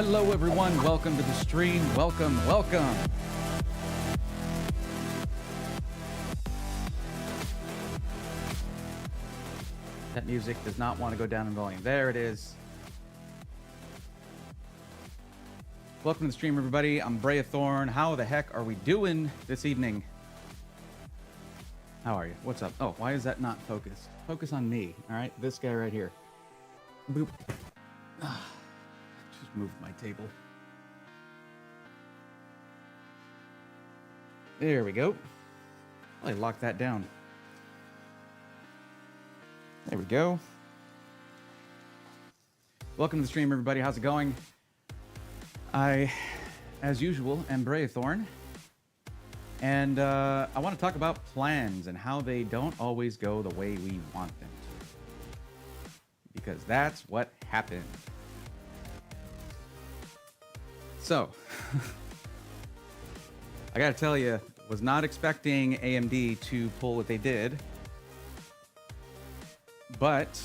Hello everyone, welcome to the stream. Welcome. That music does not want to go down in volume. There it is. Welcome to the stream, everybody. I'm Thorn. How the heck are we doing this evening? How are you? What's up? Oh, why is that not focused? Focus on me, all right? This guy right here. Boop. Just moved my table. There we go. I locked that down. There we go. Welcome to the stream, everybody. How's it going? I, as usual, am Thorn. And I want to talk about plans and how they don't always go the way we want them to. Because that's what happened. So, I gotta tell you, was not expecting AMD to pull what they did. But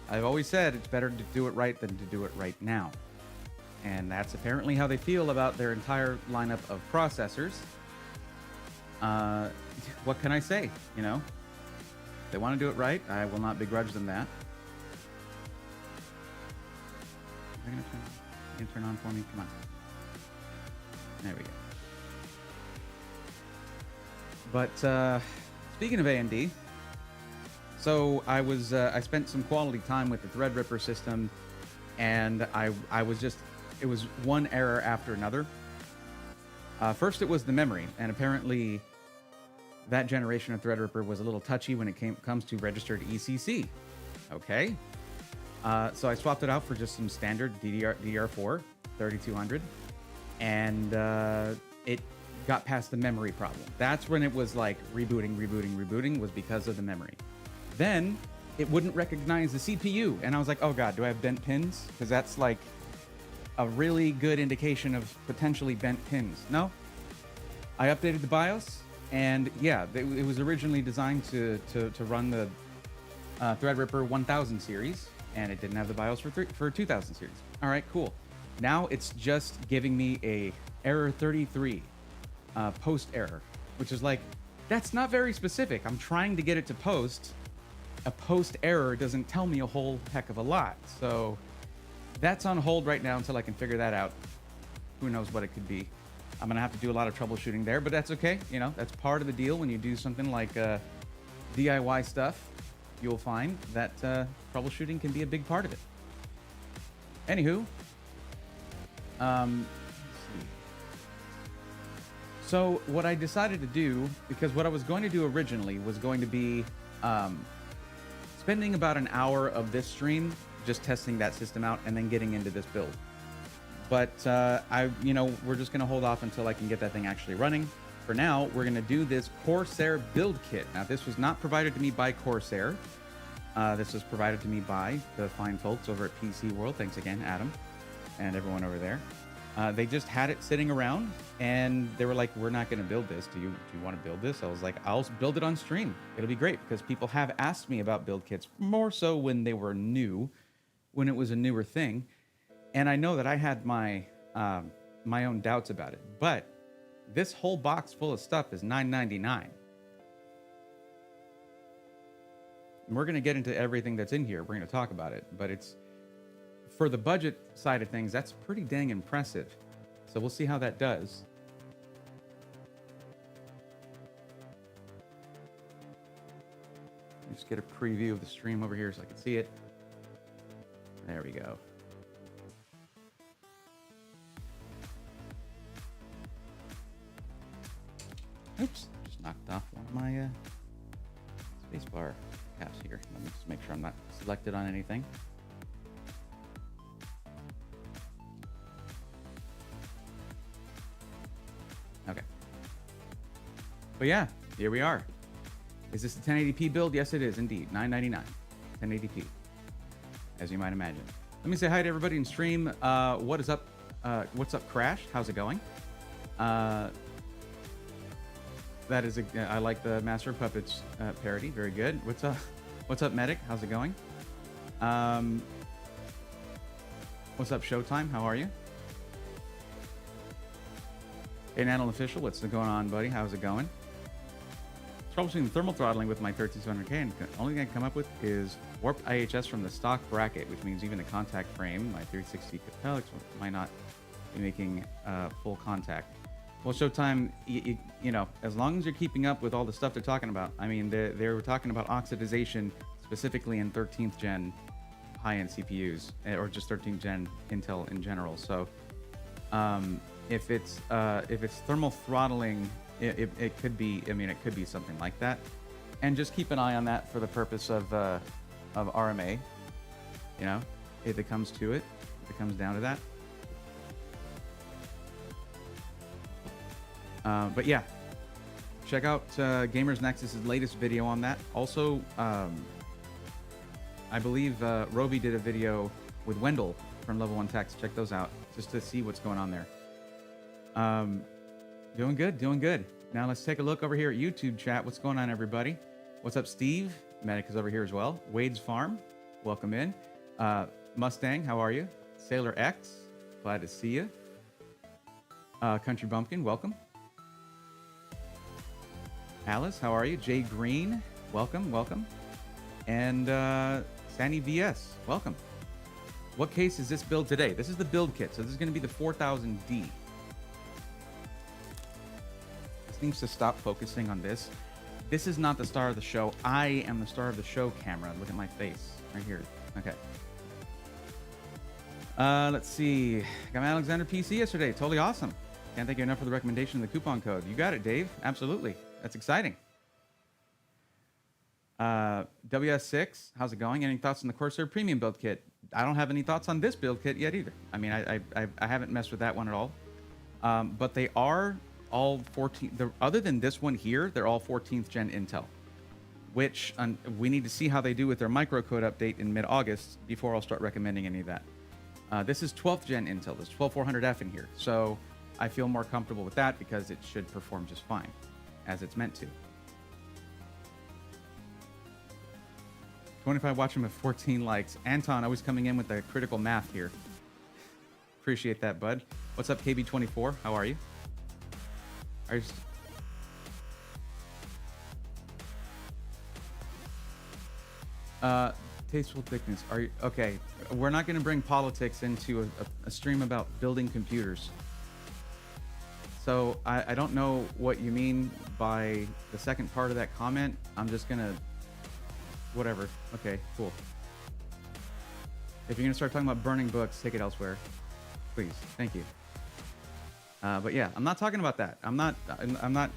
I've always said it's better to do it right than to do it right now. And that's apparently how they feel about their entire lineup of processors. What can I say? You know, if they want to do it right, I will not begrudge them that. Are you gonna turn on for me? Come on. There we go. But speaking of AMD, so I spent some quality time with the Threadripper system, and I was just, it was one error after another. First, it was the memory, and apparently that generation of Threadripper was a little touchy when it comes to registered ECC. Okay. So I swapped it out for just some standard DDR4 3200, and it got past the memory problem. That's when it was like rebooting was because of the memory. Then it wouldn't recognize the CPU, and I was like, oh god, do I have bent pins? Because that's like a really good indication of potentially bent pins. No, I updated the BIOS, and yeah, it was originally designed to run the Threadripper 1000 series, and it didn't have the BIOS for 2000 series. All right, cool. Now it's just giving me a error 33 post error, which is like, that's not very specific. I'm trying to get it to post. A post error doesn't tell me a whole heck of a lot. So that's on hold right now until I can figure that out. Who knows what it could be. I'm gonna have to do a lot of troubleshooting there, but that's okay. You know, that's part of the deal when you do something like DIY stuff. You'll find that troubleshooting can be a big part of it. Anywho, let's see. So what I decided to do, because what I was going to do originally was going to be spending about an hour of this stream just testing that system out and then getting into this build. But we're just gonna hold off until I can get that thing actually running. For now, we're gonna do this Corsair build kit. Now, this was not provided to me by Corsair. This was provided to me by the fine folks over at PC World. Thanks again, Adam, and everyone over there. They just had it sitting around, and they were like, we're not gonna build this. Do you want to build this? I was like, I'll build it on stream. It'll be great, because people have asked me about build kits, more so when they were new, when it was a newer thing. And I know that I had my my own doubts about it, but this whole box full of stuff is $9.99. And we're going to get into everything that's in here. We're going to talk about it, but it's, for the budget side of things, that's pretty dang impressive. So we'll see how that does. Just get a preview of the stream over here so I can see it. There we go. Oops, just knocked off one of my spacebar caps here. Let me just make sure I'm not selected on anything. Okay. But yeah, here we are. Is this a 1080p build? Yes, it is indeed. $9.99. 1080p, as you might imagine. Let me say hi to everybody in stream. What is up? What's up, Crash? How's it going? That is I like the Master of Puppets parody. Very good. What's up, Medic? How's it going? What's up, Showtime? How are you? Hey, Nanel Official, what's going on, buddy? How's it going? Troubleshooting thermal throttling with my 13700K, and the only thing I can come up with is warped IHS from the stock bracket, which means even the contact frame, my 360 Capellix, might not be making full contact. Well, Showtime, you know, as long as you're keeping up with all the stuff they're talking about, I mean, they were talking about oxidization specifically in 13th gen high-end CPUs, or just 13th gen Intel in general. So if it's thermal throttling, it could be, I mean, it could be something like that. And just keep an eye on that for the purpose of RMA, you know, if it comes to it, if it comes down to that. But yeah, check out Gamers Nexus's latest video on that. Also, I believe Roby did a video with Wendell from Level 1 Techs. Check those out just to see what's going on there. Doing good, doing good. Now let's take a look over here at YouTube chat. What's going on, everybody? What's up, Steve? Medic is over here as well. Wade's Farm, welcome in. Mustang, how are you? Sailor X, glad to see you. Country Bumpkin, welcome. Alice, how are you? Jay Green, welcome, welcome. And Sandy VS, welcome. What case is this build today? This is the build kit, so this is going to be the 4000D. This needs to stop focusing on this. This is not the star of the show. I am the star of the show, camera. Look at my face right here. Okay. Let's see. Got my Alexander PC yesterday. Totally awesome. Can't thank you enough for the recommendation of the coupon code. You got it, Dave. Absolutely. That's exciting. WS6, how's it going? Any thoughts on the Corsair Premium build kit? I don't have any thoughts on this build kit yet either. I mean, I haven't messed with that one at all. But they are all 14. Other than this one here, they're all 14th gen Intel, which we need to see how they do with their microcode update in mid-August before I'll start recommending any of that. This is 12th gen Intel. There's 12400F in here, so I feel more comfortable with that because it should perform just fine, as it's meant to. 25 watching with 14 likes. Anton always coming in with the critical math here. Appreciate that, bud. What's up, KB24? How are you? Are you tasteful thickness. Are you okay? We're not going to bring politics into a stream about building computers. So I don't know what you mean by the second part of that comment. I'm just gonna whatever. Okay, cool. If you're gonna start talking about burning books, take it elsewhere, please. Thank you. But yeah, I'm not talking about that. I'm not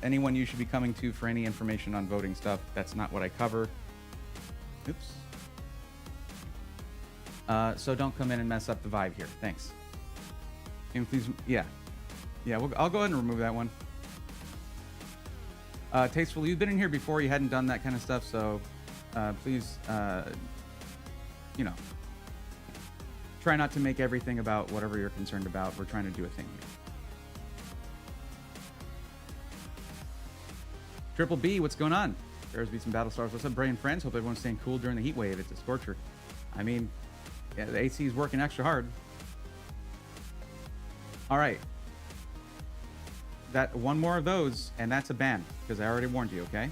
anyone you should be coming to for any information on voting stuff. That's not what I cover. Oops. So don't come in and mess up the vibe here. Thanks. Can you please, yeah. Yeah, I'll go ahead and remove that one. Tasteful, you've been in here before. You hadn't done that kind of stuff, so please, you know, try not to make everything about whatever you're concerned about. We're trying to do a thing here. Triple B, what's going on? There's be some Battlestars. What's up, Bray and friends? Hope everyone's staying cool during the heat wave. It's a scorcher. I mean, yeah, the AC is working extra hard. All right. That one more of those, and that's a ban, because I already warned you, okay?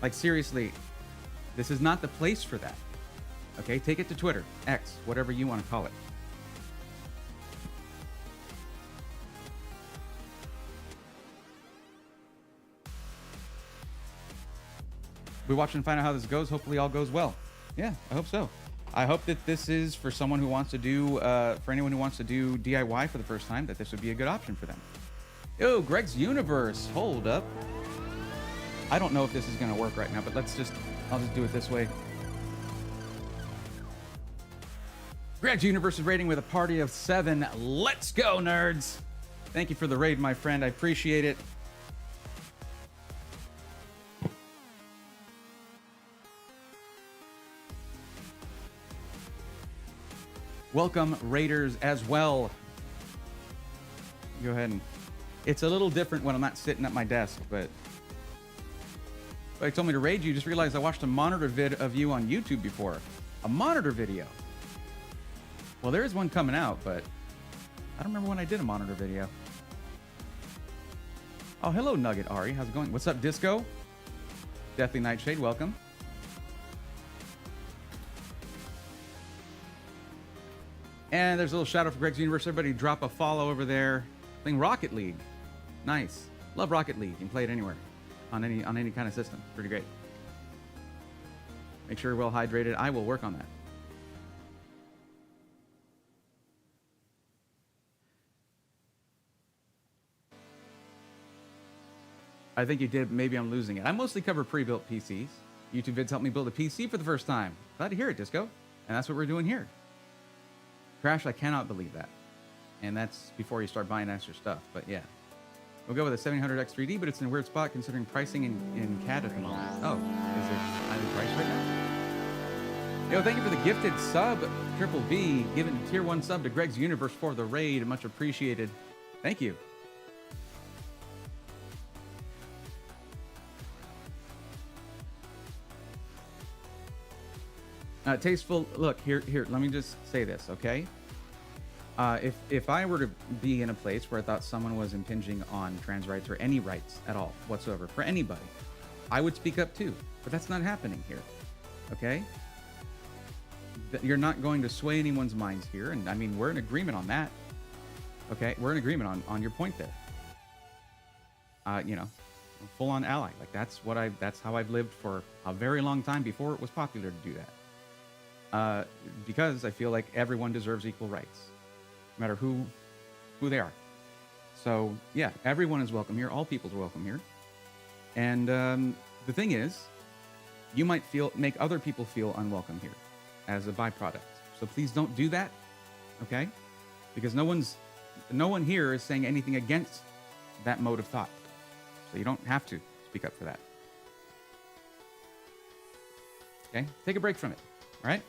Like, seriously, this is not the place for that. Okay, take it to Twitter, X, whatever you want to call it. We watch and find out how this goes. Hopefully all goes well. Yeah, I hope so. I hope that this is for someone who wants to do, for anyone who wants to do DIY for the first time, that this would be a good option for them. Yo, Greg's Universe, hold up. I don't know if this is gonna work right now, but I'll just do it this way. Greg's Universe is raiding with a party of 7. Let's go, nerds. Thank you for the raid, my friend. I appreciate it. Welcome, Raiders, as well. Go ahead and... It's a little different when I'm not sitting at my desk, but... Somebody told me to raid you. Just realized I watched a monitor vid of you on YouTube before. A monitor video. Well, there is one coming out, but... I don't remember when I did a monitor video. Oh, hello, Nugget Ari. How's it going? What's up, Disco? Deathly Nightshade, welcome. And there's a little shout out for Greg's Universe. Everybody drop a follow over there. Playing Rocket League. Nice. Love Rocket League. You can play it anywhere. On any kind of system. Pretty great. Make sure you're well hydrated. I will work on that. I think you did. Maybe I'm losing it. I mostly cover pre-built PCs. YouTube vids helped me build a PC for the first time. Glad to hear it, Disco. And that's what we're doing here. Crash, I cannot believe that. And that's before you start buying extra stuff. But yeah. We'll go with a 1700X 3D, but it's in a weird spot considering pricing in CAD at the moment. Oh, is it highly priced right now? Yo, thank you for the gifted sub, Triple B, giving tier 1 sub to Greg's Universe for the raid. Much appreciated. Thank you. Tasteful, look, here, let me just say this, okay? If I were to be in a place where I thought someone was impinging on trans rights or any rights at all whatsoever for anybody, I would speak up too. But that's not happening here, okay? You're not going to sway anyone's minds here, and I mean, we're in agreement on that, okay? We're in agreement on your point there. You know, full-on ally. Like, that's how I've lived for a very long time before it was popular to do that. Because I feel like everyone deserves equal rights, no matter who they are. So yeah, everyone is welcome here. All peoples are welcome here. And the thing is, you might make other people feel unwelcome here as a byproduct. So please don't do that, okay? Because no one here is saying anything against that mode of thought. So you don't have to speak up for that. Okay, take a break from it. All right?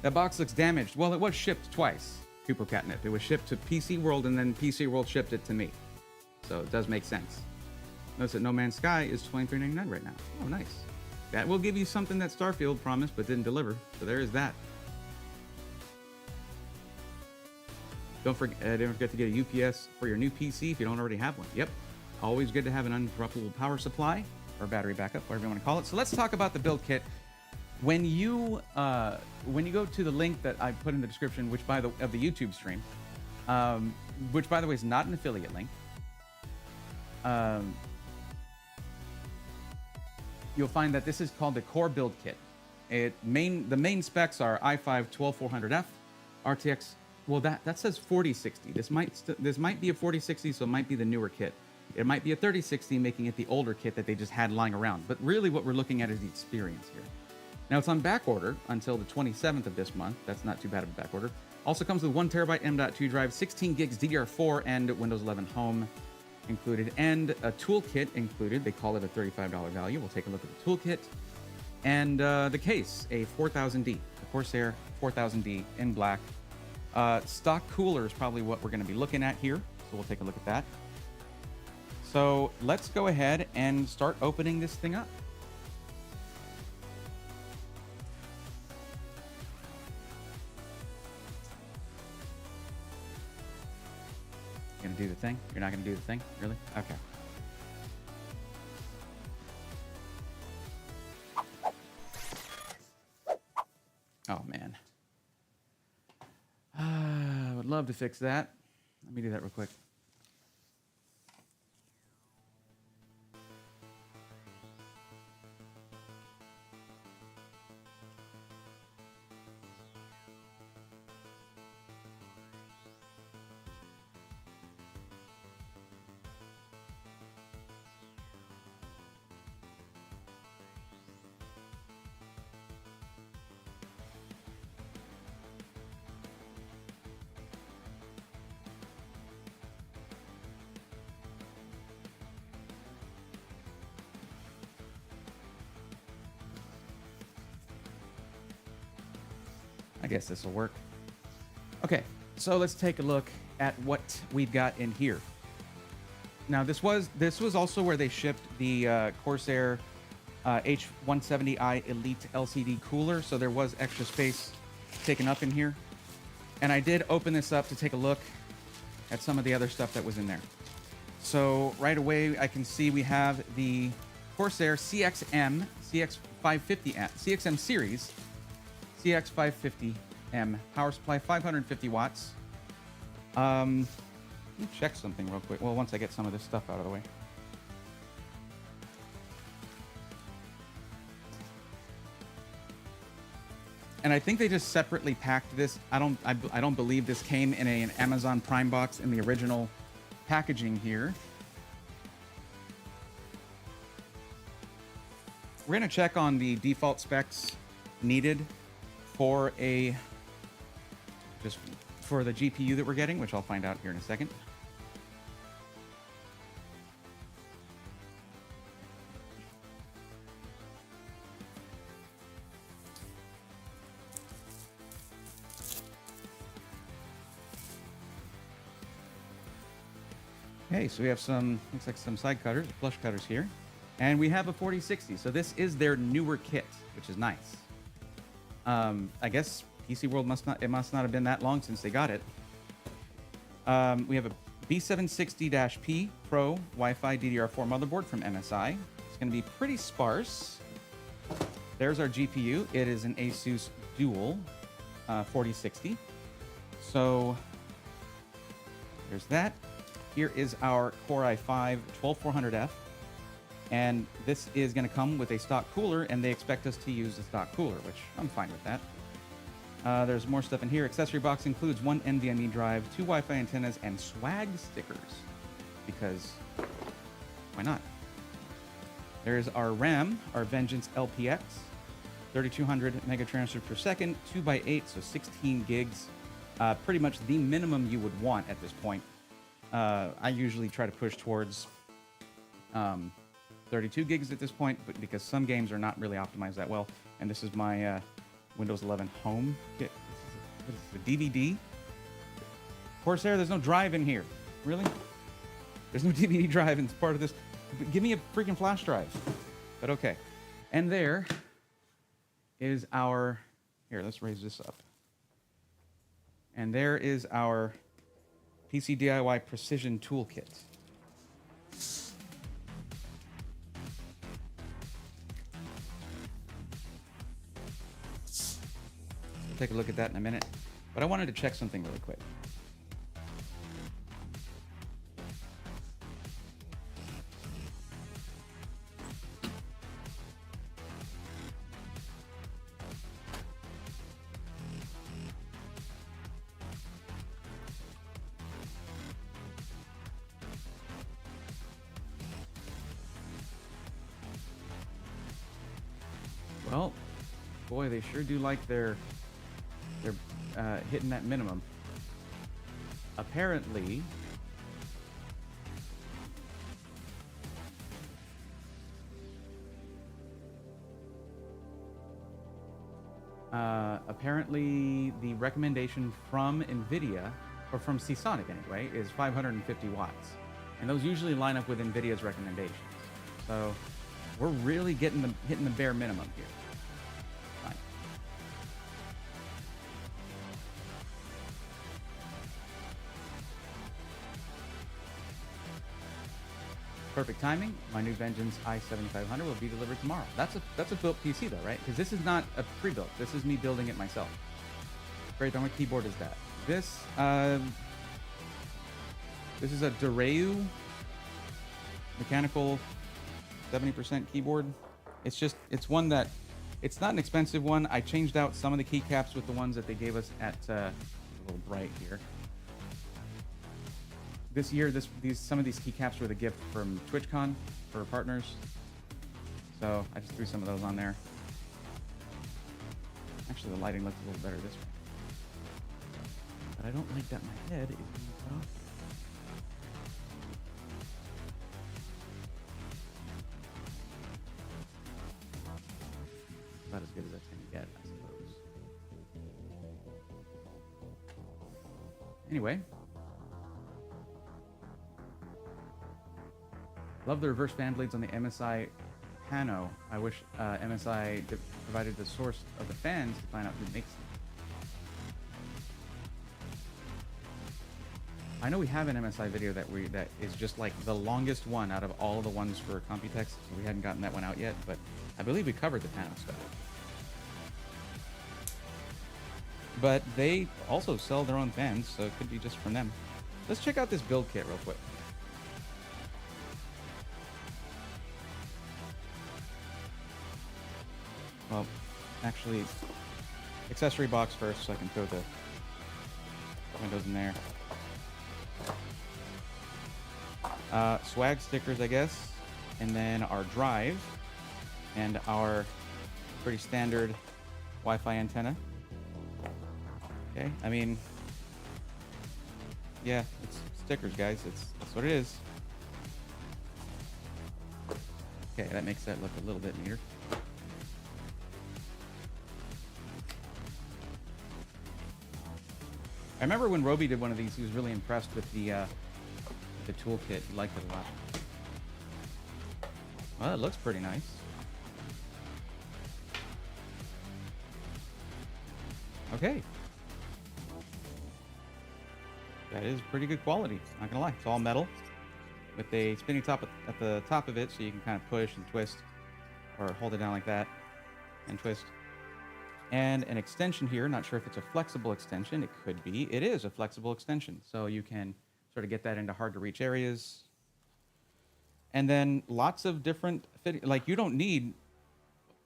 That box looks damaged. Well, it was shipped twice, Cooper Catnip. It was shipped to PC World, and then PC World shipped it to me. So it does make sense. Notice that No Man's Sky is $23.99 right now. Oh, nice. That will give you something that Starfield promised but didn't deliver. So there is that. Don't forget to get a UPS for your new PC if you don't already have one. Yep. Always good to have an uninterruptible power supply or battery backup, whatever you want to call it. So let's talk about the build kit. When you go to the link that I put in the description, of the YouTube stream, which by the way is not an affiliate link, you'll find that this is called the Core Build Kit. The main specs are i5 12400F, RTX. Well, that says 4060. This might be a 4060, so it might be the newer kit. It might be a 3060, making it the older kit that they just had lying around. But really what we're looking at is the experience here. Now, it's on back order until the 27th of this month. That's not too bad of a back order. Also comes with 1 terabyte M.2 drive, 16 gigs DDR4, and Windows 11 Home included, and a toolkit included. They call it a $35 value. We'll take a look at the toolkit. And the case, a 4000D, a Corsair 4000D in black. Stock cooler is probably what we're going to be looking at here, so we'll take a look at that. So let's go ahead and start opening this thing up. Gonna do the thing? You're not gonna do the thing? Really? Okay. Oh, man. I would love to fix that. Let me do that real quick. I guess this will work. Okay, so let's take a look at what we've got in here. Now, this was also where they shipped the Corsair H170i Elite LCD cooler, so there was extra space taken up in here. And I did open this up to take a look at some of the other stuff that was in there. So right away, I can see we have the Corsair CXM, CXM series, CX550M power supply, 550 watts. Let me check something real quick. Well, once I get some of this stuff out of the way. And I think they just separately packed this. I don't believe this came in an Amazon Prime box in the original packaging here. We're gonna check on the default specs needed for the GPU that we're getting, which I'll find out here in a second. Okay, so we have some, looks like some side cutters, flush cutters here. And we have a 4060, so this is their newer kit, which is nice. I guess PC World must not have been that long since they got it. We have a B760-P Pro Wi-Fi DDR4 motherboard from MSI. It's going to be pretty sparse. There's our GPU. It is an Asus Dual 4060. So there's that. Here is our Core i5 12400F. And this is going to come with a stock cooler, and they expect us to use the stock cooler, which I'm fine with that. There's more stuff in here. Accessory box includes one NVMe drive, 2 Wi-Fi antennas, and swag stickers. Because why not? There's our RAM, our Vengeance LPX, 3200 mega transfer per second, 2x8, so 16 gigs. Pretty much the minimum you would want at this point. I usually try to push towards 32 gigs at this point, but because some games are not really optimized that well. And this is my Windows 11 Home kit. What is this, a DVD? Corsair, there's no drive in here. Really? There's no DVD drive in part of this. Give me a freaking flash drive. But okay. And there is our... Here, let's raise this up. And there is our PC DIY Precision Toolkit. We'll take a look at that in a minute. But I wanted to check something really quick. Well, boy, they sure do like their hitting that minimum. Apparently, the recommendation from NVIDIA, or from Seasonic anyway, is 550 watts. And those usually line up with NVIDIA's recommendations. So we're really hitting the bare minimum here. Fine. Perfect timing. My new Vengeance i7500 will be delivered tomorrow. That's a built PC though, right? Because this is not a pre-built. This is me building it myself. Great. On what keyboard is that? This is a Dureu mechanical 70% keyboard. It's one that, it's not an expensive one. I changed out some of the keycaps with the ones that they gave us at a little bright here. This year, some of these keycaps were the gift from TwitchCon for our partners. So I just threw some of those on there. Actually, the lighting looks a little better this way. But I don't like that my head is being cut off. About as good as that's going to get, I suppose. Anyway. Love the reverse fan blades on the MSI pano. I wish MSI provided the source of the fans to find out who makes them. I know we have an MSI video that is just like the longest one out of all of the ones for Computex, so we hadn't gotten that one out yet, but I believe we covered the pano stuff. But they also sell their own fans, so it could be just from them. Let's check out this build kit real quick. Well, actually, accessory box first, so I can throw the windows in there. Swag stickers, I guess, and then our drive, and our pretty standard Wi-Fi antenna. Okay, I mean, yeah, it's stickers, guys. That's what it is. Okay, that makes that look a little bit neater. I remember when Roby did one of these, he was really impressed with the toolkit. He liked it a lot. Well, it looks pretty nice. Okay. That is pretty good quality, not gonna lie. It's all metal with a spinning top at the top of it, so you can kind of push and twist, or hold it down like that and twist. And an extension here. Not sure if it's a flexible extension. It could be. It is a flexible extension, so you can sort of get that into hard to reach areas. And then lots of different like you don't need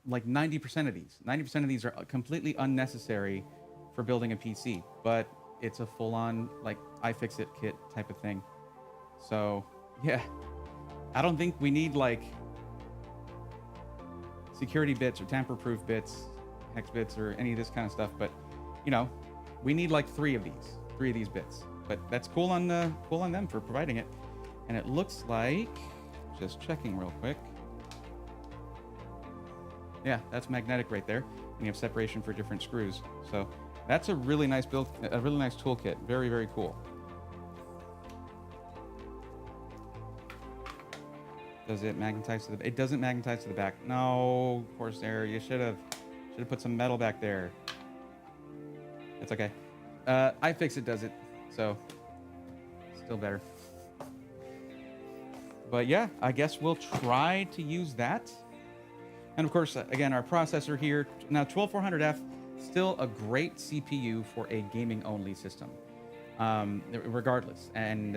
like 90% of these. 90% of these are completely unnecessary for building a PC, but it's a full-on like iFixit kit type of thing. So yeah, I don't think we need like security bits or tamper-proof bits, hex bits, or any of this kind of stuff. But you know, we need like three of these bits. But that's cool on them for providing it. And it looks like, just checking real quick. Yeah, that's magnetic right there. And you have separation for different screws. So that's a really nice build, a really nice toolkit. Very, very cool. Does it magnetize to the? It doesn't magnetize to the back. No, Corsair, you should have put some metal back there. It's okay. iFixit does it, so still better. But yeah, I guess we'll try to use that. And of course, again, our processor here now 12400F, still a great CPU for a gaming-only system, regardless. And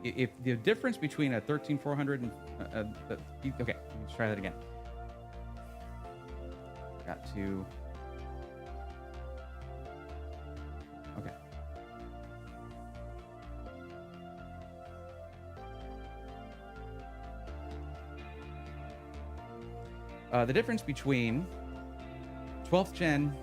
if the difference between a 13400 and okay, let's try that again. Got to. Okay. The difference between 12th gen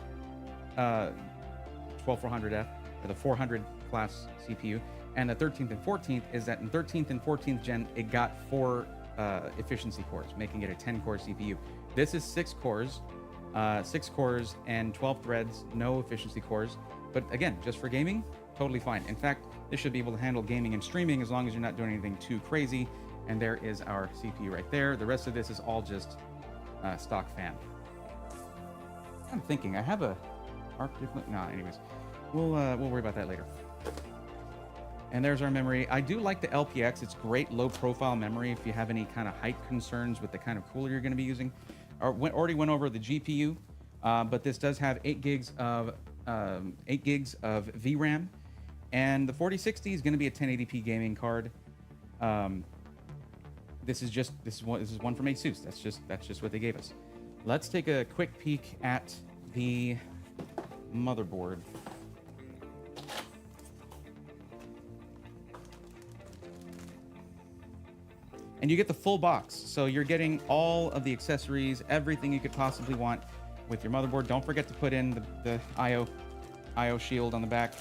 12400F, or the 400 class CPU, and the 13th and 14th is that in 13th and 14th gen, it got 4 efficiency cores, making it a 10-core CPU. This is 6 cores and 12 threads, no efficiency cores. But again, just for gaming, totally fine. In fact, this should be able to handle gaming and streaming as long as you're not doing anything too crazy. And there is our CPU right there. The rest of this is all just stock fan. I'm thinking I have a arc different. No, anyways, we'll worry about that later. And there's our memory. I do like the LPX. It's great low profile memory if you have any kind of height concerns with the kind of cooler you're going to be using. Already went over the GPU, but this does have 8 gigs of VRAM, and the 4060 is going to be a 1080p gaming card. This is one from ASUS. That's just what they gave us. Let's take a quick peek at the motherboard. And you get the full box, so you're getting all of the accessories, everything you could possibly want with your motherboard. Don't forget to put in the IO shield on the back.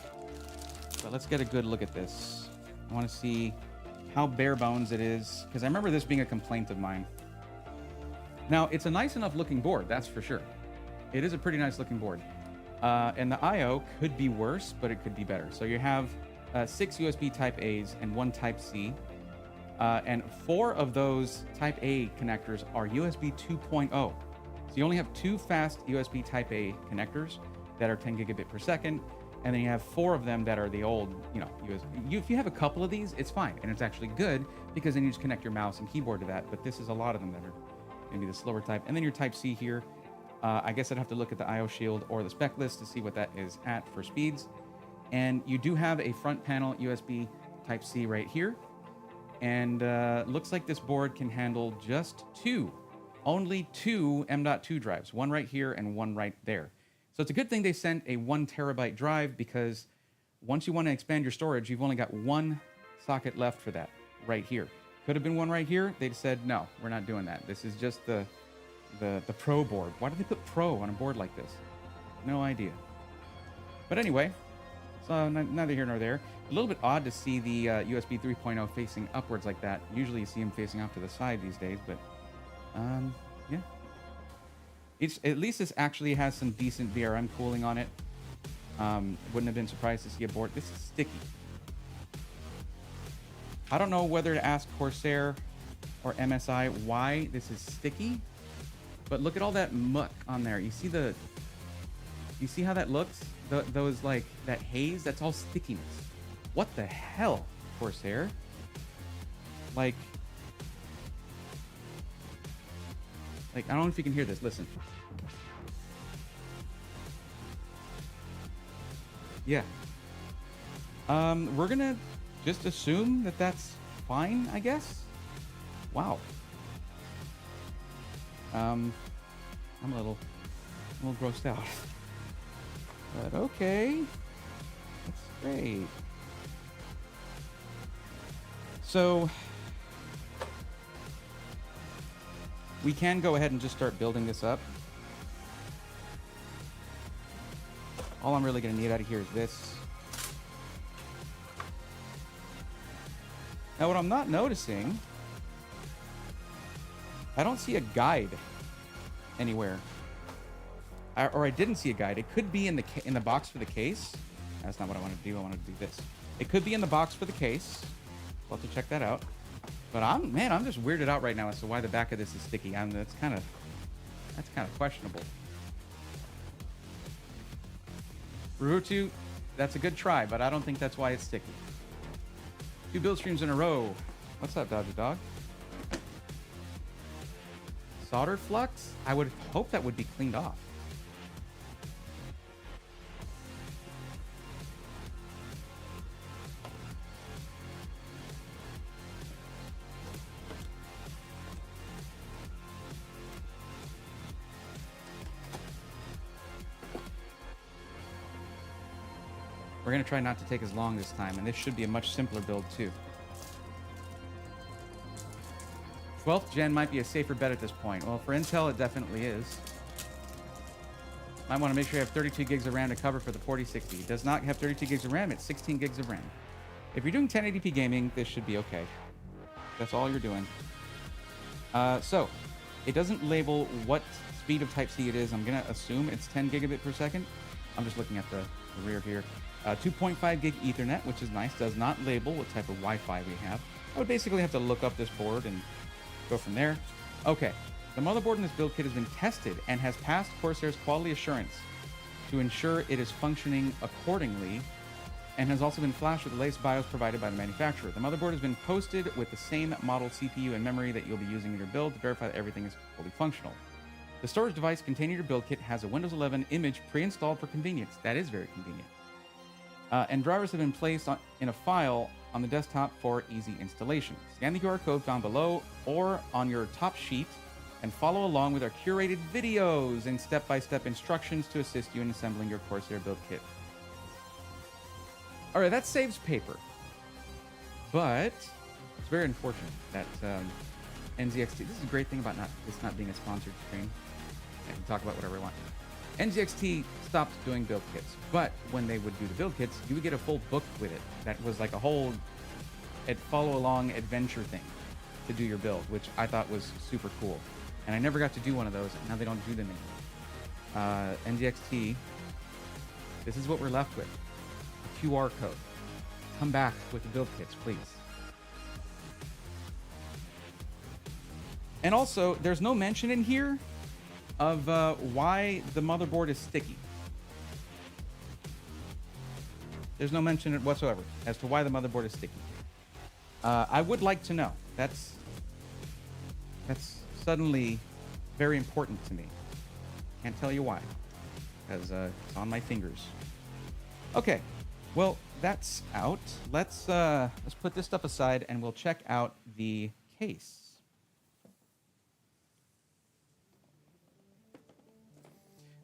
But let's get a good look at this. I want to see how bare bones it is, because I remember this being a complaint of mine. Now, it's a nice enough looking board, that's for sure. It is a pretty nice looking board. And the IO could be worse, but it could be better. So you have 6 USB Type A's and 1 Type C. And 4 of those Type A connectors are USB 2.0. So you only have 2 fast USB Type A connectors that are 10 gigabit per second. And then you have 4 of them that are the old, USB. If you have a couple of these, it's fine. And it's actually good because then you just connect your mouse and keyboard to that. But this is a lot of them that are maybe the slower type. And then your Type C here. I guess I'd have to look at the IO shield or the spec list to see what that is at for speeds. And you do have a front panel USB Type C right here. And looks like this board can handle just only two M.2 drives, one right here and one right there. So it's a good thing they sent a 1 terabyte drive, because once you want to expand your storage, you've only got one socket left for that right here. Could have been one right here. They said, no, we're not doing that. This is just the Pro board. Why did they put Pro on a board like this? No idea. But anyway, so neither here nor there. A little bit odd to see the USB 3.0 facing upwards like that. Usually you see them facing off to the side these days, but yeah. At least this actually has some decent VRM cooling on it. Wouldn't have been surprised to see a board. This is sticky. I don't know whether to ask Corsair or MSI why this is sticky, but look at all that muck on there. You see how that looks? Those like that haze, that's all stickiness. What the hell, Corsair? Like I don't know if you can hear this. Listen. Yeah. We're gonna just assume that that's fine, I guess. Wow. I'm a little grossed out. But okay. That's great. So we can go ahead and just start building this up. All I'm really going to need out of here is this. Now, what I'm not noticing, I don't see a guide anywhere. Or I didn't see a guide. It could be in the box for the case. That's not what I want to do. I want to do this. It could be in the box for the case. We'll have to check that out. But I'm just weirded out right now as to why the back of this is sticky. That's kind of questionable. Ruhutu, that's a good try, but I don't think that's why it's sticky. 2 build streams in a row. What's up, Dodger Dog? Solder flux? I would hope that would be cleaned off. We're going to try not to take as long this time, and this should be a much simpler build too. 12th gen might be a safer bet at this point. Well, for Intel, it definitely is. Might want to make sure you have 32 gigs of RAM to cover for the 4060. It does not have 32 gigs of RAM, it's 16 gigs of RAM. If you're doing 1080p gaming, this should be okay. That's all you're doing. So, it doesn't label what speed of Type-C it is. I'm going to assume it's 10 gigabit per second. I'm just looking at the rear here. 2.5 gig Ethernet, which is nice. Does not label what type of Wi-Fi we have. I would basically have to look up this board and go from there. Okay, the motherboard in this build kit has been tested and has passed Corsair's quality assurance to ensure it is functioning accordingly, and has also been flashed with the latest BIOS provided by the manufacturer. The motherboard has been posted with the same model CPU and memory that you'll be using in your build to verify that everything is fully functional. The storage device containing your build kit has a Windows 11 image pre-installed for convenience. That is very convenient. And drivers have been placed in a file on the desktop for easy installation. Scan the QR code found below or on your top sheet and follow along with our curated videos and step-by-step instructions to assist you in assembling your Corsair build kit. All right, that saves paper. But it's very unfortunate that NZXT... This is a great thing about this not being a sponsored stream. I can talk about whatever I want. NZXT stopped doing build kits, but when they would do the build kits, you would get a full book with it. That was like a whole follow-along adventure thing to do your build, which I thought was super cool. And I never got to do one of those, and now they don't do them anymore. NZXT, this is what we're left with. A QR code. Come back with the build kits, please. And also, there's no mention in here of why the motherboard is sticky. There's no mention whatsoever as to why the motherboard is sticky. I would like to know. That's suddenly very important to me. Can't tell you why, because it's on my fingers. Okay, well, that's out. Let's put this stuff aside and we'll check out the case.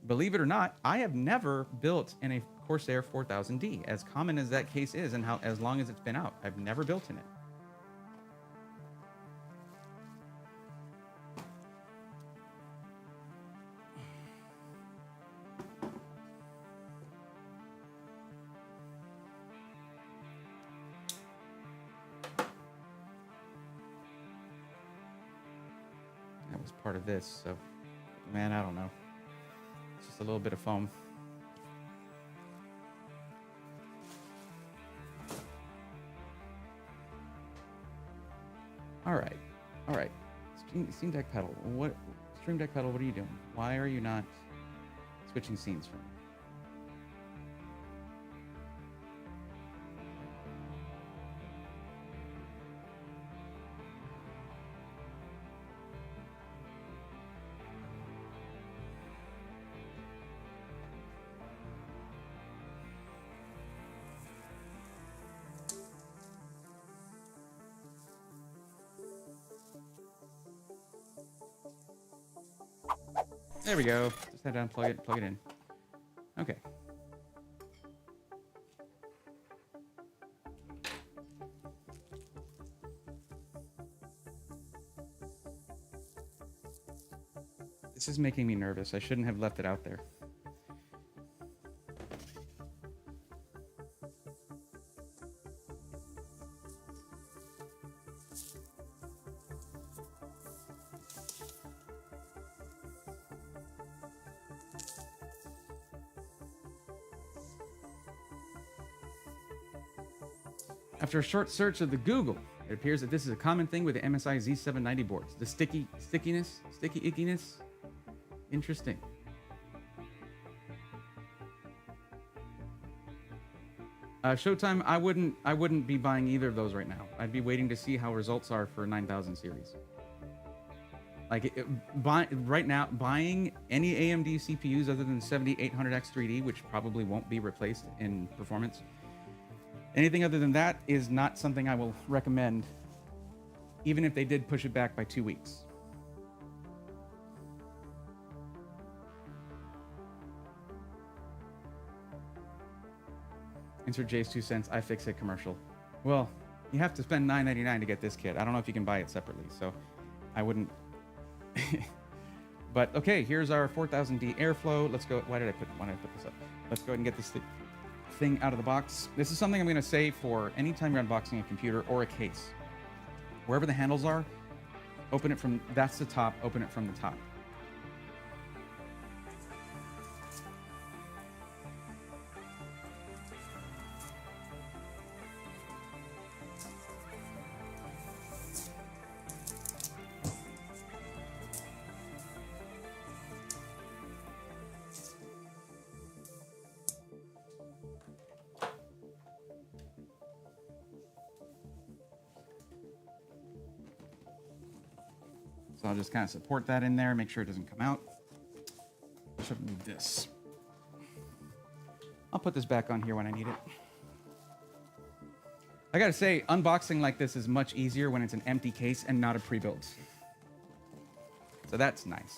Believe it or not, I have never built in a Corsair 4000D, as common as that case is and as long as it's been out. I've never built in it. That was part of this, so man, I don't know. It's just a little bit of foam. All right. Steam Deck pedal. Stream Deck pedal? What are you doing? Why are you not switching scenes for me? There we go. Just head down, plug it in. Okay. This is making me nervous. I shouldn't have left it out there. After a short search of the Google, it appears that this is a common thing with the MSI Z790 boards. The sticky ickiness. Interesting. Showtime, I wouldn't be buying either of those right now. I'd be waiting to see how results are for 9000 series. Like right now, buying any AMD CPUs other than 7800X3D, which probably won't be replaced in performance. Anything other than that is not something I will recommend, even if they did push it back by 2 weeks. Insert Jay's 2 cents, iFixit commercial. Well, you have to spend $9.99 to get this kit. I don't know if you can buy it separately, so I wouldn't. But okay, here's our 4000D airflow. Let's go. Why did I put this up? Let's go ahead and get this thing out of the box. This is something I'm going to say for anytime you're unboxing a computer or a case. Wherever the handles are, open it from, that's the top, open it from the top. So I'll just kind of support that in there, make sure it doesn't come out. Should move this. I'll put this back on here when I need it. I gotta say, unboxing like this is much easier when it's an empty case and not a pre-built. So that's nice.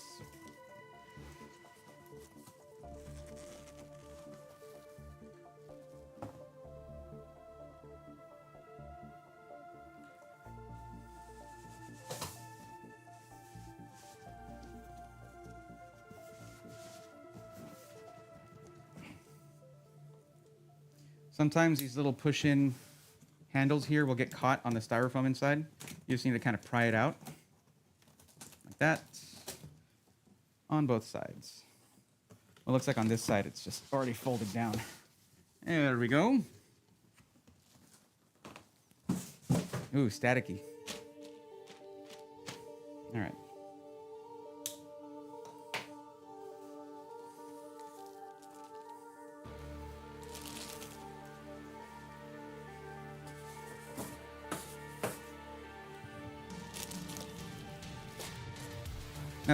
Sometimes these little push-in handles here will get caught on the styrofoam inside. You just need to kind of pry it out. Like that. On both sides. Well, it looks like on this side it's just already folded down. There we go. Ooh, staticky. All right.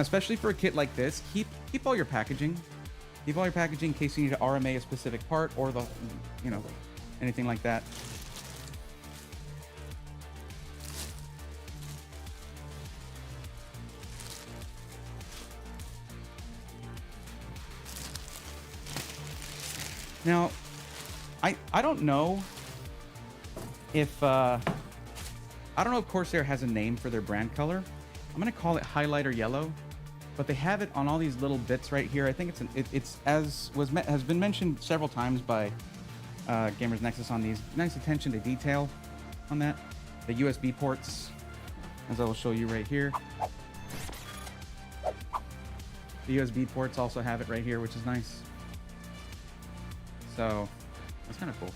Now, especially for a kit like this, keep all your packaging. Keep all your packaging in case you need to RMA a specific part or the, you know, anything like that. Now, I don't know if I don't know if Corsair has a name for their brand color. I'm gonna call it highlighter yellow, but they have it on all these little bits right here. I think it's as has been mentioned several times by Gamers Nexus on these. Nice attention to detail on that. The USB ports, as I will show you right here. The USB ports also have it right here, which is nice. So that's kind of cool.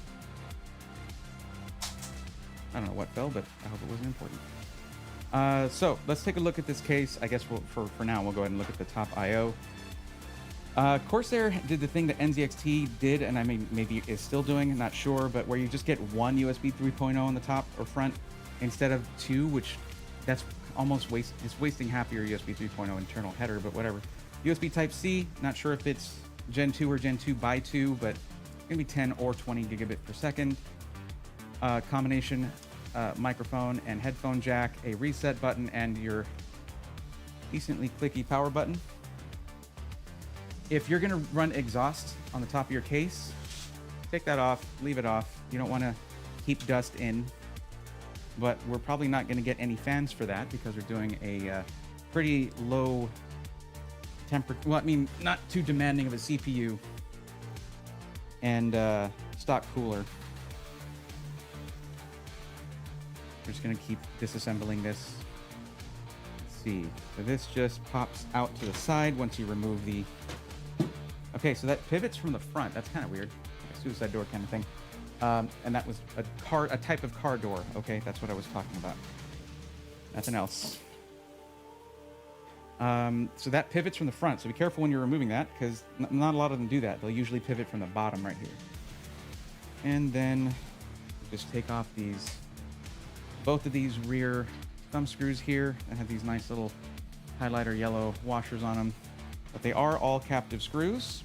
I don't know what fell, but I hope it wasn't important. So let's take a look at this case. I guess for now, we'll go ahead and look at the top I/O. Corsair did the thing that NZXT did, and I mean maybe is still doing, I'm not sure, but where you just get one USB 3.0 on the top or front instead of two, which that's almost it's wasting half your USB 3.0 internal header, but whatever. USB Type-C, not sure if it's Gen 2 or Gen 2 by 2, but it's gonna be 10 or 20 gigabit per second. Combination microphone and headphone jack, a reset button, and your decently clicky power button. If you're gonna run exhaust on the top of your case, take that off, leave it off. You don't wanna keep dust in, but we're probably not gonna get any fans for that because we're doing a pretty low temperature, well, I mean, not too demanding of a CPU and stock cooler. We're just gonna keep disassembling this. Let's see, so this just pops out to the side once you remove the, okay, so that pivots from the front. That's kind of weird, like a suicide door kind of thing. And that was a type of car door. Okay, that's what I was talking about. Nothing else. So that pivots from the front. So be careful when you're removing that, because not a lot of them do that. They'll usually pivot from the bottom right here. And then just take off both of these rear thumb screws here that have these nice little highlighter yellow washers on them. But they are all captive screws.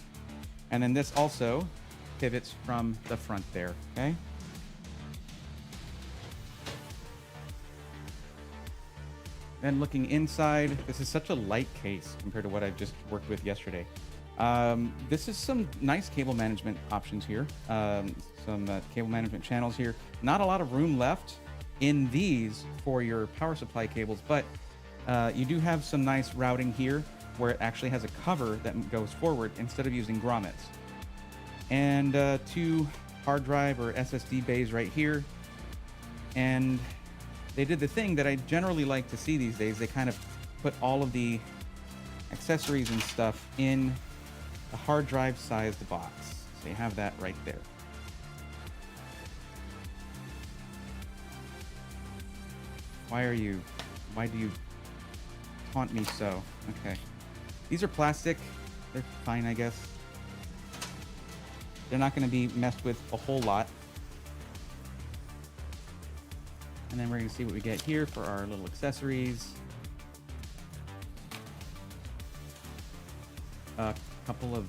And then this also pivots from the front there, okay? Then looking inside, this is such a light case compared to what I just worked with yesterday. This is some nice cable management options here. Some cable management channels here. Not a lot of room left in these for your power supply cables, but you do have some nice routing here where it actually has a cover that goes forward instead of using grommets. And two hard drive or SSD bays right here. And they did the thing that I generally like to see these days. They kind of put all of the accessories and stuff in a hard drive sized box. So you have that right there. Why do you taunt me so? Okay. These are plastic. They're fine, I guess. They're not going to be messed with a whole lot. And then we're going to see what we get here for our little accessories. A couple of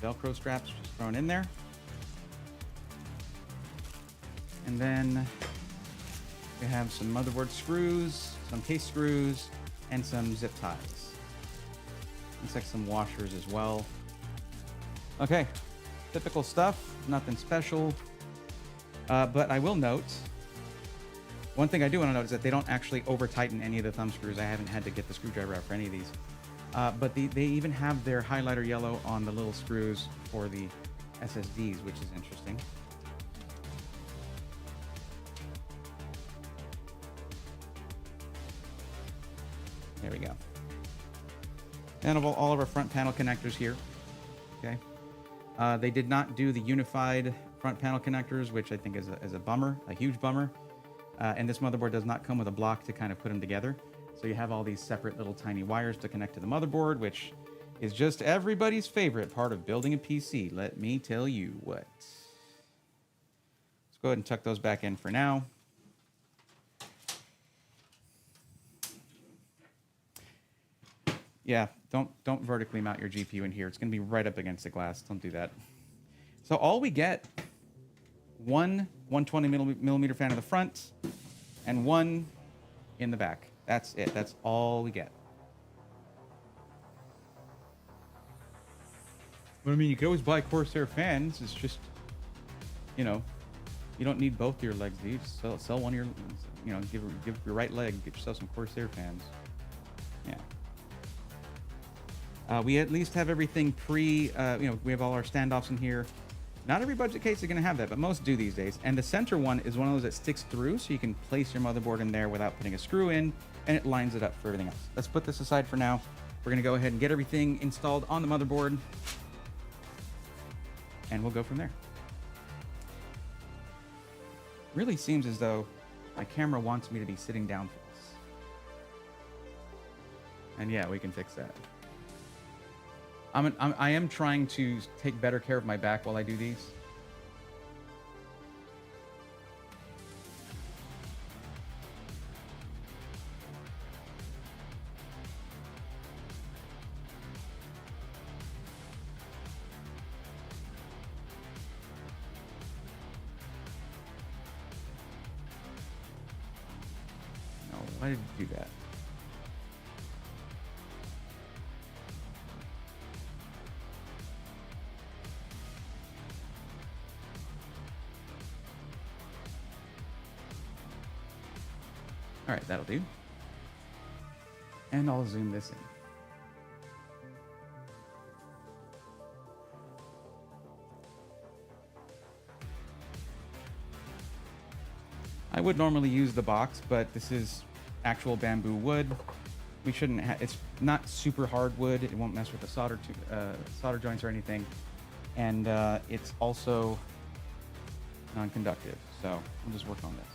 Velcro straps just thrown in there. And then we have some motherboard screws, some case screws, and some zip ties. Looks like some washers as well. Okay, typical stuff, nothing special. But I will note, one thing I do want to note is that they don't actually over tighten any of the thumb screws. I haven't had to get the screwdriver out for any of these. But they even have their highlighter yellow on the little screws for the SSDs, which is interesting. There we go. And all of our front panel connectors here. Okay. They did not do the unified front panel connectors, which I think is a bummer, a huge bummer. And this motherboard does not come with a block to kind of put them together. So you have all these separate little tiny wires to connect to the motherboard, which is just everybody's favorite part of building a PC. Let me tell you what. Let's go ahead and tuck those back in for now. Yeah, don't vertically mount your GPU in here. It's going to be right up against the glass. Don't do that. So all we get, one 120 millimeter fan in the front and one in the back. That's it. That's all we get. But I mean, you could always buy Corsair fans. It's just, you know, you don't need both of your legs. You just sell one of your, you know, give your right leg, get yourself some Corsair fans. Yeah. We at least have everything you know, we have all our standoffs in here. Not every budget case is going to have that, but most do these days. And the center one is one of those that sticks through, so you can place your motherboard in there without putting a screw in, and it lines it up for everything else. Let's put this aside for now. We're going to go ahead and get everything installed on the motherboard, and we'll go from there. Really seems as though my camera wants me to be sitting down for this. And yeah, we can fix that. I am trying to take better care of my back while I do these. No, why did you do that? All right, that'll do. And I'll zoom this in. I would normally use the box, but this is actual bamboo wood. We shouldn't it's not super hard wood. It won't mess with the solder joints or anything. And it's also non-conductive. So we'll just work on this.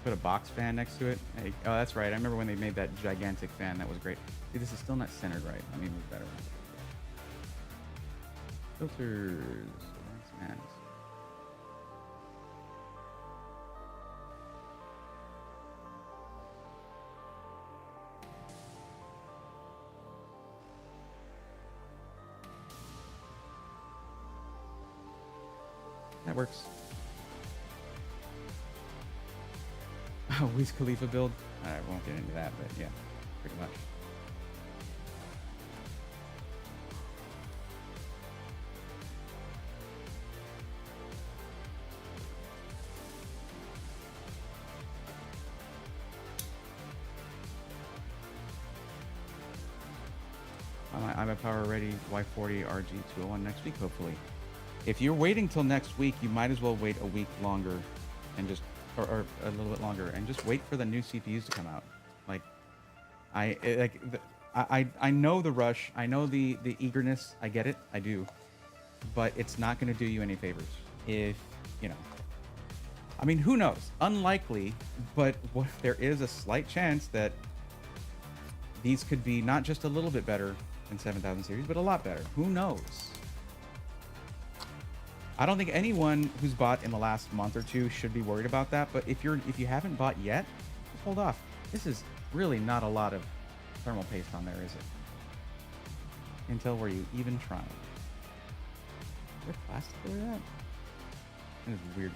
Put a box fan next to it. Hey, oh, that's right. I remember when they made that gigantic fan. That was great. See, this is still not centered right. Let me move that around. Filters. Nice, man. That works. Oh, Wiz Khalifa build? I won't get into that, but yeah, pretty much. I'm a power ready Y40 RG201 next week, hopefully. If you're waiting till next week, you might as well wait a week longer and just or a little bit longer, and just wait for the new CPUs to come out. Like, I know the rush, I know the eagerness, I get it, I do, but it's not going to do you any favors if, you know, I mean, who knows? Unlikely, but there is a slight chance that these could be not just a little bit better than 7000 series, but a lot better. Who knows? I don't think anyone who's bought in the last month or two should be worried about that. But if you haven't bought yet, just hold off. This is really not a lot of thermal paste on there, is it? Intel, were you even trying? Is there plastic over that? That is weird.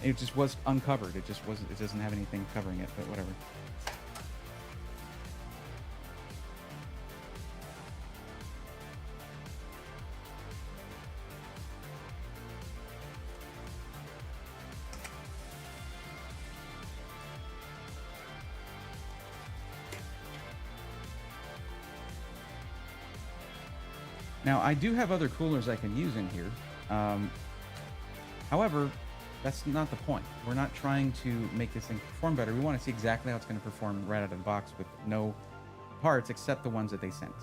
It just was uncovered. It just wasn't. It doesn't have anything covering it, but whatever. Now, I do have other coolers I can use in here. However, that's not the point. We're not trying to make this thing perform better. We want to see exactly how it's going to perform right out of the box with no parts except the ones that they sent.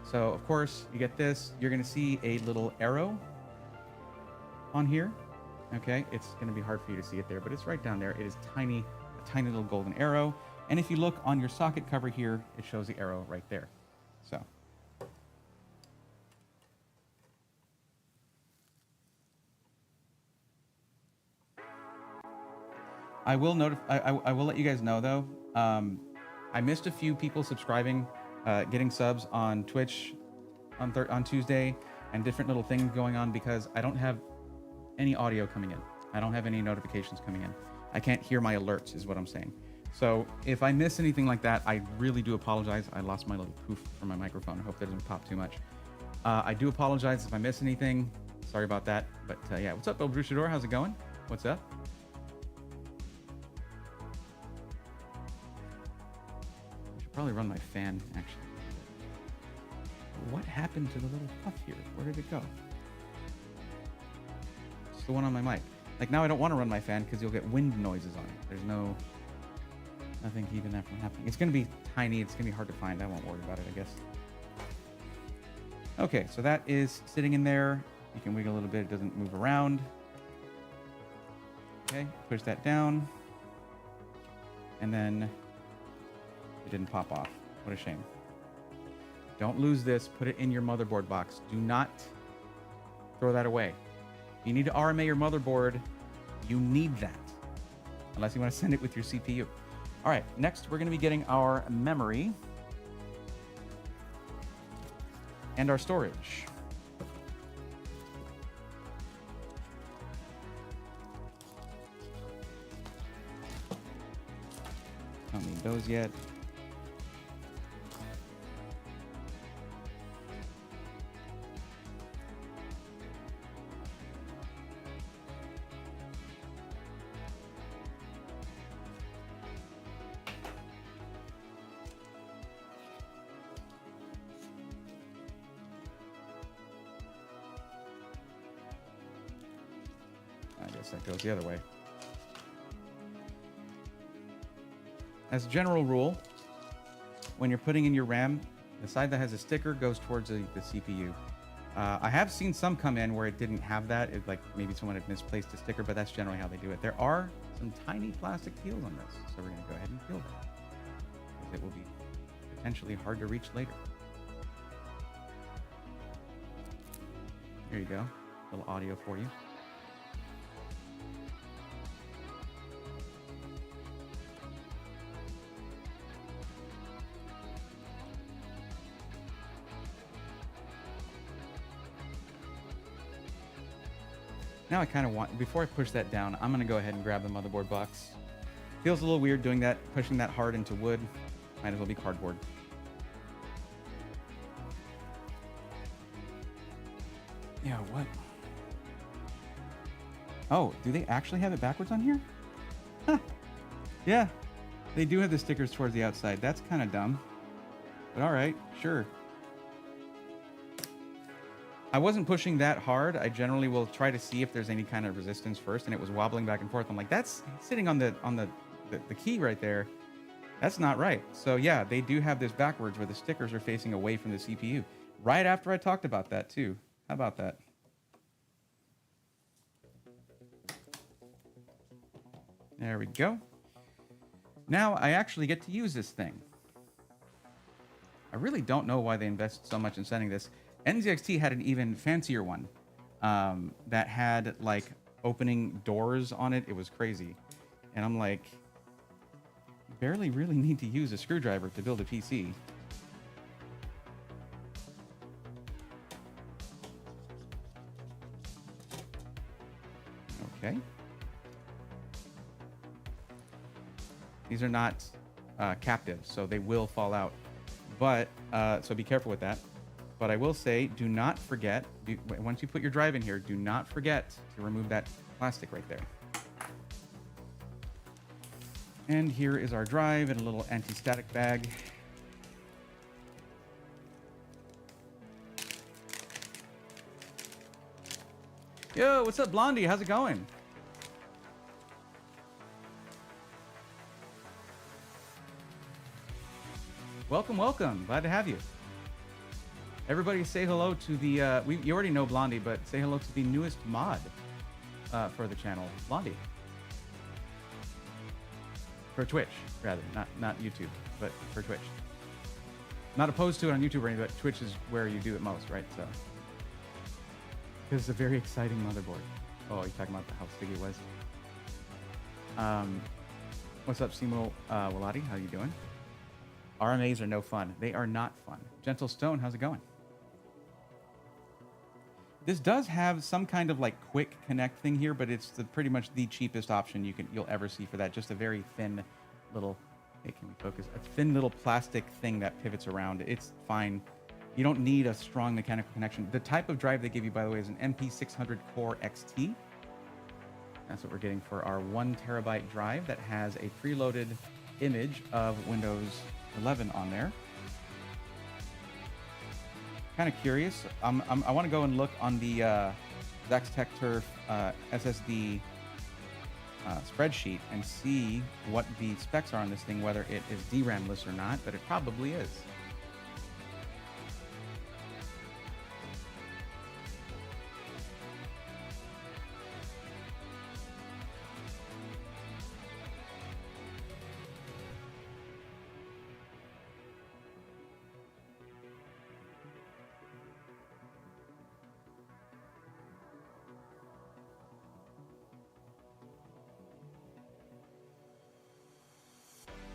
So, of course, you get this. You're going to see a little arrow on here. Okay, it's going to be hard for you to see it there, but it's right down there. It is tiny, a tiny little golden arrow. And if you look on your socket cover here, it shows the arrow right there. So. I will I will let you guys know though. I missed a few people subscribing, getting subs on Twitch on Tuesday, and different little things going on because I don't have any audio coming in. I don't have any notifications coming in. I can't hear my alerts, is what I'm saying. So if I miss anything like that, I really do apologize. I lost my little poof from my microphone. I hope that doesn't pop too much. I do apologize if I miss anything. Sorry about that. But yeah, what's up, El Bruchador? How's it going? What's up? I should probably run my fan, actually. What happened to the little puff here? Where did it go? It's the one on my mic. Like, now I don't want to run my fan because you'll get wind noises on it. There's nothing keeping that from happening. It's going to be tiny. It's going to be hard to find. I won't worry about it, I guess. Okay, so that is sitting in there. You can wiggle a little bit. It doesn't move around. Okay, push that down. And then it didn't pop off. What a shame. Don't lose this. Put it in your motherboard box. Do not throw that away. If you need to RMA your motherboard, you need that. Unless you want to send it with your CPU. All right, next we're going to be getting our memory and our storage. Don't need those yet. That goes the other way. As a general rule, when you're putting in your RAM, the side that has a sticker goes towards the CPU. I have seen some come in where it didn't have that. It, like maybe someone had misplaced a sticker, but that's generally how they do it. There are some tiny plastic peels on this, so we're going to go ahead and peel them. It will be potentially hard to reach later. Here you go. A little audio for you. Now I kind of want, before I push that down, I'm going to go ahead and grab the motherboard box. Feels a little weird doing that, pushing that hard into wood. Might as well be cardboard. Yeah, what? Oh, do they actually have it backwards on here? Huh. Yeah, they do have the stickers towards the outside. That's kind of dumb. But all right, sure. I wasn't pushing that hard. I generally will try to see if there's any kind of resistance first, and it was wobbling back and forth. I'm like, that's sitting on the key right there. That's not right. So yeah, they do have this backwards where the stickers are facing away from the CPU. Right after I talked about that too. How about that? There we go. Now I actually get to use this thing. I really don't know why they invested so much in sending this. NZXT had an even fancier one that had like opening doors on it. It was crazy. And I'm like, you barely really need to use a screwdriver to build a PC. Okay. These are not captive, so they will fall out. But, so be careful with that. But I will say, do not forget, once you put your drive in here, do not forget to remove that plastic right there. And here is our drive in a little anti-static bag. Yo, what's up, Blondie? How's it going? Welcome, welcome. Glad to have you. Everybody say hello to the, you already know Blondie, but say hello to the newest mod for the channel, Blondie. For Twitch, rather, not YouTube, but for Twitch. Not opposed to it on YouTube or anything, but Twitch is where you do it most, right? So, because it's a very exciting motherboard. Oh, you're talking about how big it was? What's up, Simo Walati? How you doing? RMAs are no fun. They are not fun. Gentle Stone, how's it going? This does have some kind of like quick connect thing here, but it's pretty much the cheapest option you'll ever see for that. Just a very thin little, hey, can we focus? A thin little plastic thing that pivots around. It's fine. You don't need a strong mechanical connection. The type of drive they give you, by the way, is an MP600 Core XT. That's what we're getting for our 1 terabyte drive that has a preloaded image of Windows 11 on there. Kind of curious. I want to go and look on the Zax Tech Turf SSD spreadsheet and see what the specs are on this thing, whether it is DRAM-less or not, but it probably is.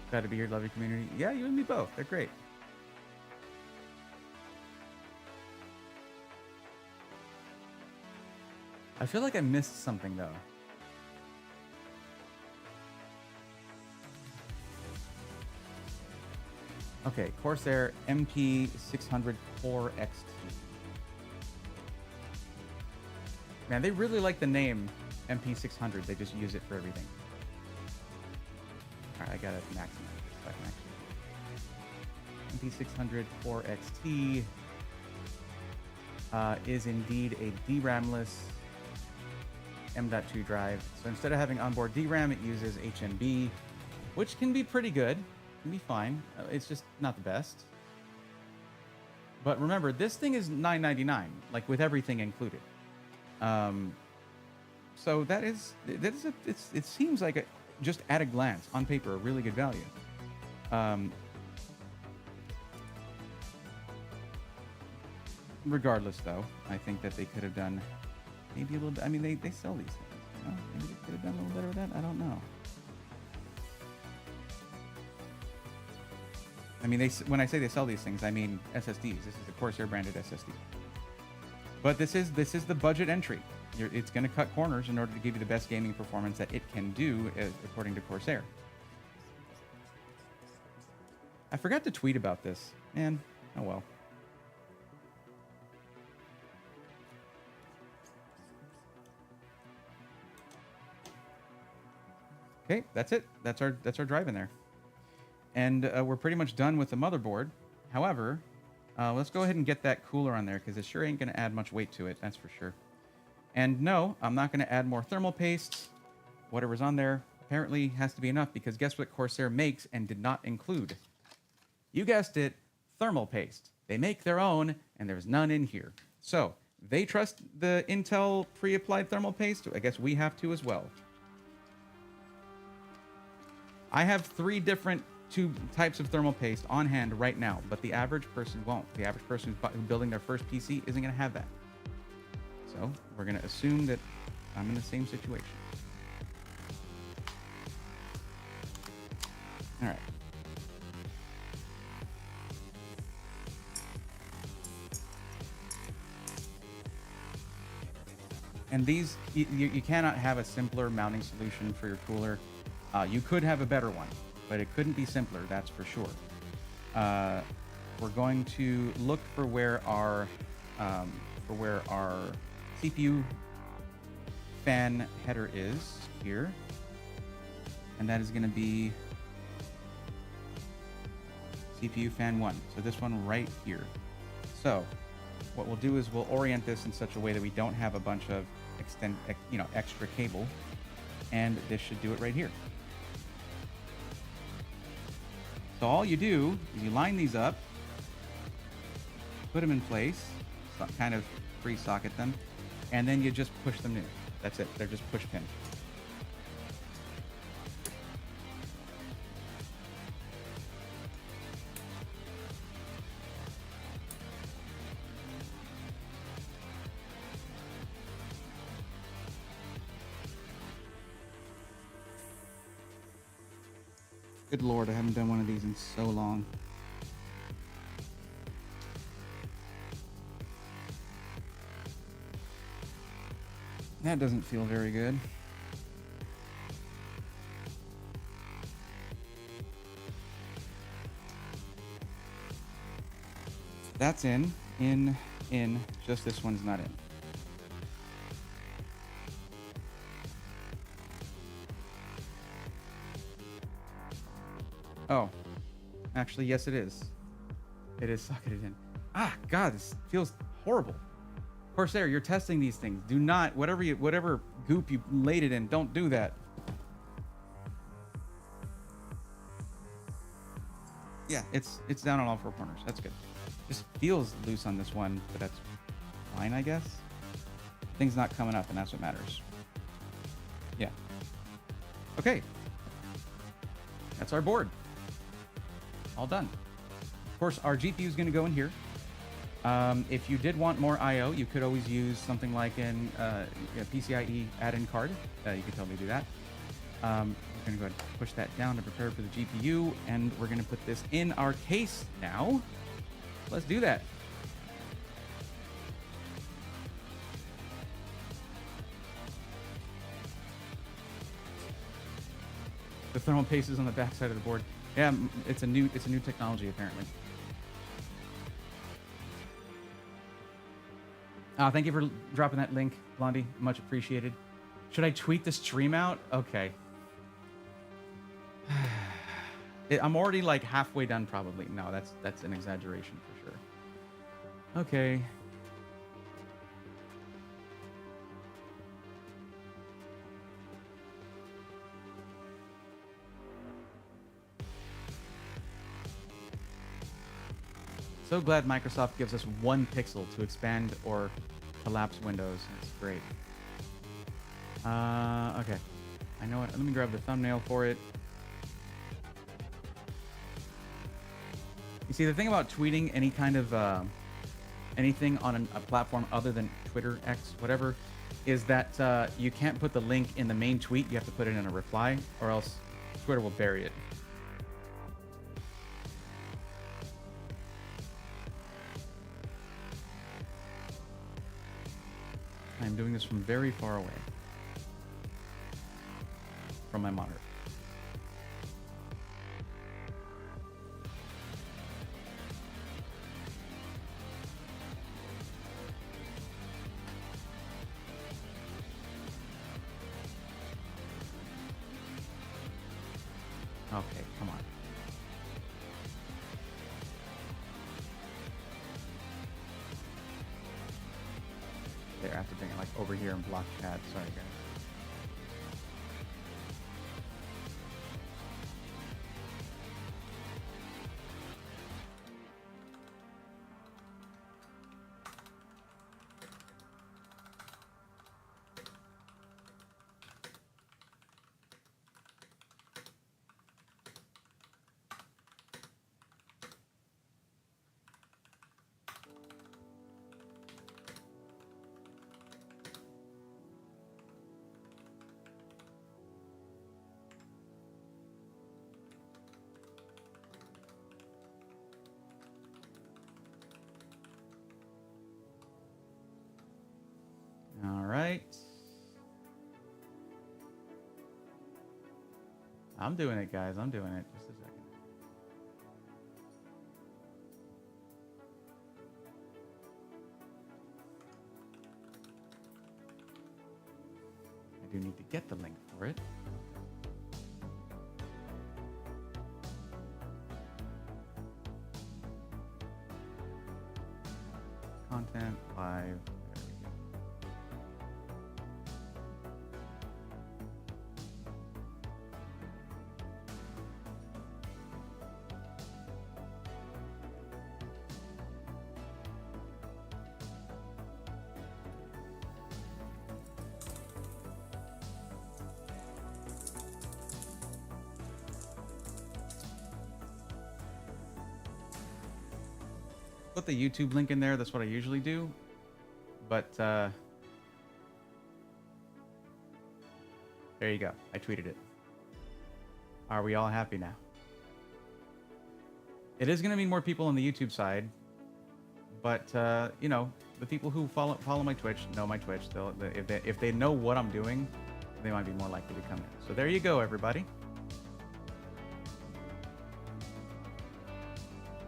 Glad to be here. Love your community. Yeah, you and me both. They're great. I feel like I missed something, though. Okay, Corsair MP600 Core XT. Man, they really like the name MP600. They just use it for everything. Alright, I gotta maximize this so I can actually. MP600 Core XT is indeed a DRAM-less M.2 drive. So instead of having onboard DRAM, it uses HMB, which can be pretty good. Can be fine. It's just not the best. But remember, this thing is $999, like with everything included. So it seems like just at a glance, on paper, a really good value. Regardless, though, I think that they could have done maybe a little bit. I mean, they sell these things. You know? Maybe they could have done a little better with that. I don't know. I mean, when I say they sell these things, I mean SSDs. This is a Corsair branded SSD. But this is the budget entry. It's going to cut corners in order to give you the best gaming performance that it can do, according to Corsair. I forgot to tweet about this. Man, oh well. Okay, that's it. That's our drive in there. And we're pretty much done with the motherboard. However, let's go ahead and get that cooler on there because it sure ain't going to add much weight to it, that's for sure. And no, I'm not going to add more thermal paste. Whatever's on there apparently has to be enough because guess what Corsair makes and did not include? You guessed it, thermal paste. They make their own and there's none in here. So they trust the Intel pre-applied thermal paste. I guess we have to as well. I have 3 different types of thermal paste on hand right now, but the average person won't. The average person who's building their first PC isn't going to have that. So we're going to assume that I'm in the same situation. All right. And these, you cannot have a simpler mounting solution for your cooler. You could have a better one, but it couldn't be simpler, that's for sure. We're going to look for where our CPU fan header is here, and that is going to be CPU fan 1. So this one right here. So what we'll do is we'll orient this in such a way that we don't have a bunch of extra cable, and this should do it right here. So all you do is you line these up, put them in place, kind of free socket them, and then you just push them in. That's it. They're just push pin. Good lord, I haven't done one of these in so long. That doesn't feel very good. That's in. Just this one's not in. Oh. Actually, yes it is. It is socketed in. Ah, God, this feels horrible. Corsair, you're testing these things. Do not, whatever goop you laid it in, don't do that. Yeah, it's down on all four corners. That's good. Just feels loose on this one, but that's fine, I guess. Thing's not coming up, and that's what matters. Yeah. Okay. That's our board. All done. Of course, our GPU is going to go in here. If you did want more I/O, you could always use something like a PCIe add-in card. You could totally do that. We're going to go ahead and push that down to prepare for the GPU, and we're going to put this in our case now. Let's do that. The thermal paste is on the back side of the board. Yeah, it's a new technology apparently. Thank you for dropping that link, Blondie. Much appreciated. Should I tweet the stream out? Okay. I'm already like halfway done probably. No, that's an exaggeration for sure. Okay. So glad Microsoft gives us 1 pixel to expand or collapse windows. That's great. Okay. I know what. Let me grab the thumbnail for it. You see, the thing about tweeting any kind of anything on a platform other than Twitter, X, whatever, is that you can't put the link in the main tweet. You have to put it in a reply, or else Twitter will bury it. I'm doing this from very far away from my monitor. Okay, come on. There, I have to bring it like over here and block chat. Sorry, guys. All right. I'm doing it, guys. I'm doing it. Just a second. I do need to get the link for it. Content live. Put the YouTube link in there. That's what I usually do. But there you go. I tweeted it. Are we all happy now? It is going to mean more people on the YouTube side, but you know, the people who follow my Twitch know my Twitch. If they know what I'm doing, they might be more likely to come in. So there you go, everybody.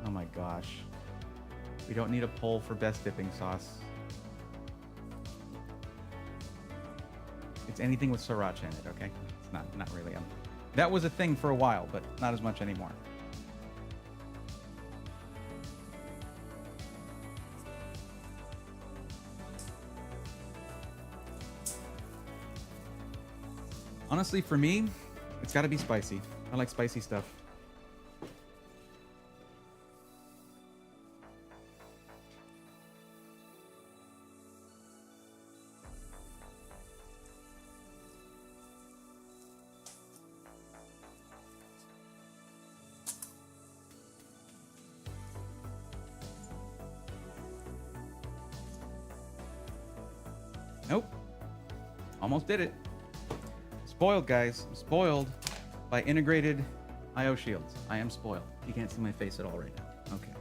Oh my gosh, we don't need a poll for best dipping sauce. It's anything with sriracha in it, okay? It's not really. That was a thing for a while, but not as much anymore. Honestly, for me, it's got to be spicy. I like spicy stuff. Nope. Almost did it. Spoiled, guys. I'm spoiled by integrated IO shields. I am spoiled. You can't see my face at all right now. Okay.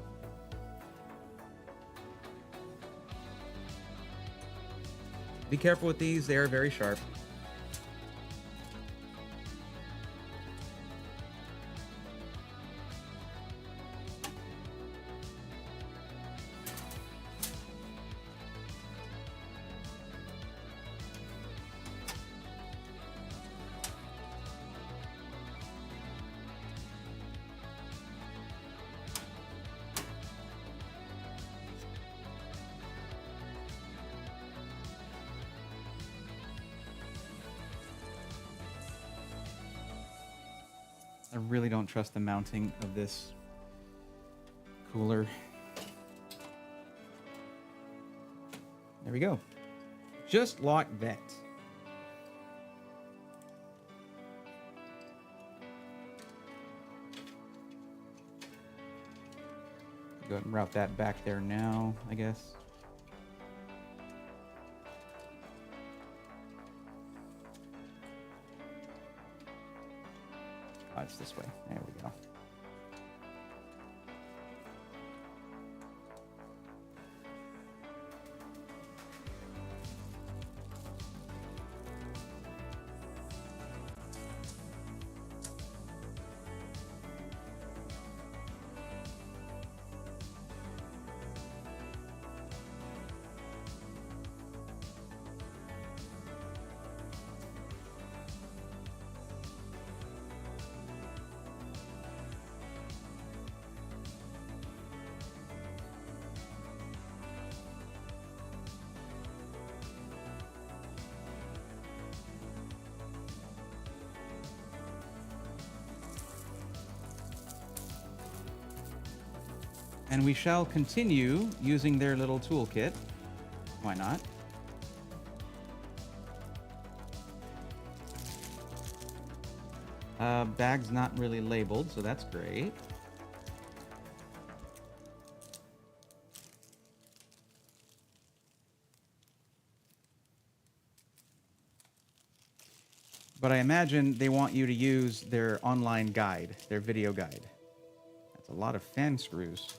Be careful with these. They are very sharp. I really don't trust the mounting of this cooler. There we go. Just like that. Go ahead and route that back there now, I guess. Oh, it's this way. There we go. And we shall continue using their little toolkit. Why not? Bag's not really labeled, so that's great. But I imagine they want you to use their online guide, their video guide. That's a lot of fan screws.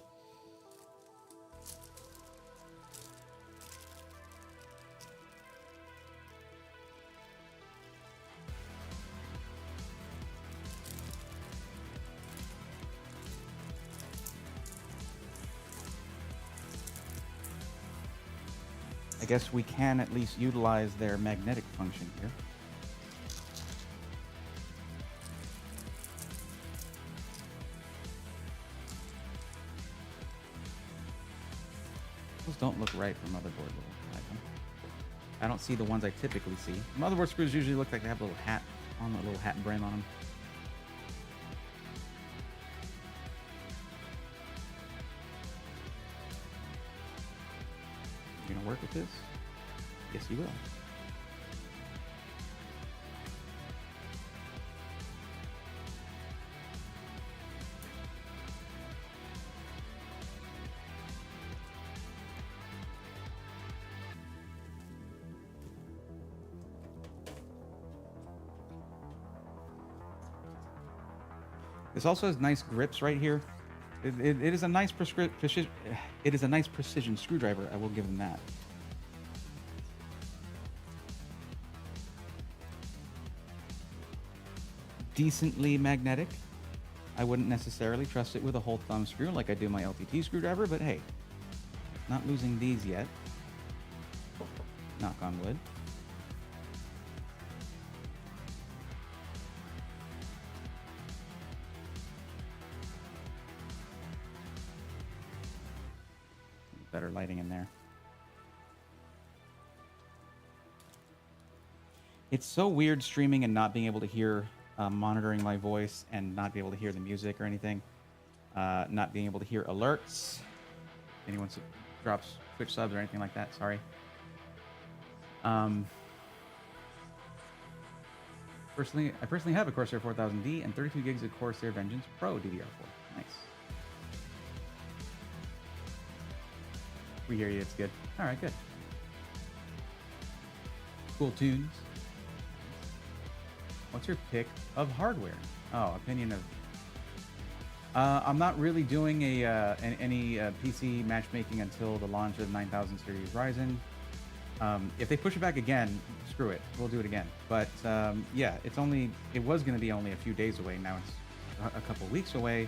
I guess we can at least utilize their magnetic function here. Those don't look right for motherboard item. I don't see the ones I typically see. Motherboard screws usually look like they have a little hat on, a little hat brim on them. You gonna work with this? Yes, you will. This also has nice grips right here. It is a nice it is a nice precision screwdriver. I will give them that. Decently magnetic. I wouldn't necessarily trust it with a whole thumb screw like I do my LTT screwdriver, but hey, not losing these yet. Knock on wood. Better lighting in there. It's so weird streaming and not being able to hear, monitoring my voice and not be able to hear the music or anything. Not being able to hear alerts. Anyone drops Twitch subs or anything like that, sorry. I personally have a Corsair 4000D and 32 gigs of Corsair Vengeance Pro DDR4. Nice. We hear you, it's good. All right, good. Cool tunes. What's your pick of hardware? Oh, opinion of... I'm not really doing any PC matchmaking until the launch of the 9000 series Ryzen. If they push it back again, screw it. We'll do it again. But yeah, it was going to be only a few days away. Now it's a couple weeks away.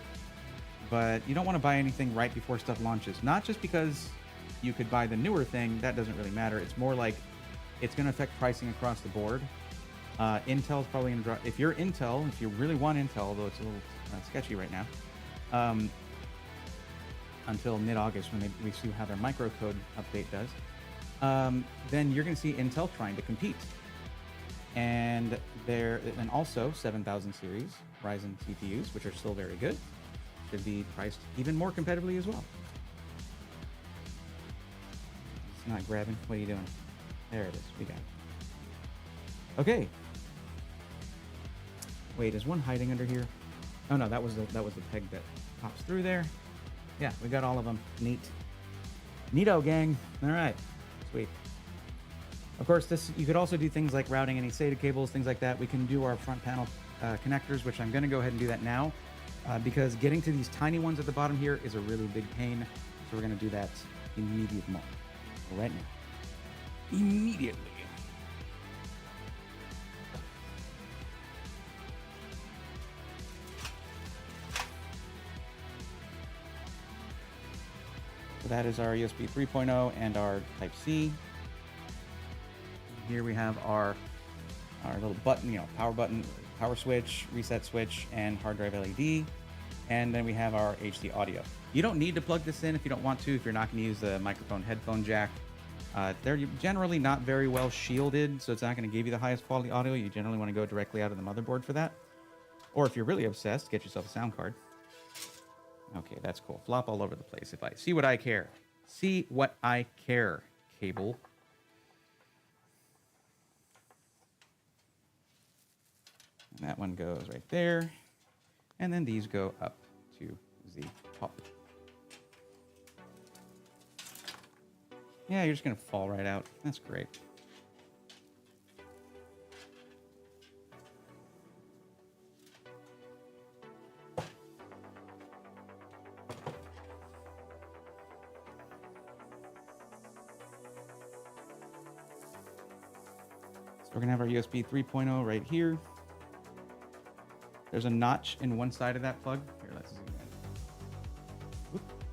But you don't want to buy anything right before stuff launches. Not just because you could buy the newer thing, that doesn't really matter. It's more like it's going to affect pricing across the board. Intel's probably going to drop. If you're Intel, if you really want Intel, although it's a little sketchy right now, until mid-August when we see how their microcode update does, then you're going to see Intel trying to compete. And also 7000 series Ryzen CPUs, which are still very good, should be priced even more competitively as well. It's not grabbing. What are you doing? There it is. We got it. Okay. Wait, is one hiding under here? Oh no, that was the peg that pops through there. Yeah, we got all of them. Neat. Neato, gang. All right. Sweet. Of course, you could also do things like routing any SATA cables, things like that. We can do our front panel connectors, which I'm going to go ahead and do that now, because getting to these tiny ones at the bottom here is a really big pain. So we're going to do that immediately. Right now. Immediately. So that is our USB 3.0 and our Type-C. Here we have our little button, power button, power switch, reset switch, and hard drive LED. And then we have our HD audio. You don't need to plug this in if you don't want to, if you're not going to use the microphone headphone jack. They're generally not very well shielded, so it's not going to give you the highest quality audio. You generally want to go directly out of the motherboard for that. Or if you're really obsessed, get yourself a sound card. Okay, that's cool. Flop all over the place. If I see what I care. See what I care, cable. And that one goes right there. And then these go up to the top. Yeah, you're just going to fall right out. That's great. So we're going to have our USB 3.0 right here. There's a notch in one side of that plug. Here, let's zoom in. Whoop.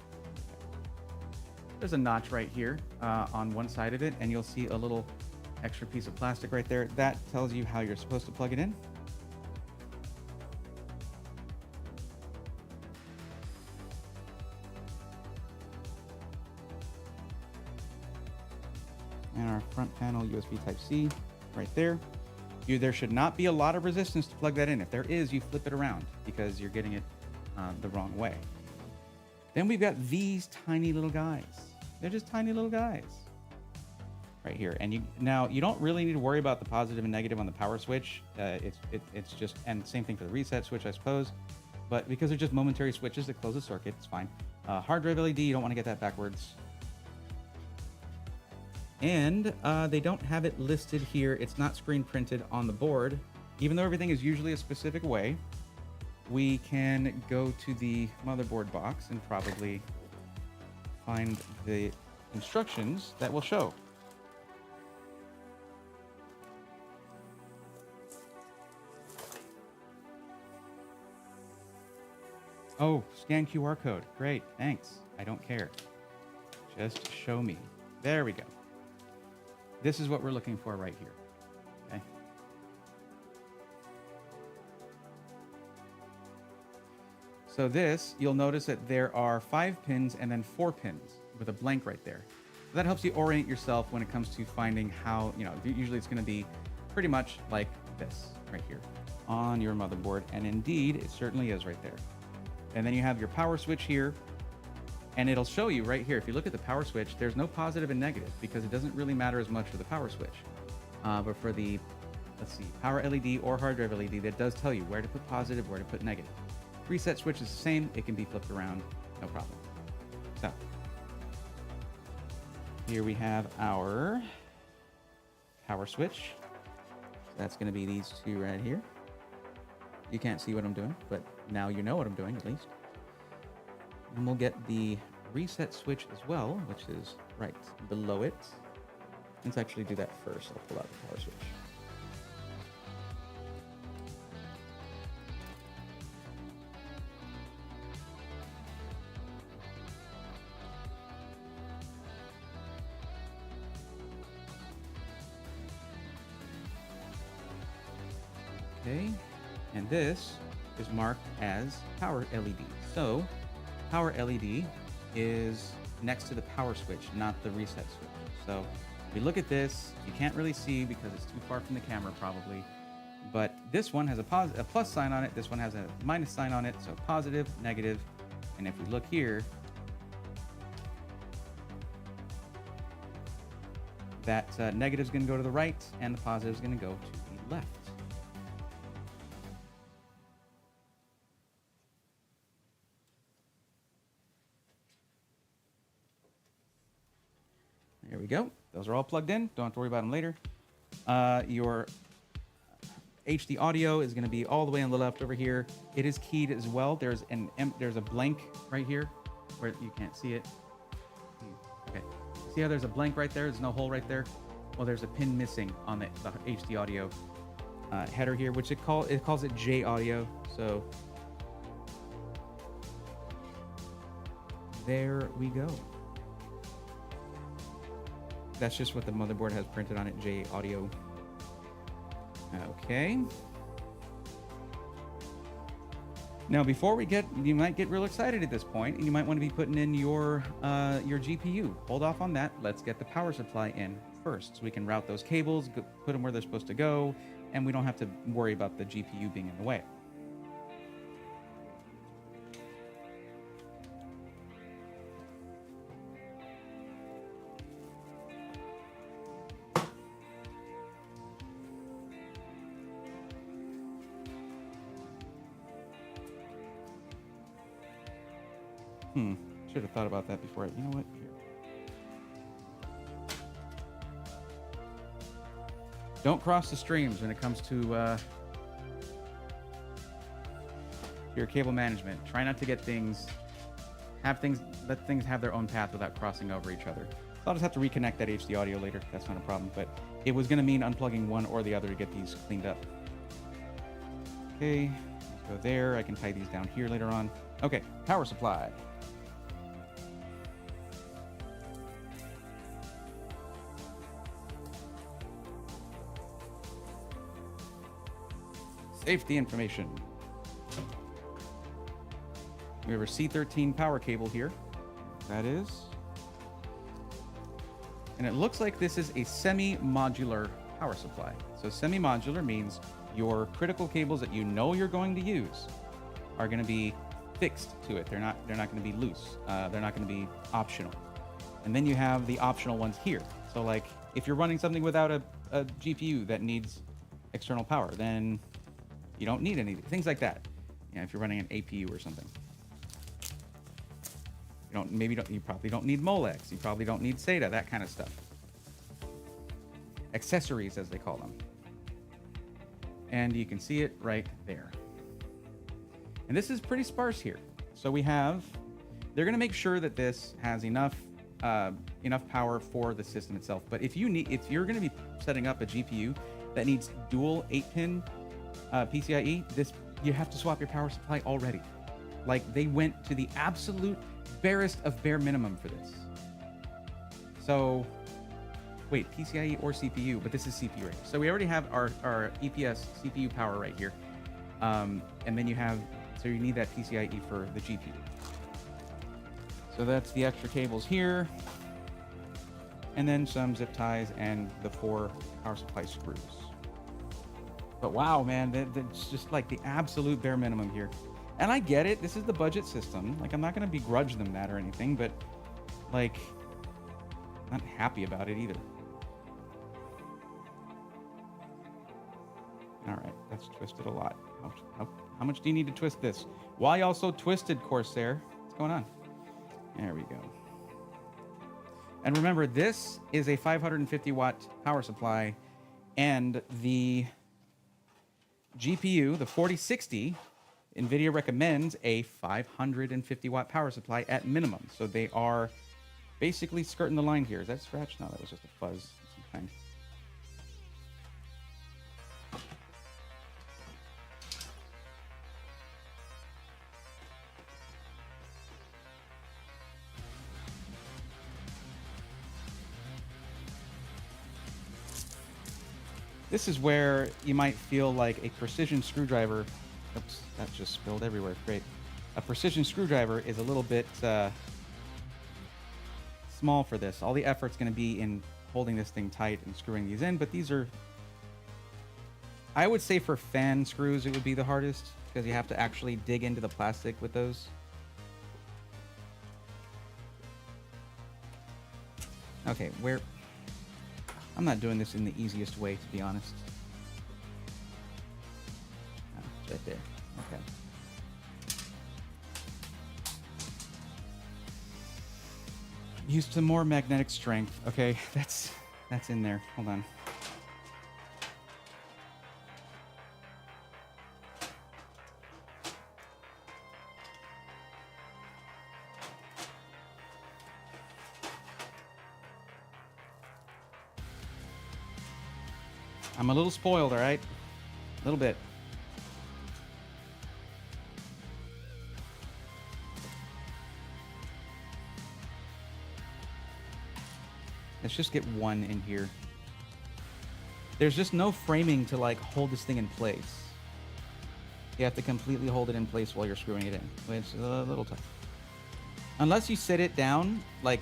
There's a notch right here on one side of it, and you'll see a little extra piece of plastic right there. That tells you how you're supposed to plug it in. And our front panel USB Type-C right there. There should not be a lot of resistance to plug that in. If there is, you flip it around because you're getting it the wrong way. Then we've got these tiny little guys. They're just tiny little guys right here. And now you don't really need to worry about the positive and negative on the power switch. It's just, and same thing for the reset switch, I suppose. But because they're just momentary switches that close the circuit, it's fine. Hard drive LED, you don't want to get that backwards. And they don't have it listed here. It's not screen printed on the board, even though everything is usually a specific way. we can go to the motherboard box and probably find the instructions that will show. Oh, scan QR code. Great, thanks. I don't care. Just show me. There we go. This is what we're looking for right here. Okay. So this, you'll notice that there are 5 pins and then 4 pins with a blank right there. So that helps you orient yourself when it comes to finding how, usually it's going to be pretty much like this right here on your motherboard. And indeed, it certainly is right there. And then you have your power switch here. And it'll show you right here, if you look at the power switch, there's no positive and negative because it doesn't really matter as much for the power switch. But for the, let's see, power LED or hard drive LED, that does tell you where to put positive, where to put negative. Reset switch is the same. It can be flipped around, no problem. So here we have our power switch. So that's going to be these two right here. You can't see what I'm doing, but now you know what I'm doing at least. And we'll get the reset switch as well, which is right below it. Let's actually do that first. I'll pull out the power switch. Okay, and this is marked as power LED. So power LED is next to the power switch, not the reset switch. So if you look at this, you can't really see because it's too far from the camera probably, but this one has a plus sign on it. This one has a minus sign on it. So positive, negative. And if we look here, that negative is going to go to the right and the positive is going to go to the left. There we go. Those are all plugged in. Don't have to worry about them later. Your HD audio is going to be all the way on the left over here. It is keyed as well. There's a blank right here where you can't see it. Okay. See how there's a blank right there? There's no hole right there. Well, there's a pin missing on the HD audio header here, which it calls it J audio. So there we go. That's just what the motherboard has printed on it, J audio. Okay. Now, before we you might get real excited at this point, and you might want to be putting in your GPU. Hold off on that. Let's get the power supply in first, so we can route those cables, put them where they're supposed to go, and we don't have to worry about the GPU being in the way. Should have thought about that before. You know what? Here. Don't cross the streams when it comes to your cable management. Try not to get let things have their own path without crossing over each other. So I'll just have to reconnect that HD audio later. That's not a problem. But it was going to mean unplugging one or the other to get these cleaned up. Okay, let's go there. I can tie these down here later on. Okay, power supply. Safety information. We have our C13 power cable here. That is. And it looks like this is a semi-modular power supply. So semi-modular means your critical cables that you know you're going to use are going to be fixed to it. They're not going to be loose. They're not going to be optional. And then you have the optional ones here. So like if you're running something without a GPU that needs external power, then you don't need any things like that. If you're running an APU or something, you probably don't need Molex. You probably don't need SATA, that kind of stuff. Accessories, as they call them. And you can see it right there. And this is pretty sparse here. So we have, they're going to make sure that this has enough power for the system itself. But if you're going to be setting up a GPU that needs dual 8-pin PCIe, you have to swap your power supply already. Like, they went to the absolute barest of bare minimum for this. So, wait, PCIe or CPU, but this is CPU right here. So we already have our EPS CPU power right here. And then so you need that PCIe for the GPU. So that's the extra cables here. And then some zip ties and the 4 power supply screws. But wow, man, that's just like the absolute bare minimum here. And I get it, this is the budget system. Like, I'm not gonna begrudge them that or anything, but like, not happy about it either. All right, that's twisted a lot. How much do you need to twist this? Why y'all so twisted, Corsair? What's going on? There we go. And remember, this is a 550 watt power supply, and the GPU, the 4060, NVIDIA recommends a 550 watt power supply at minimum. So they are basically skirting the line here. Is that scratch? No, that was just a fuzz of some kind. This is where you might feel like a precision screwdriver. Oops, that just spilled everywhere. Great. A precision screwdriver is a little bit small for this. All the effort's going to be in holding this thing tight and screwing these in, but these are, I would say for fan screws it would be the hardest, because you have to actually dig into the plastic with those. Okay, I'm not doing this in the easiest way, to be honest. Oh, it's right there. Okay. Used some more magnetic strength. Okay, that's in there. Hold on. I'm a little spoiled, all right? A little bit. Let's just get one in here. There's just no framing to like hold this thing in place. You have to completely hold it in place while you're screwing it in, which is a little tough. Unless you sit it down, like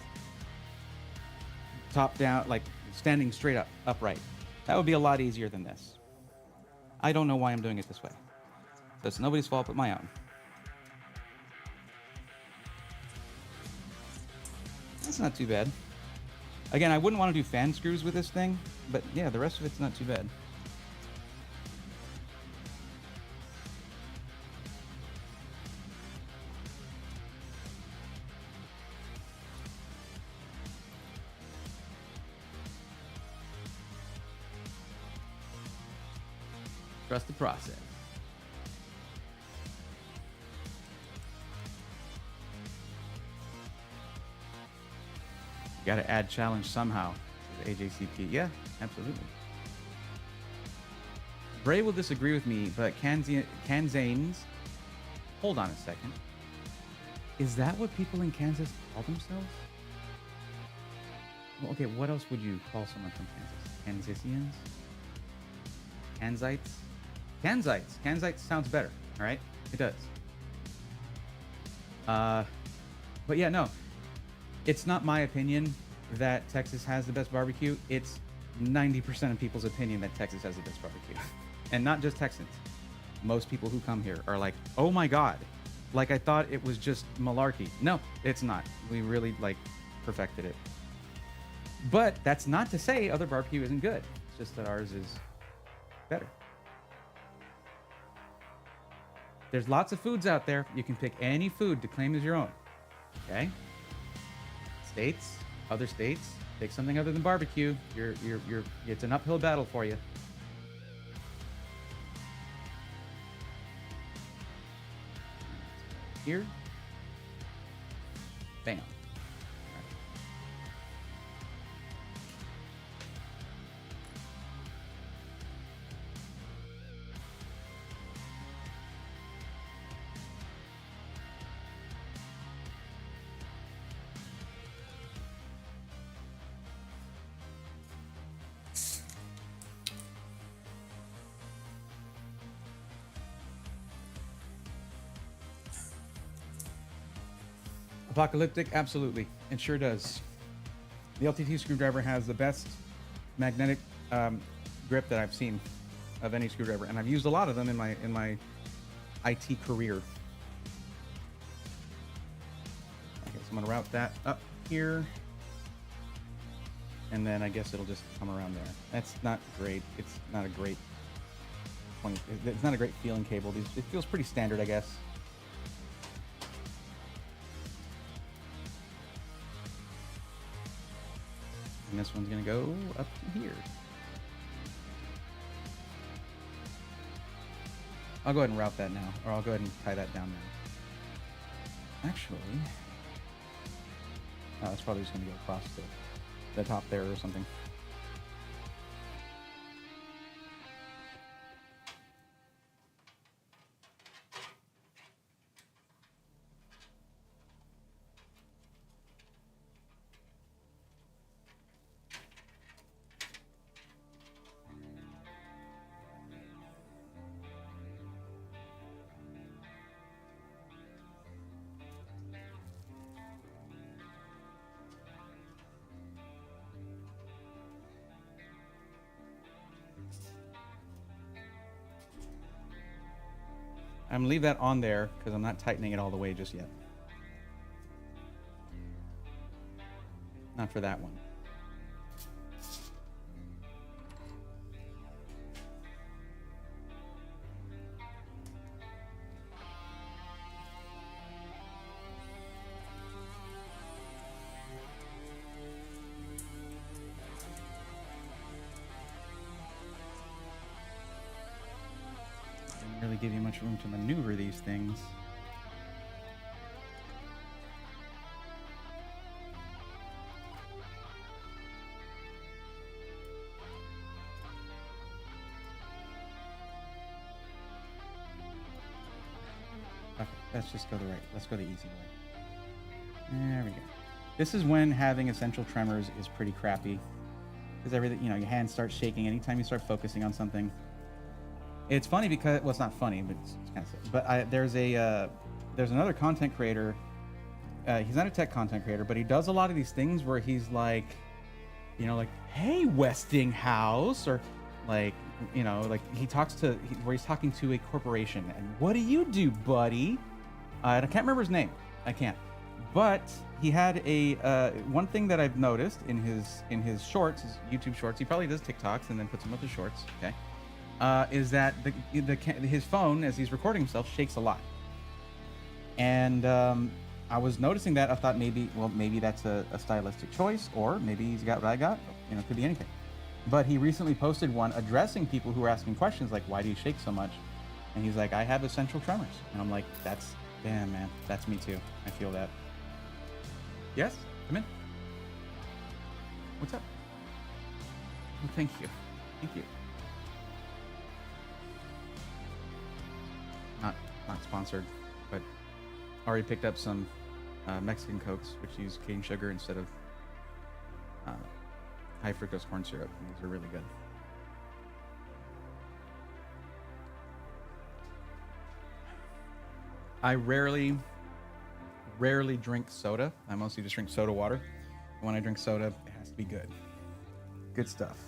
top down, like standing straight up, upright. That would be a lot easier than this. I don't know why I'm doing it this way. So it's nobody's fault but my own. That's not too bad. Again, I wouldn't want to do fan screws with this thing, but yeah, the rest of it's not too bad. Trust the process. You gotta add challenge somehow to the AJCP. Yeah, absolutely. Bray will disagree with me, but Kanzanes. Hold on a second. Is that what people in Kansas call themselves? Well, okay, what else would you call someone from Kansas? Kansasians? Kansites? Kansites. Kansites sounds better, all right? It does. But yeah, no. It's not my opinion that Texas has the best barbecue. It's 90% of people's opinion that Texas has the best barbecue. And not just Texans. Most people who come here are like, oh my God. Like, I thought it was just malarkey. No, it's not. We really, like, perfected it. But that's not to say other barbecue isn't good. It's just that ours is better. There's lots of foods out there. You can pick any food to claim as your own. Okay? States, other states, pick something other than barbecue. It's an uphill battle for you. here. Bam. Apocalyptic, absolutely. It sure does. The LTT screwdriver has the best magnetic grip that I've seen of any screwdriver, and I've used a lot of them in my IT career. Okay, so I'm gonna route that up here, and then I guess it'll just come around there. That's not great. It's not a great it's not a great feeling cable. It feels pretty standard, I guess. And this one's gonna go up here. I'll go ahead and route that now, or I'll go ahead and tie that down now. Actually, oh, that's probably just gonna go across the top there or something. I'm gonna leave that on there because I'm not tightening it all the way just yet. Not for that one. Really give you much room to maneuver these things. Okay, let's just go the right. Let's go the easy way. There we go. This is when having essential tremors is pretty crappy, because everything, your hand starts shaking anytime you start focusing on something. It's funny because, well, it's not funny, but it's kind of silly. But there's another content creator. He's not a tech content creator, but he does a lot of these things where he's like, like, hey, Westinghouse, or like, like he's talking to a corporation, and what do you do, buddy? And I can't remember his name. I can't. But he had a one thing that I've noticed in his shorts, his YouTube shorts. He probably does TikToks and then puts them with his shorts. Okay. Is that his phone, as he's recording himself, shakes a lot. And I was noticing that. I thought maybe that's a stylistic choice, or maybe he's got what I got. It could be anything. But he recently posted one addressing people who were asking questions like, why do you shake so much? And he's like, I have essential tremors. And I'm like, damn, man, that's me too. I feel that. Yes? Come in. What's up? Well, thank you. Thank you. Not sponsored, but already picked up some Mexican Cokes, which use cane sugar instead of high fructose corn syrup. And these are really good. I rarely drink soda. I mostly just drink soda water. And when I drink soda, it has to be good. Good stuff.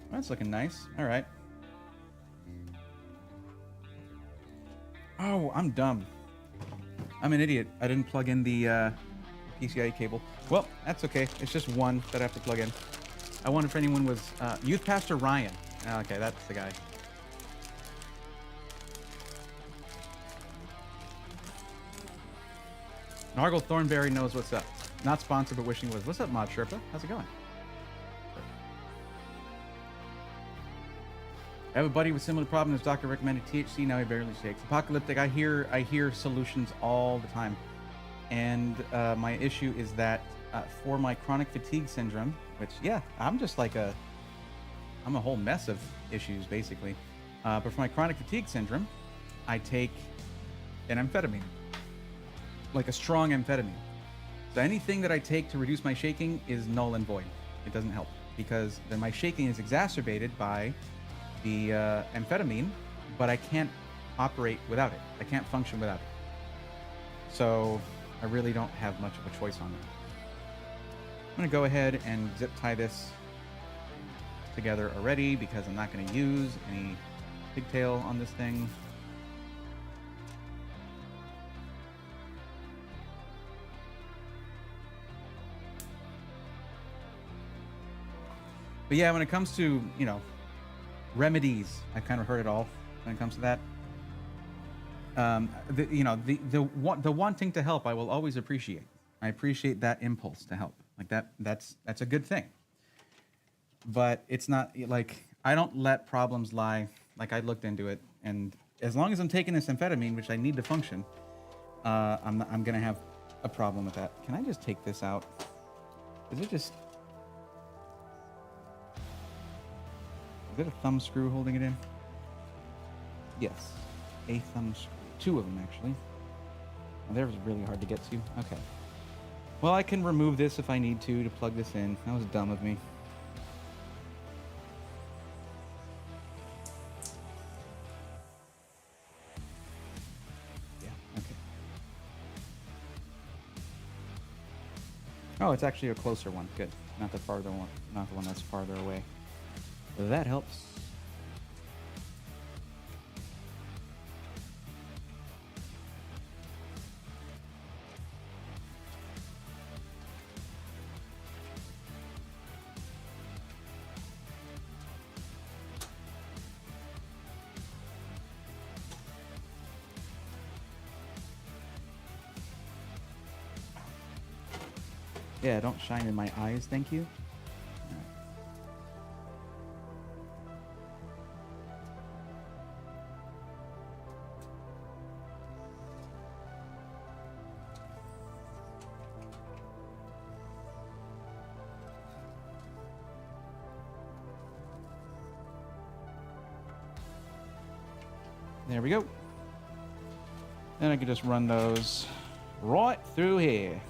That's looking nice. All right. Oh, I'm dumb. I'm an idiot. I didn't plug in the PCIe cable. Well, that's okay. It's just one that I have to plug in. I wonder if anyone was Youth Pastor Ryan. Okay, that's the guy. Nargle Thornberry knows what's up. Not sponsored, but wishing was. What's up, Mod Sherpa? How's it going? I have a buddy with similar problems. Doctor recommended THC. Now he barely shakes. Apocalyptic. I hear solutions all the time, and my issue is that for my chronic fatigue syndrome, which yeah, I'm a whole mess of issues basically. But for my chronic fatigue syndrome, I take an amphetamine, like a strong amphetamine. So anything that I take to reduce my shaking is null and void. It doesn't help because then my shaking is exacerbated by the amphetamine, but I can't operate without it. I can't function without it. So I really don't have much of a choice on it. I'm going to go ahead and zip tie this together already because I'm not going to use any pigtail on this thing. But yeah, when it comes to, remedies, I've kind of heard it all when it comes to that. The wanting to help, I will always appreciate. I appreciate that impulse to help. Like that's a good thing. But it's not like I don't let problems lie. Like I looked into it, and as long as I'm taking this amphetamine, which I need to function, I'm gonna have a problem with that. Can I just take this out? Is it just? Is it a thumb screw holding it in? Yes, a thumb screw. Two of them, actually. Oh, they're really hard to get to. Okay. Well, I can remove this if I need to plug this in. That was dumb of me. Yeah, okay. Oh, it's actually a closer one. Good. Not the farther one. Not the one that's farther away. That helps. Yeah, don't shine in my eyes, thank you. There we go. Then I can just run those right through here.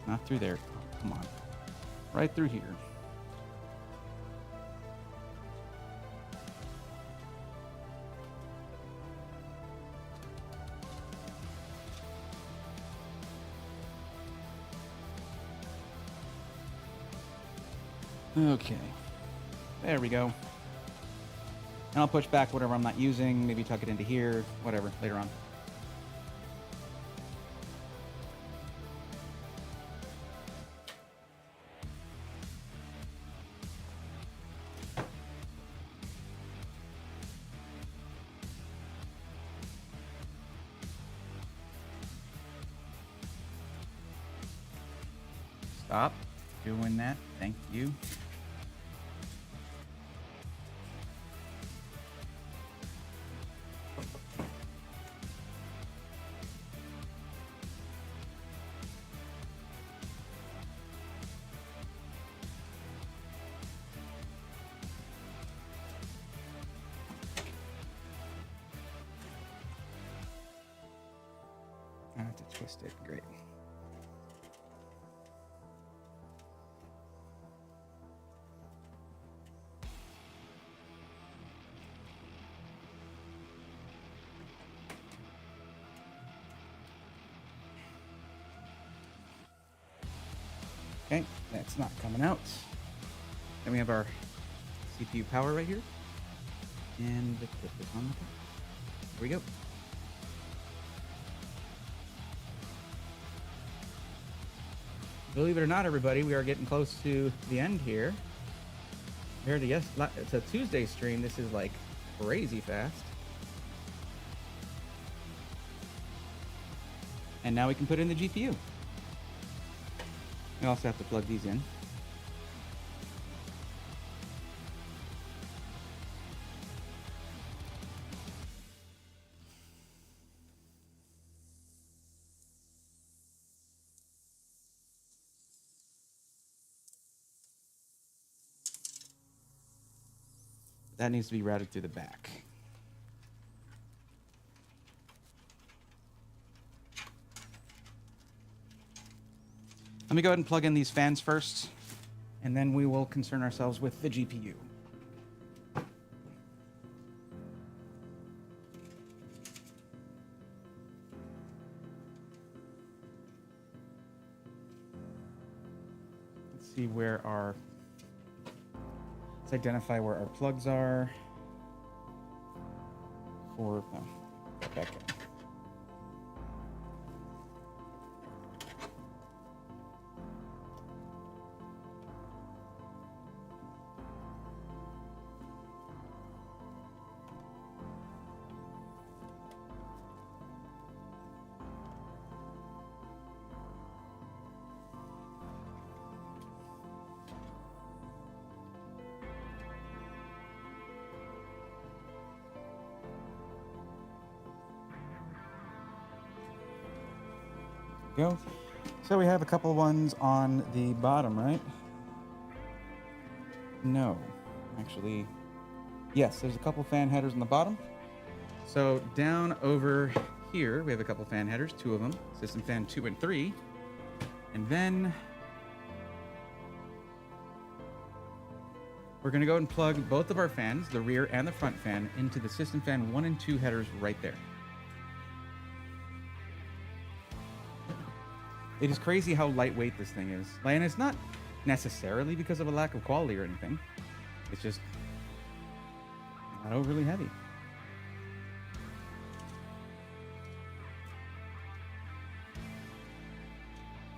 Not through there. Oh, come on. Right through here. Okay. There we go. And I'll push back whatever I'm not using, maybe tuck it into here, whatever, later on. Stop doing that. Thank you. I have to twist it. Great. Okay, that's not coming out. Then we have our CPU power right here. And let's put this on the top. Here we go. Believe it or not, everybody, we are getting close to the end here. Compared to it's a Tuesday stream, this is like crazy fast. And now we can put in the GPU. We also have to plug these in. That needs to be routed through the back. Let me go ahead and plug in these fans first, and then we will concern ourselves with the GPU. Let's see where our... Let's identify where our plugs are. For... Oh, back in. Go. So we have a couple ones on the bottom, right? No, actually, yes, there's a couple fan headers on the bottom. So down over here, we have a couple fan headers, 2 of them, system fan 2 and 3. And then we're gonna go and plug both of our fans, the rear and the front fan, into the system fan 1 and 2 headers right there. It is crazy how lightweight this thing is. And it's not necessarily because of a lack of quality or anything. It's just not overly heavy.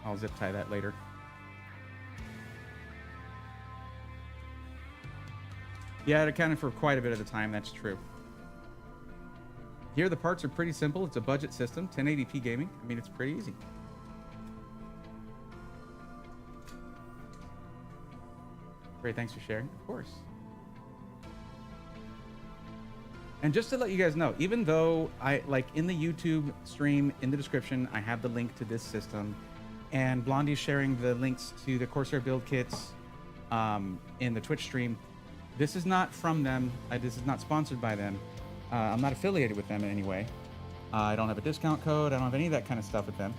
I'll zip tie that later. Yeah, it accounted for quite a bit of the time, that's true. Here the parts are pretty simple. It's a budget system, 1080p gaming. I mean, it's pretty easy. Great, thanks for sharing. Of course. And just to let you guys know, even though I, like in the YouTube stream, in the description, I have the link to this system, and Blondie's sharing the links to the Corsair build kits in the Twitch stream. This is not from them. This is not sponsored by them. I'm not affiliated with them in any way. I don't have a discount code. I don't have any of that kind of stuff with them.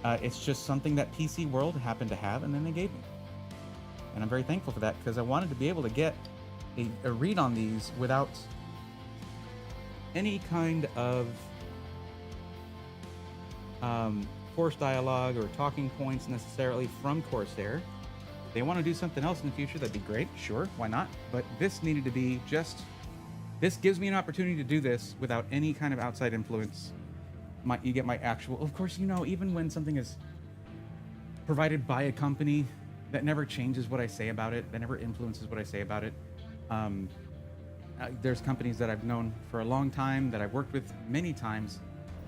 It's just something that PC World happened to have, and then they gave me. And I'm very thankful for that, because I wanted to be able to get a read on these without any kind of forced dialogue or talking points necessarily from Corsair. If they want to do something else in the future, that'd be great. Sure, why not? But this needed to be just... This gives me an opportunity to do this without any kind of outside influence. You get my actual... Of course, you know, even when something is provided by a company, that never changes what I say about it. That never influences what I say about it. There's companies that I've known for a long time, that I've worked with many times,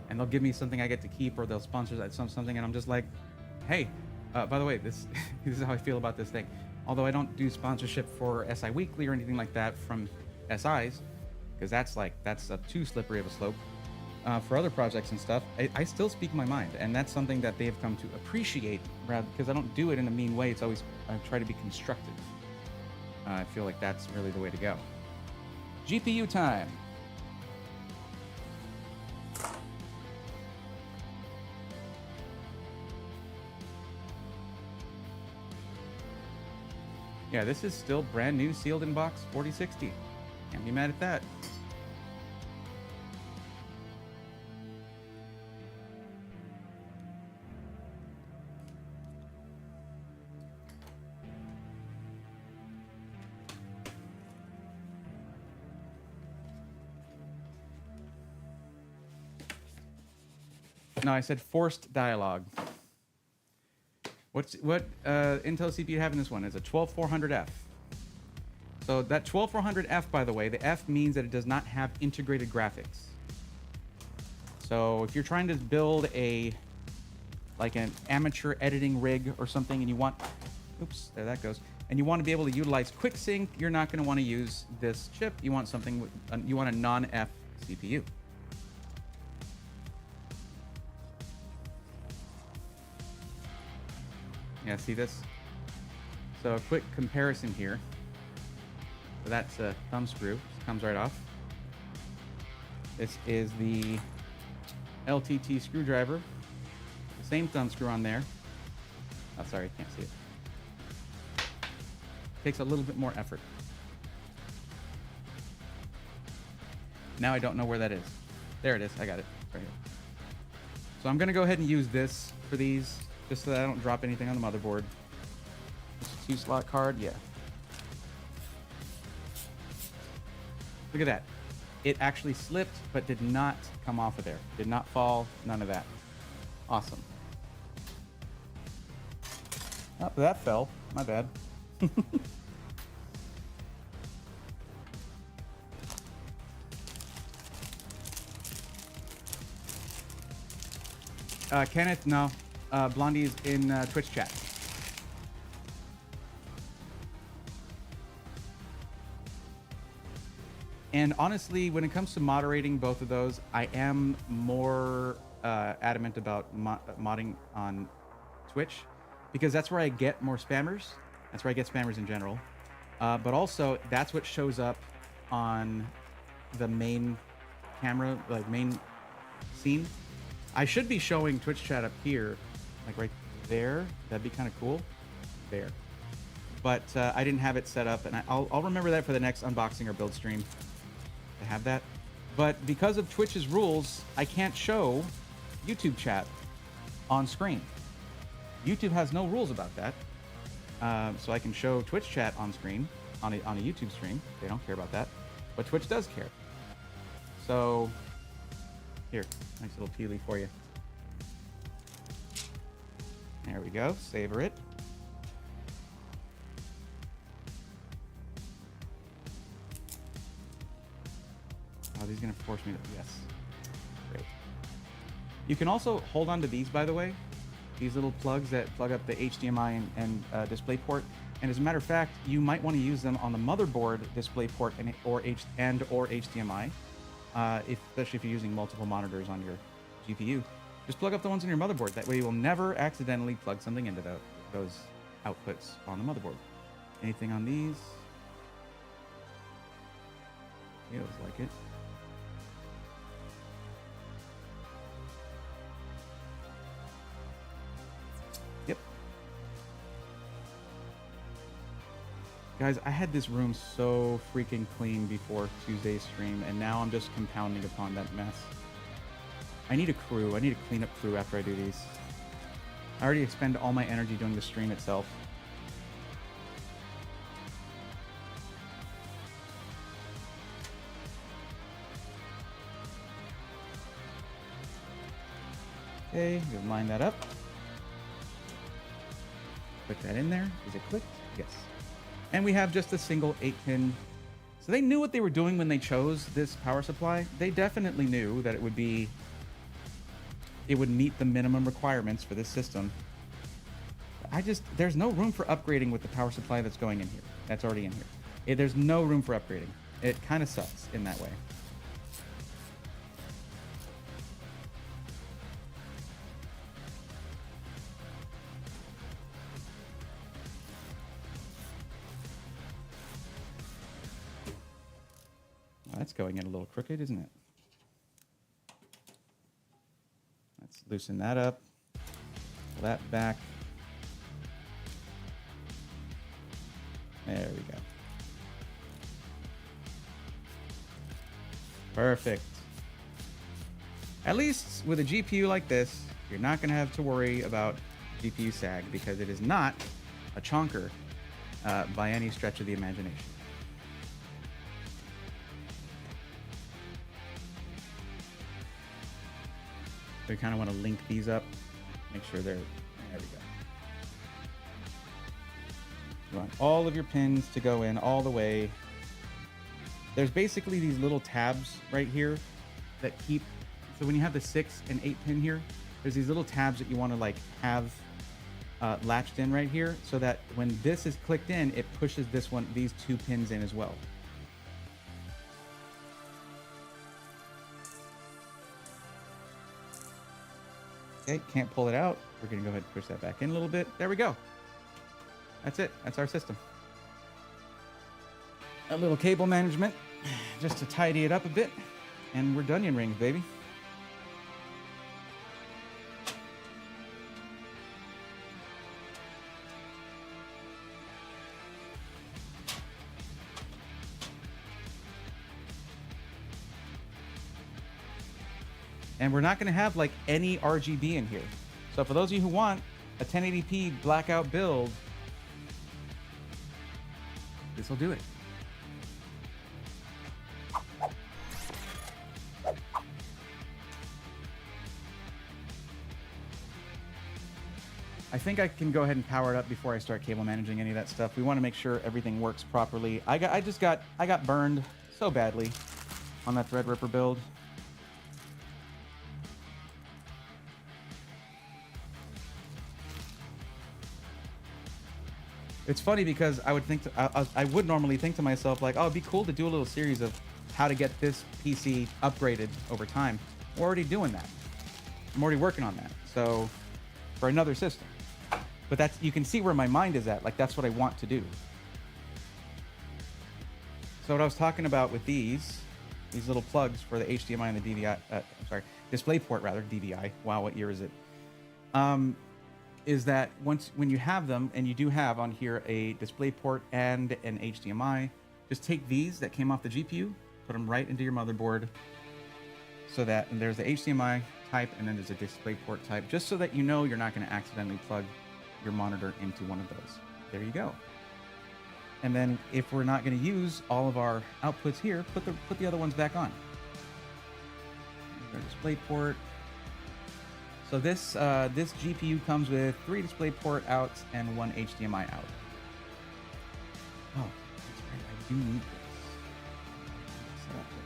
and they'll give me something I get to keep, or they'll sponsor something, and I'm just like, hey, by the way, this is how I feel about this thing. Although I don't do sponsorship for SI Weekly or anything like that from SIs, because that's too slippery of a slope. For other projects and stuff, I still speak my mind, and that's something that they've come to appreciate, rather, because I don't do it in a mean way. It's always, I try to be constructive. I feel like that's really the way to go. GPU time. Yeah, this is still brand new, sealed in box, 4060. Can't be mad at that. No, I said forced dialogue. What Intel CPU you have in this one is a 12400F. So that 12400F, by the way, the F means that it does not have integrated graphics. So if you're trying to build like an amateur editing rig or something, and you want, oops, there that goes, and you want to be able to utilize QuickSync, you're not going to want to use this chip. You want something with, you want a non-F CPU. Yeah, see this? So a quick comparison here. So that's a thumb screw. Just comes right off. This is the LTT screwdriver. The same thumb screw on there. Oh, sorry, I can't see it. Takes a little bit more effort. Now I don't know where that is. There it is. I got it right here. So I'm going to go ahead and use this for these, just so that I don't drop anything on the motherboard. This 2-slot card, yeah. Look at that. It actually slipped, but did not come off of there. Did not fall, none of that. Awesome. Oh, that fell. My bad. Kenneth, no. Blondie's in Twitch chat. And honestly, when it comes to moderating both of those, I am more adamant about modding on Twitch, because that's where I get more spammers. That's where I get spammers in general. But also, that's what shows up on the main camera, like main scene. I should be showing Twitch chat up here, like right there. That'd be kind of cool. There. But I didn't have it set up, and I'll remember that for the next unboxing or build stream to have that. But because of Twitch's rules, I can't show YouTube chat on screen. YouTube has no rules about that. So I can show Twitch chat on screen on a YouTube stream. They don't care about that. But Twitch does care. So here, nice little peely for you. There we go. Savor it. Oh, these are going to force me to... Yes. Great. You can also hold on to these, by the way. These little plugs that plug up the HDMI and DisplayPort. And as a matter of fact, you might want to use them on the motherboard DisplayPort or HDMI, especially if you're using multiple monitors on your GPU. Just plug up the ones on your motherboard. That way you will never accidentally plug something into those outputs on the motherboard. Anything on these? Feels like it. Yep. Guys, I had this room so freaking clean before Tuesday's stream, and now I'm just compounding upon that mess. I need a crew. I need a cleanup crew after I do these. I already expend all my energy doing the stream itself. Okay, we'll line that up. Click that in there. Is it clicked? Yes. And we have just a single 8-pin. So they knew what they were doing when they chose this power supply. They definitely knew that it would meet the minimum requirements for this system. There's no room for upgrading with the power supply that's going in here. That's already in here. There's no room for upgrading. It kind of sucks in that way. That's going in a little crooked, isn't it? Let's loosen that up. Pull that back. There we go. Perfect. At least with a GPU like this, you're not going to have to worry about GPU sag, because it is not a chonker by any stretch of the imagination. So you kind of want to link these up, make sure there we go. You want all of your pins to go in all the way. There's basically these little tabs right here that keep, so when you have the 6 and 8 pin here, there's these little tabs that you want to like have latched in right here, so that when this is clicked in, it pushes these 2 pins in as well. Okay, can't pull it out. We're going to go ahead and push that back in a little bit. There we go. That's it. That's our system. a little cable management just to tidy it up a bit, and we're Dunyan rings, baby. And we're not going to have like any RGB in here. So for those of you who want a 1080p blackout build, this will do it. I think I can go ahead and power it up before I start cable managing any of that stuff. We want to make sure everything works properly. I got burned so badly on that Threadripper build. It's funny because I would normally think to myself like, oh, it'd be cool to do a little series of how to get this PC upgraded over time. We're already doing that. I'm already working on that. So for another system. But that's, you can see where my mind is at. Like that's what I want to do. So what I was talking about with these little plugs for the HDMI and the DVI, DisplayPort rather, DVI. Wow, what year is it? Is that when you have them, and you do have on here a DisplayPort and an HDMI, just take these that came off the GPU, put them right into your motherboard, so that, and there's the HDMI type, and then there's a DisplayPort type, just so that you know you're not going to accidentally plug your monitor into one of those. There you go. And then if we're not going to use all of our outputs here, put the other ones back on. Our DisplayPort. So this GPU comes with 3 DisplayPort outs and 1 HDMI out. Oh, that's right. I do need this. Set up there.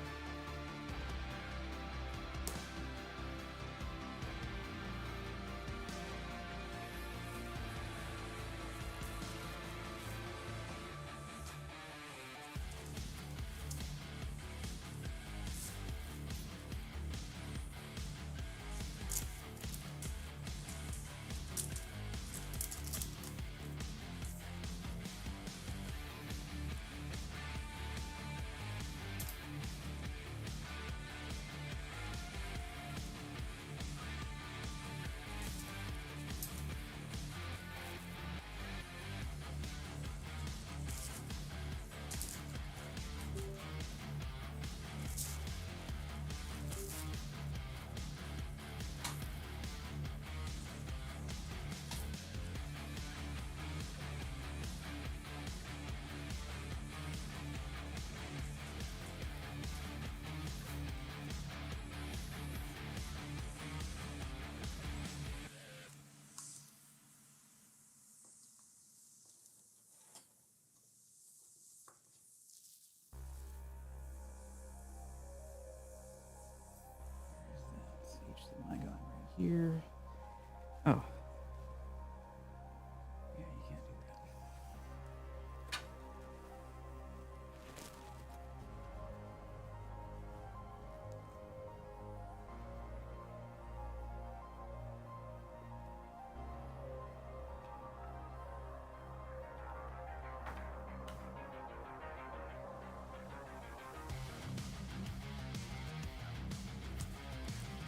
HDMI going right here. Oh. Yeah, you can't do that.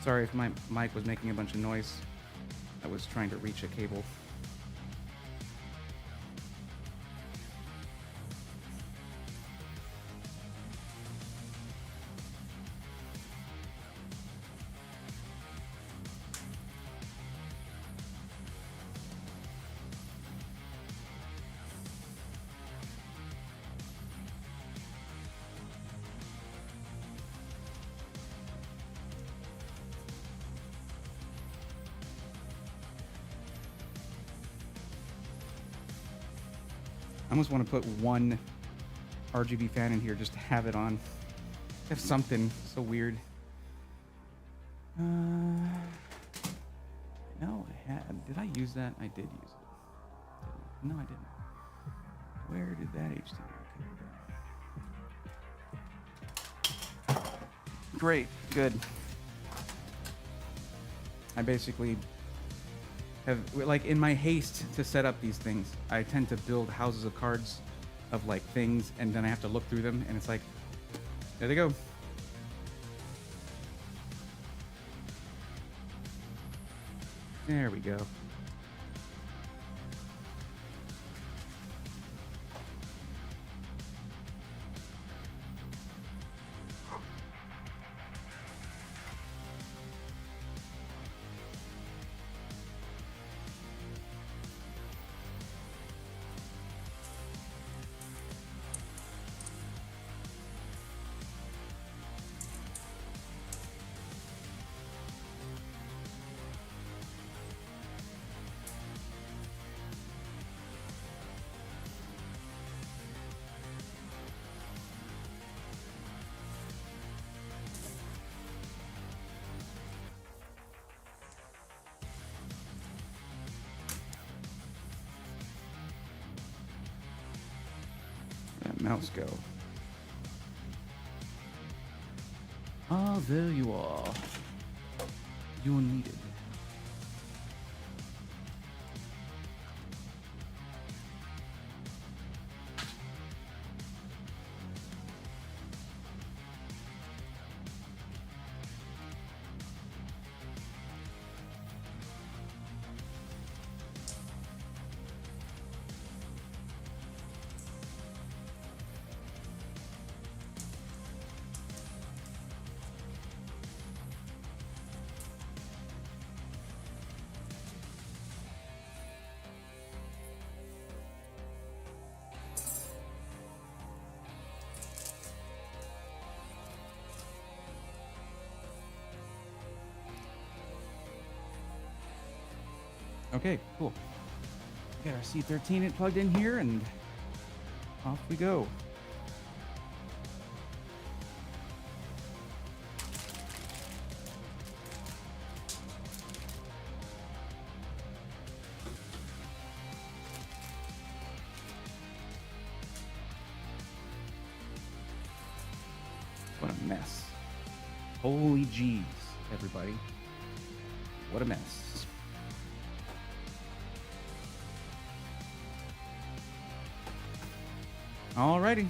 Sorry if my mic was making a bunch of noise. I was trying to reach a cable. I almost want to put one RGB fan in here just to have it on. Have something so weird. No, I had. Did I use that? I did use it. No, I didn't. Where did that HDMI go? Great, good. I basically have, like, in my haste to set up these things, I tend to build houses of cards of like things, and then I have to look through them, and it's like, there they go. There we go. Mouse go. Ah, there you are. You are needed. Okay, cool. Got our C13 plugged in here, and off we go. What a mess. Holy jeez, everybody. What a mess. Alrighty.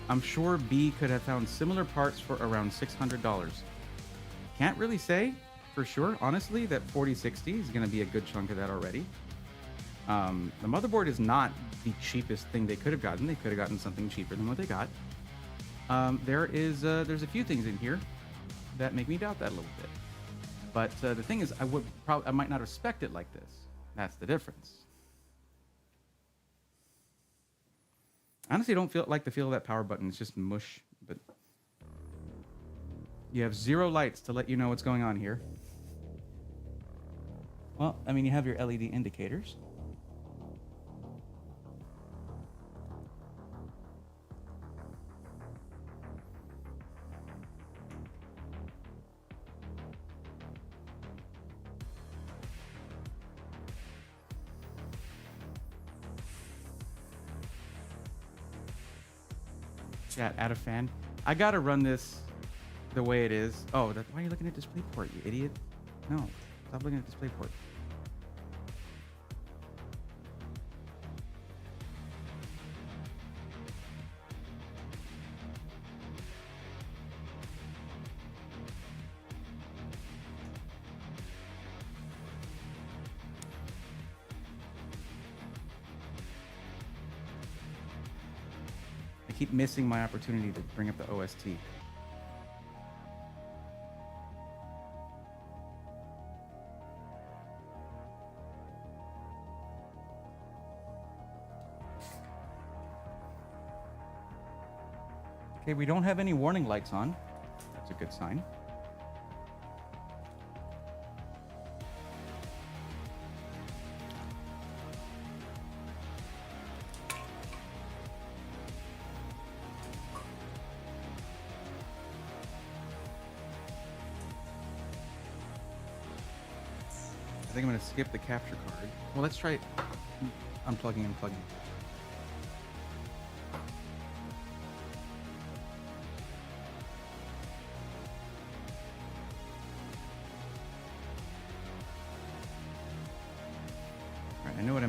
I'm sure B could have found similar parts for around $600. Can't really say for sure, honestly, that 4060 is going to be a good chunk of that already. The motherboard is not the cheapest thing they could have gotten. They could have gotten something cheaper than what they got. There's a few things in here that make me doubt that a little bit. But the thing is, I might not have spec'd it like this. That's the difference. Honestly, I don't like the feel of that power button. It's just mush. But you have 0 lights to let you know what's going on here. Well, I mean, you have your LED indicators. Chat, add a fan. I gotta run this the way it is. Oh, why are you looking at DisplayPort, you idiot? No, stop looking at DisplayPort. I keep missing my opportunity to bring up the OST. Okay, we don't have any warning lights on. That's a good sign. I think I'm going to skip the capture card. Well, let's try unplugging and plugging.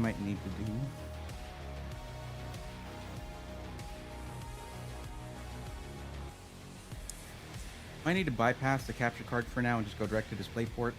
might need to do. Might need to bypass the capture card for now and just go direct to DisplayPort.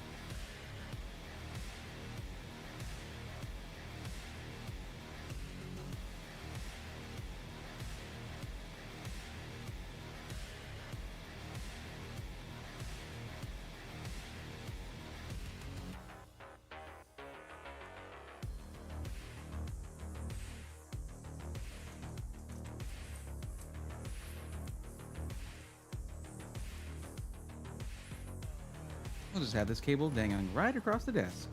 We'll just have this cable dangling right across the desk.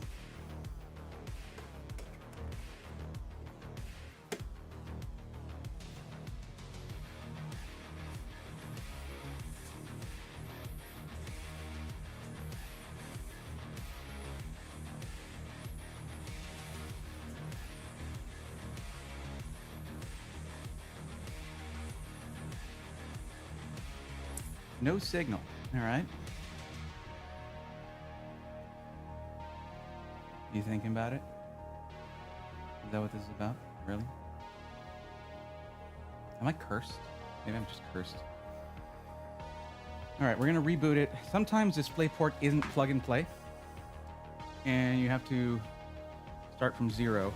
No signal. All right. You thinking about it? Is that what this is about? Really? Am I cursed? Maybe I'm just cursed. All right, we're gonna reboot it. Sometimes DisplayPort isn't plug and play, and you have to start from 0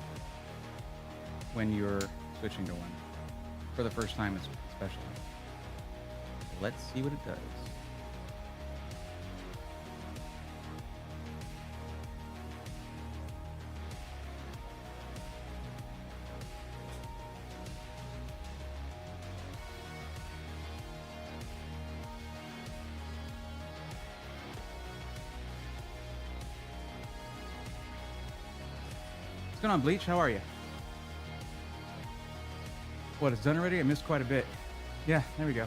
when you're switching to 1. For the first time, especially. Let's see what it does. What's going on, Bleach? How are you? What, it's done already? I missed quite a bit. Yeah, there we go.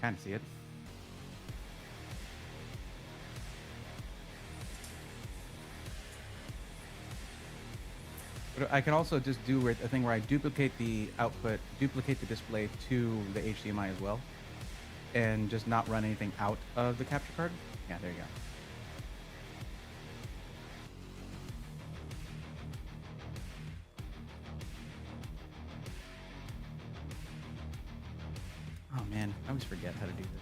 Kind of see it. But I can also just do a thing where I duplicate the output, duplicate the display to the HDMI as well, and just not run anything out of the capture card. Yeah, there you go. Oh man, I always forget how to do this.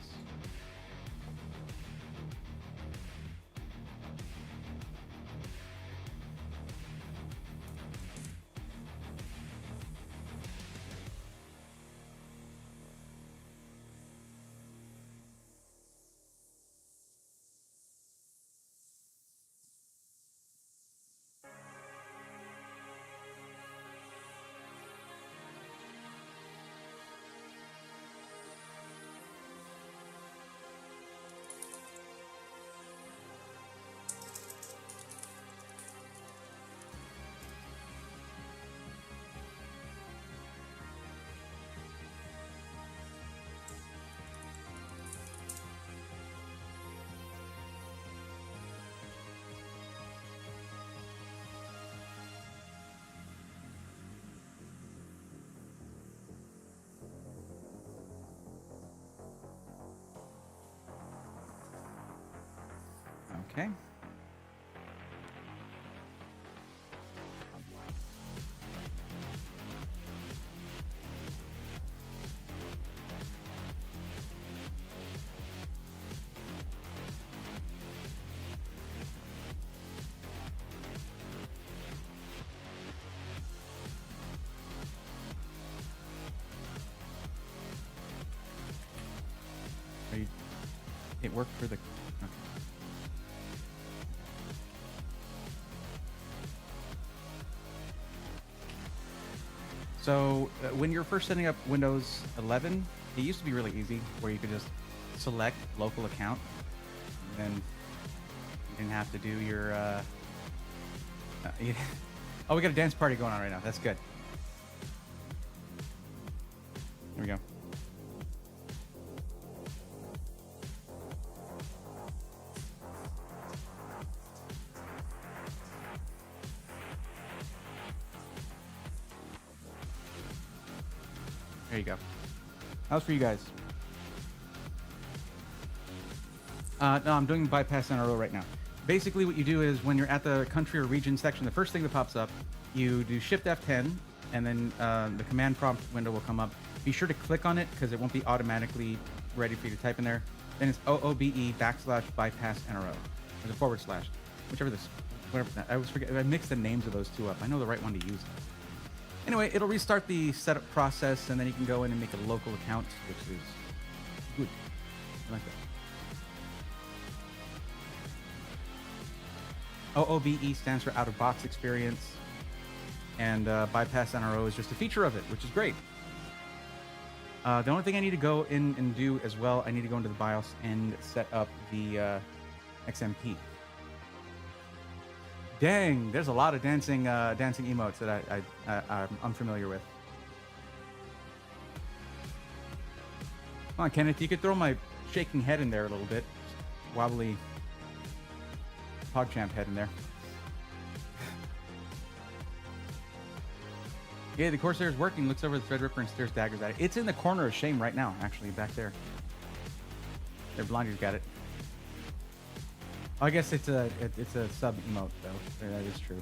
Okay. Are you, it worked for the... Okay. So when you're first setting up Windows 11, it used to be really easy where you could just select local account, and then you didn't have to do your... Oh, we got a dance party going on right now. That's good. Here we go. There you go. How's for you guys? No, I'm doing bypass NRO right now. basically what you do is when you're at the country or region section, the first thing that pops up, you do Shift F10, and then the command prompt window will come up. Be sure to click on it because it won't be automatically ready for you to type in there. Then it's OOBE/bypass NRO. There's a forward slash, whichever this, whatever. I always forget. I mix the names of those two up. I know the right one to use. Anyway, it'll restart the setup process, and then you can go in and make a local account, which is good. I like that. OOBE stands for out of box experience, and bypass NRO is just a feature of it, which is great. The only thing I need to go in and do as well, I need to go into the BIOS and set up the XMP. Dang, there's a lot of dancing emotes that I'm familiar with. Come on, Kenneth, you could throw my shaking head in there a little bit. Wobbly PogChamp head in there. Yeah, the Corsair is working. Looks over the Threadripper and stares daggers at it. It's in the corner of shame right now, actually, back there. Their blinders got it. Oh, I guess it's a sub emote though. That is true.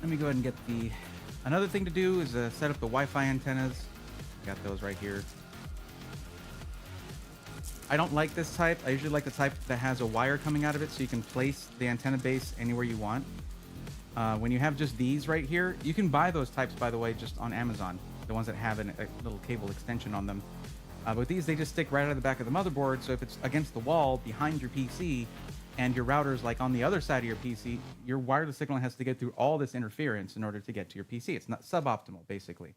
Let me go ahead and get the... Another thing to do is set up the Wi-Fi antennas. Got those right here. I don't like this type. I usually like the type that has a wire coming out of it so you can place the antenna base anywhere you want. When you have just these right here, you can buy those types, by the way, just on Amazon. The ones that have a little cable extension on them. But these, they just stick right out of the back of the motherboard, so if it's against the wall behind your PC, and your router's like on the other side of your PC, your wireless signal has to get through all this interference in order to get to your PC. It's not suboptimal, basically.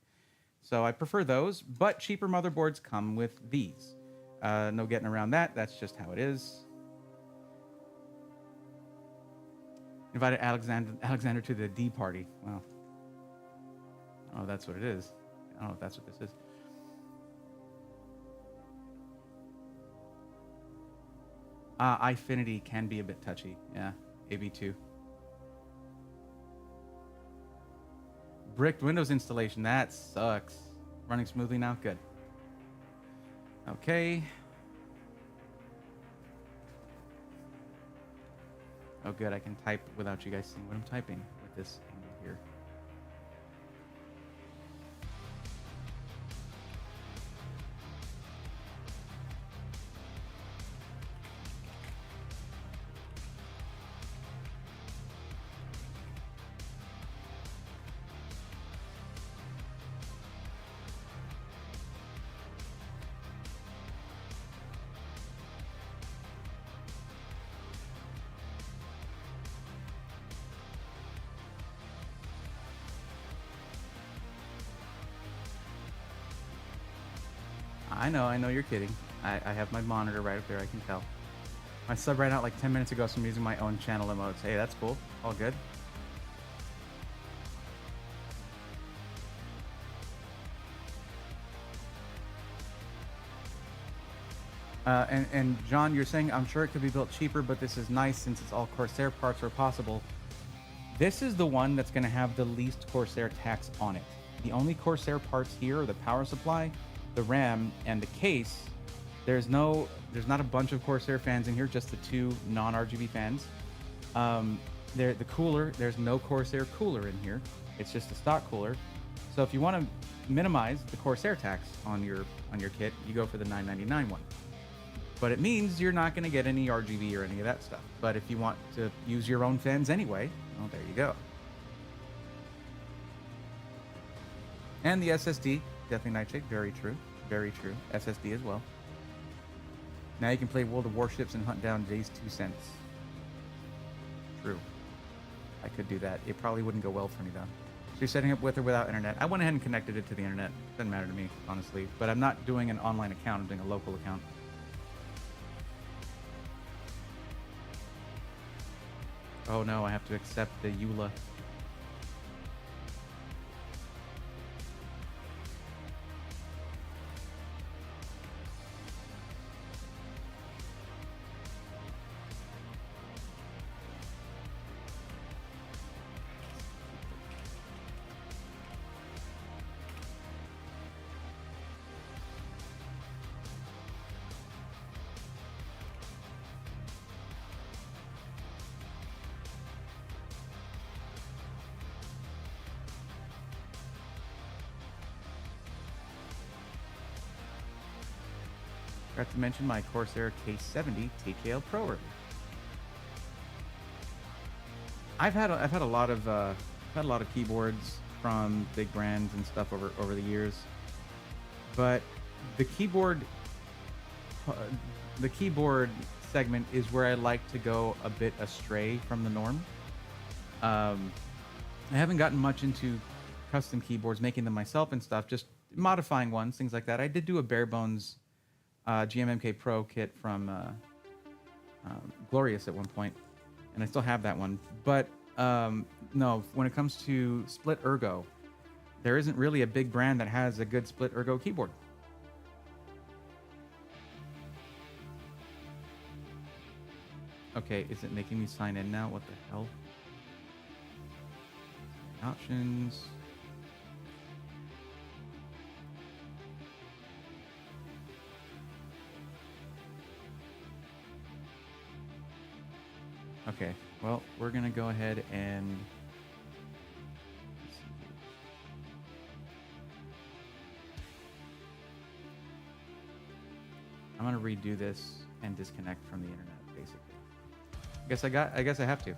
So I prefer those, but cheaper motherboards come with these. No getting around that. That's just how it is. Invited Alexander to the D party. Well, oh, that's what it is. I don't know if that's what this is. iFinity can be a bit touchy. Yeah, AB2. Bricked Windows installation. That sucks. Running smoothly now? Good. Okay. Oh, good. I can type without you guys seeing what I'm typing with this angle here. I know you're kidding. I have my monitor right up there, I can tell. My sub ran out like 10 minutes ago, so I'm using my own channel emotes. Hey, that's cool. All good. And John, you're saying, I'm sure it could be built cheaper, but this is nice since it's all Corsair parts where possible. This is the one that's going to have the least Corsair tax on it. The only Corsair parts here are the power supply, the RAM, and the case. There's not a bunch of Corsair fans in here, just the two non-RGB fans. The cooler, there's no Corsair cooler in here. It's just a stock cooler. So if you want to minimize the Corsair tax on your kit, you go for the $999 one. But it means you're not going to get any RGB or any of that stuff. But if you want to use your own fans anyway, well, there you go. And the SSD, definitely Nightshade, very true. Very true. SSD as well. Now you can play World of Warships and hunt down Jay's 2 cents. True. I could do that. It probably wouldn't go well for me though. So you're setting up with or without internet. I went ahead and connected it to the internet. Doesn't matter to me, honestly. But I'm not doing an online account. I'm doing a local account. Oh no, I have to accept the EULA. Forgot to mention my Corsair K70 TKL Pro review. I've had a lot of keyboards from big brands and stuff over the years, but the keyboard segment is where I like to go a bit astray from the norm. I haven't gotten much into custom keyboards, making them myself and stuff, just modifying ones, things like that. I did do a bare bones GMMK Pro kit from Glorious at one point, and I still have that one. But no, when it comes to split ergo, there isn't really a big brand that has a good split ergo keyboard. Okay, is it making me sign in now? What the hell? Options. Okay, well, we're gonna go ahead and I'm gonna redo this and disconnect from the internet, basically. I guess I have to.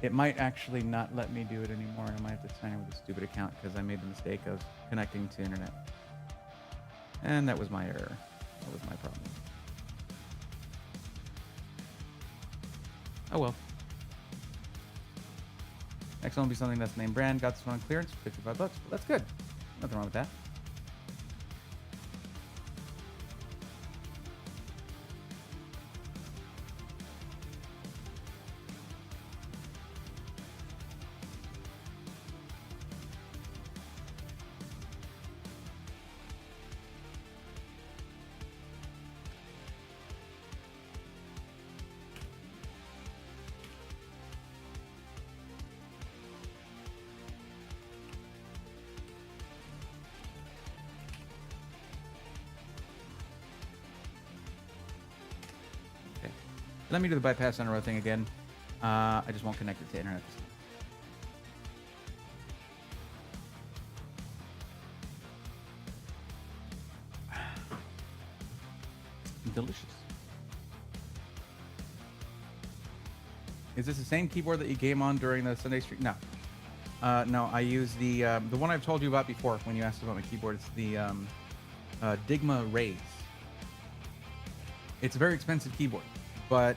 It might actually not let me do it anymore, and I might have to sign in with a stupid account because I made the mistake of connecting to internet. And that was my error. That was my problem. Oh well. Next one will be something that's name brand. Got this one on clearance, $55. But that's good. Nothing wrong with that. Let me do the bypass on a row thing again. I just won't connect it to internet. Delicious. Is this the same keyboard that you game on during the Sunday stream? No. No, I use the one I've told you about before when you asked about my keyboard. It's the Digma Raise. It's a very expensive keyboard, but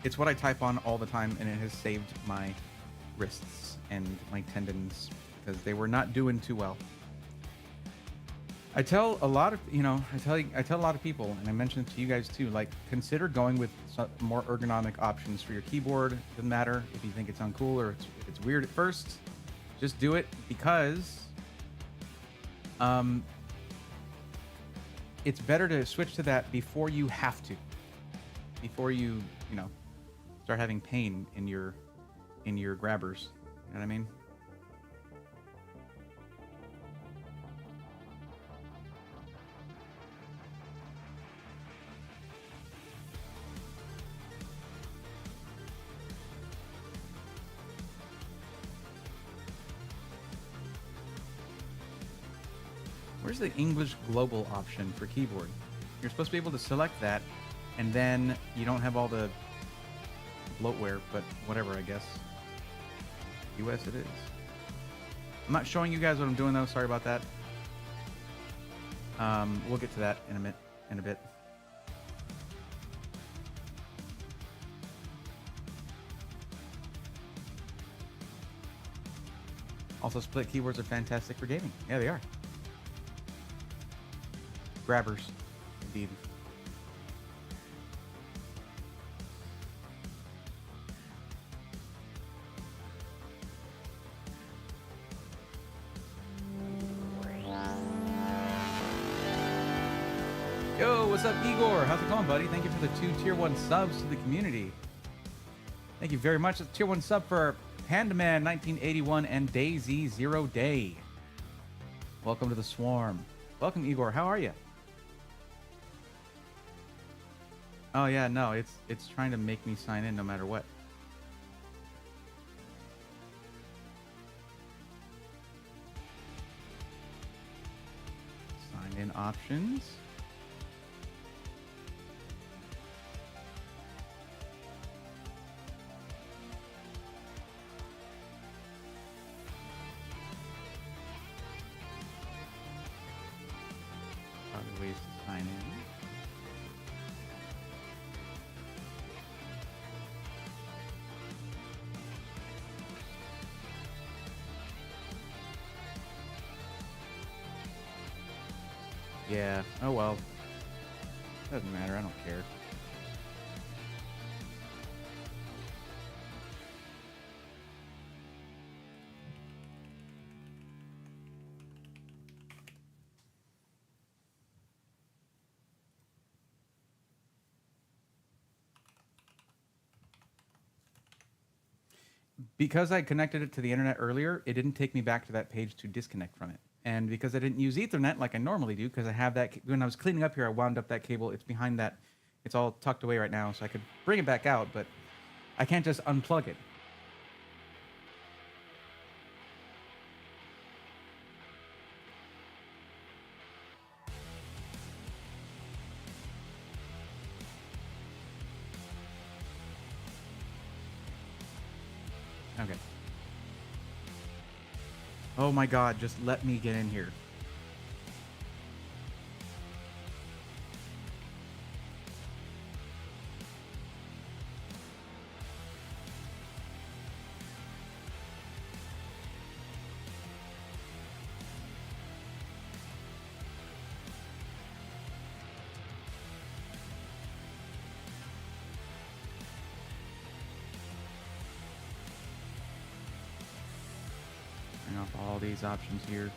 it's what I type on all the time, and it has saved my wrists and my tendons because they were not doing too well. I tell a lot of I tell a lot of people, and I mentioned it to you guys too. Like, consider going with some more ergonomic options for your keyboard. Doesn't matter if you think it's uncool or if it's weird at first. Just do it because it's better to switch to that before you have to, before you start having pain in your grabbers. You know what I mean? Where's the English global option for keyboard? You're supposed to be able to select that, and then you don't have all the bloatware, but whatever, I guess. US it is. I'm not showing you guys what I'm doing though. Sorry about that. We'll get to that in a bit. Also, split keyboards are fantastic for gaming. Yeah, they are. Grabbers, indeed. Yo, what's up, Igor? How's it going, buddy? Thank you for the 2 tier 1 subs to the community. Thank you very much. It's tier 1 sub for Pandaman 1981 and Daisy 0 Day. Welcome to the swarm. Welcome, Igor. How are you? Oh yeah, no, it's trying to make me sign in no matter what. Sign in options. Other ways to sign in. Yeah, oh well. Doesn't matter, I don't care. Because I connected it to the internet earlier, it didn't take me back to that page to disconnect from it. And because I didn't use Ethernet like I normally do, because I have that, when I was cleaning up here, I wound up that cable. It's behind that. It's all tucked away right now, so I could bring it back out, but I can't just unplug it. Okay. Oh my God, just let me get in here. Turn off all these options here.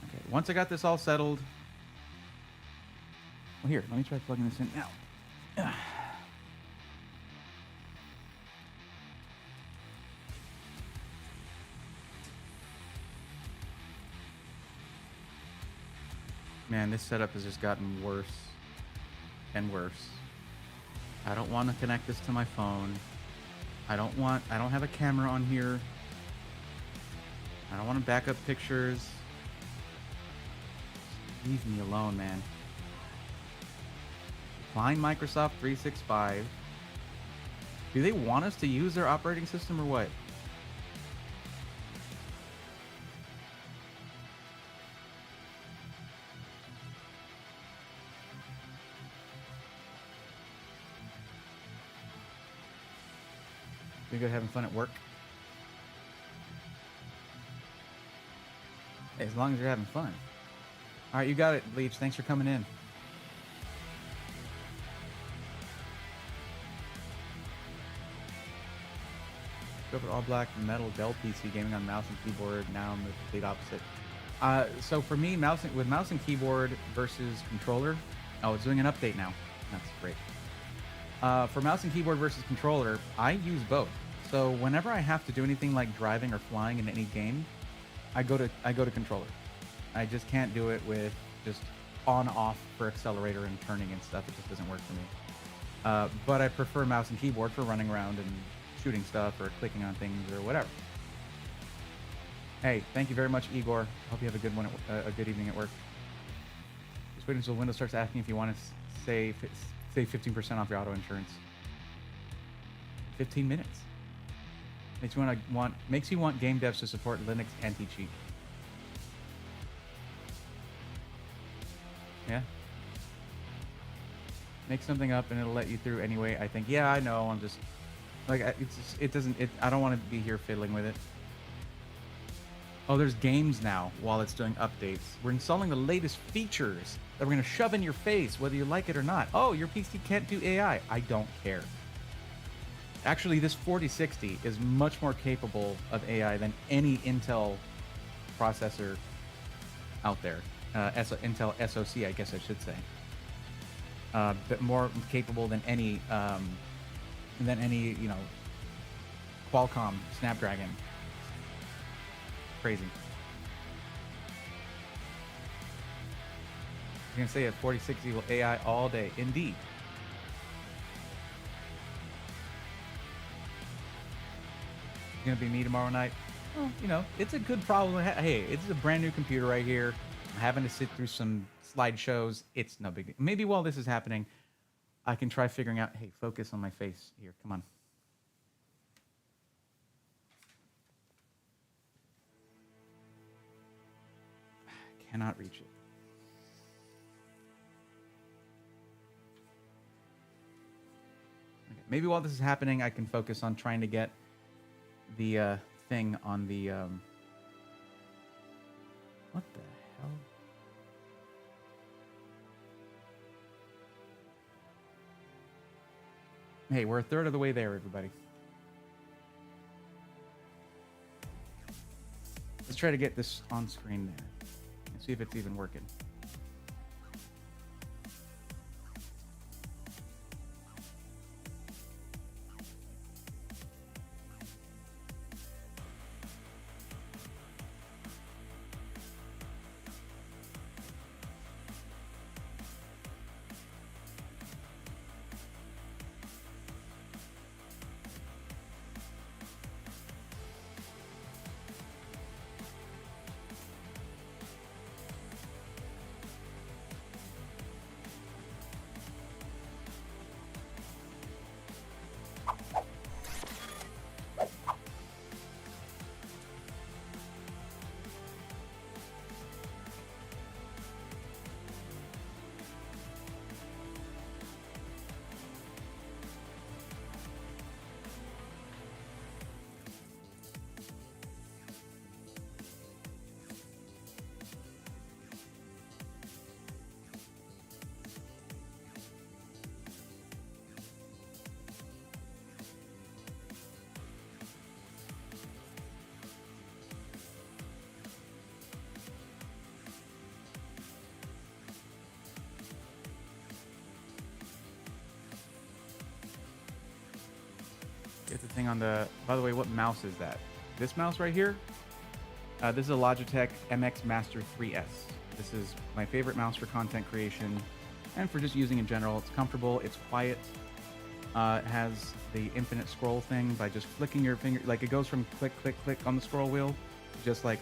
Okay, once I got this all settled. Well, here, let me try plugging this in now. Man, this setup has just gotten worse and worse. I don't want to connect this to my phone. I don't have a camera on here. I don't want to back up pictures. Leave me alone, man. Find Microsoft 365. Do they want us to use their operating system or what? You good having fun at work? Hey, as long as you're having fun. All right, you got it, Leech. Thanks for coming in. Go for all black metal Dell PC gaming on mouse and keyboard. Now I'm the complete opposite. So for me, with mouse and keyboard versus controller. Oh, it's doing an update now. That's great. For mouse and keyboard versus controller, I use both. So whenever I have to do anything like driving or flying in any game, I go to controller. I just can't do it with just on off for accelerator and turning and stuff. It just doesn't work for me. But I prefer mouse and keyboard for running around and shooting stuff or clicking on things or whatever. Hey, thank you very much, Igor. Hope you have a good one, a good evening at work. Just waiting until Windows starts asking if you want to save 15% off your auto insurance. 15 minutes. Makes you want game devs to support Linux anti-cheat. Yeah. Make something up and it'll let you through anyway. I think. Yeah, I know. I'm just like it doesn't. I don't want to be here fiddling with it. Oh, there's games now while it's doing updates. We're installing the latest features that we're going to shove in your face, whether you like it or not. Oh, your PC can't do AI. I don't care. Actually, this 4060 is much more capable of AI than any Intel processor out there. Intel SoC, I guess I should say. But more capable than any, Qualcomm Snapdragon. Crazy. You're gonna say a 4060 will AI all day. Indeed. It's gonna be me tomorrow night. Well, it's a good problem. Hey, it's a brand new computer right here. I'm having to sit through some slideshows. It's no big deal. Maybe while this is happening, I can try figuring out, hey, focus on my face here. Come on. I cannot reach it. Okay. Maybe while this is happening, I can focus on trying to get the thing on the... What the hell? Hey, we're a third of the way there, everybody. Let's try to get this on screen there and see if it's even working. Get the thing on the... By the way, what mouse is that? This mouse right here? This is a Logitech MX Master 3S. This is my favorite mouse for content creation and for just using in general. It's comfortable, it's quiet. It has the infinite scroll thing by just flicking your finger. Like it goes from click, click, click on the scroll wheel, just like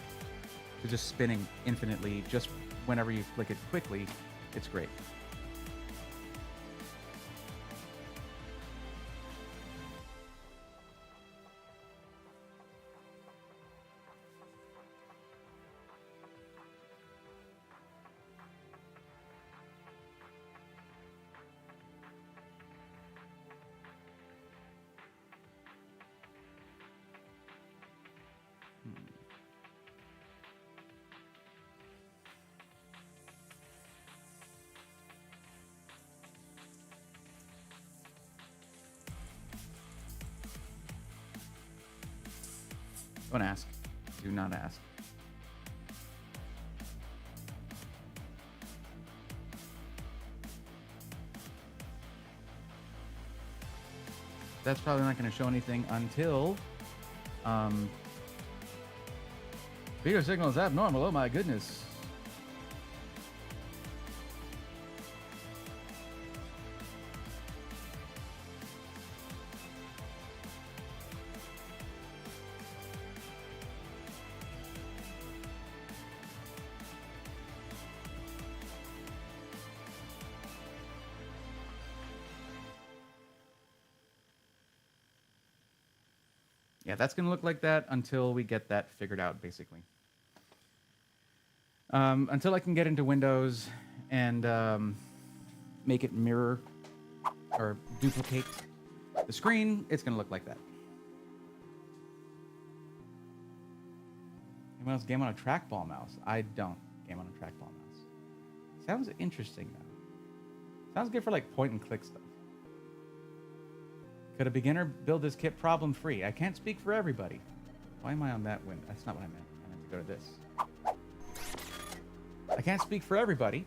to just spinning infinitely just whenever you flick it quickly. It's great. Don't ask. Do not ask. That's probably not going to show anything until video signal is abnormal. Oh my goodness. Yeah, that's going to look like that until we get that figured out, basically. Until I can get into Windows and make it mirror or duplicate the screen, it's gonna look like that. Anyone else game on a trackball mouse? I don't game on a trackball mouse. Sounds interesting though. Sounds good for like point and click stuff. Could a beginner build this kit problem free? I can't speak for everybody. Why am I on that window? That's not what I meant. I meant to go to this. I can't speak for everybody,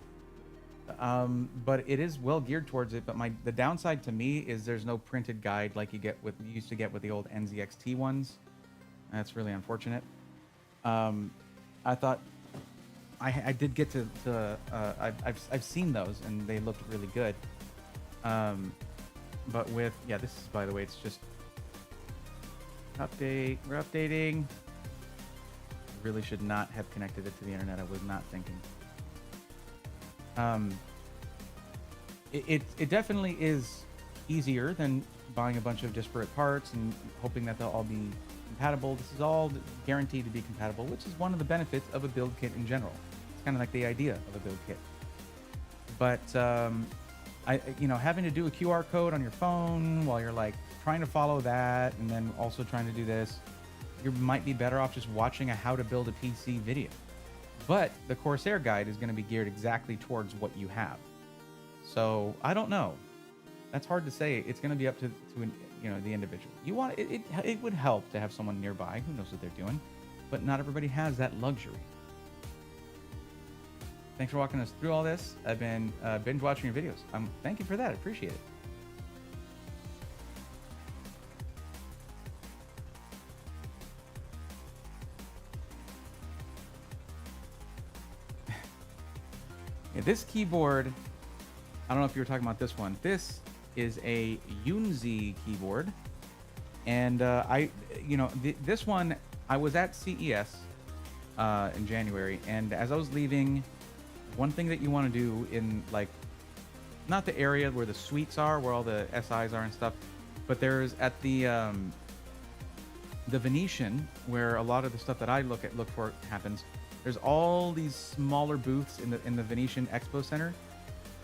but it is well geared towards it. But the downside to me is there's no printed guide like you used to get with the old NZXT ones. That's really unfortunate. I thought I did get to I've seen those and they looked really good. But with this is, by the way, it's just update. We're updating. Really should not have connected it to the internet. I was not thinking. It definitely is easier than buying a bunch of disparate parts and hoping that they'll all be compatible. This is all guaranteed to be compatible, which is one of the benefits of a build kit in general. It's kind of like the idea of a build kit. But having to do a QR code on your phone while you're like trying to follow that and then also trying to do this, you might be better off just watching a how to build a PC video. But the Corsair guide is going to be geared exactly towards what you have. So I don't know. That's hard to say. It's going to be up to the individual. It would help to have someone nearby who knows what they're doing, but not everybody has that luxury. Thanks for walking us through all this. I've been binge watching your videos. Thank you for that. I appreciate it. This keyboard, I don't know if you were talking about this one. This is a Yunzi keyboard, and this one, I was at CES in January, and as I was leaving, one thing that you want to do in not the area where the suites are, where all the SIs are and stuff, but there's at the Venetian, where a lot of the stuff that I look for happens. There's all these smaller booths in the Venetian Expo Center,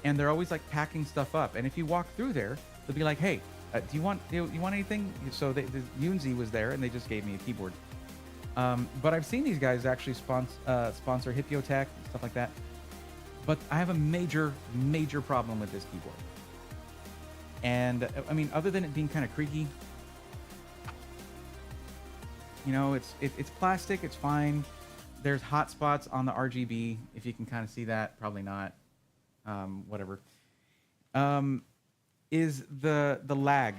and they're always like packing stuff up. And if you walk through there, they'll be like, "Hey, do you want anything?" So the Yunzi was there, and they just gave me a keyboard. But I've seen these guys actually sponsor Hippotech and stuff like that. But I have a major problem with this keyboard. And I mean, other than it being kind of creaky, it's plastic. It's fine. There's hot spots on the RGB, if you can kind of see that. Probably not. Whatever. Is the lag.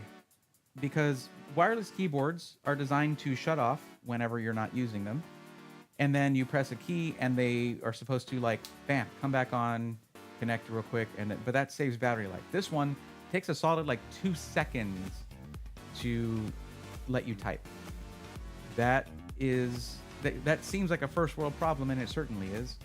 Because wireless keyboards are designed to shut off whenever you're not using them. And then you press a key and they are supposed to bam, come back on, connect real quick. But that saves battery life. This one takes a solid 2 seconds to let you type. That seems like a first world problem, and it certainly is.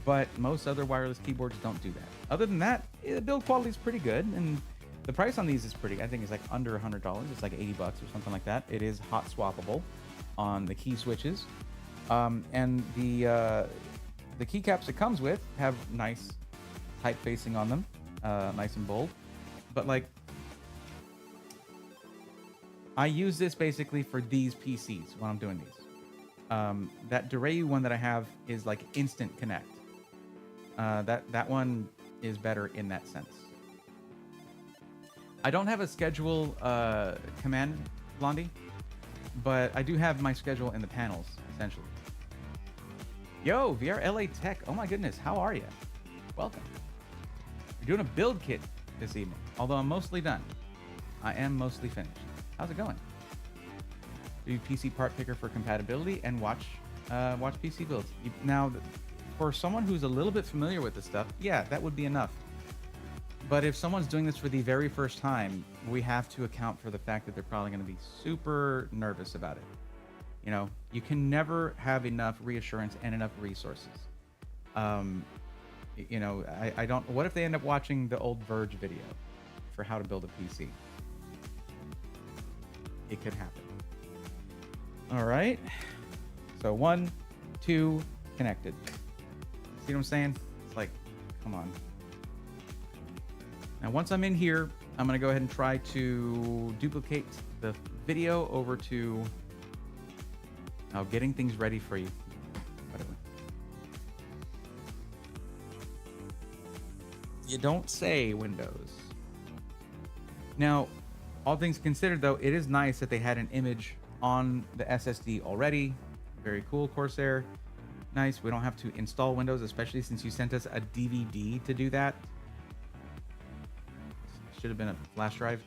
But most other wireless keyboards don't do that. Other than that, the build quality is pretty good, and the price on these is I think it's under $100. It's $80 or something like that. It is hot swappable on the key switches. And the keycaps it comes with have nice typefacing on them, nice and bold. But I use this basically for these PCs when I'm doing these. That Durayu one that I have is instant connect. That one is better in that sense. I don't have a schedule command, Blondie, but I do have my schedule in the panels, essentially. Yo, VR LA Tech. Oh my goodness, how are you? Welcome. You're doing a build kit this evening, although I'm mostly done. I am mostly finished. How's it going? Do PC part picker for compatibility and watch PC builds. Now, for someone who's a little bit familiar with this stuff, yeah, that would be enough. But if someone's doing this for the very first time, we have to account for the fact that they're probably going to be super nervous about it. You can never have enough reassurance and enough resources. I don't. What if they end up watching the old Verge video for how to build a PC? It could happen. All right. So 1, 2, connected. See what I'm saying? It's Come on. Now, once I'm in here, I'm going to go ahead and try to duplicate the video over to getting things ready for you. Whatever. You don't say, Windows. Now, all things considered, though, it is nice that they had an image on the SSD already. Very cool, Corsair. Nice. We don't have to install Windows, especially since you sent us a DVD to do that. Should have been a flash drive,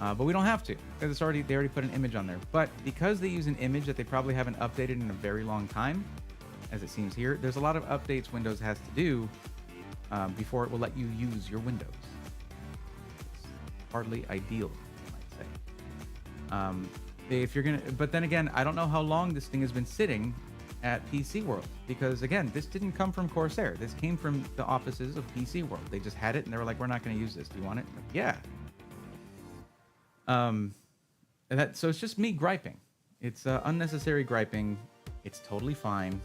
but we don't have to because they already put an image on there. But because they use an image that they probably haven't updated in a very long time, as it seems here, there's a lot of updates Windows has to do before it will let you use your Windows. It's hardly ideal, I might say. If you're gonna, but then again, I don't know how long this thing has been sitting at PC World, because again, this didn't come from Corsair. This came from the offices of PC World. They just had it and they were like, we're not going to use this. Do you want it? Like, yeah. So it's just me griping. It's unnecessary griping. It's totally fine.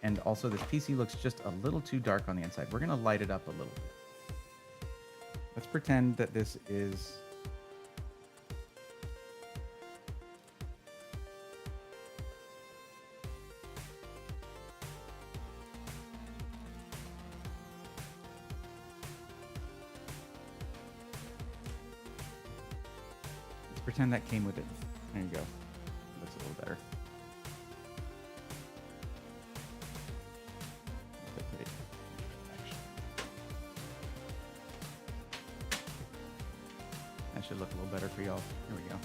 And also this PC looks just a little too dark on the inside. We're going to light it up a little bit. Let's pretend that this is... Pretend that came with it. There you go. Looks a little better. That should look a little better for y'all. Here we go.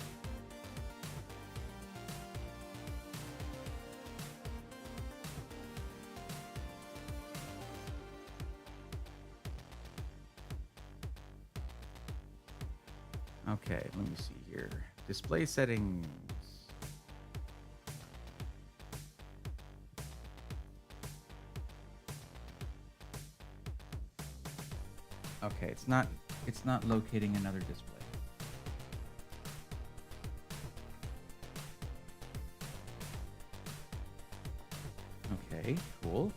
Okay, let me see here. Display settings. Okay, it's not locating another display. Okay, cool.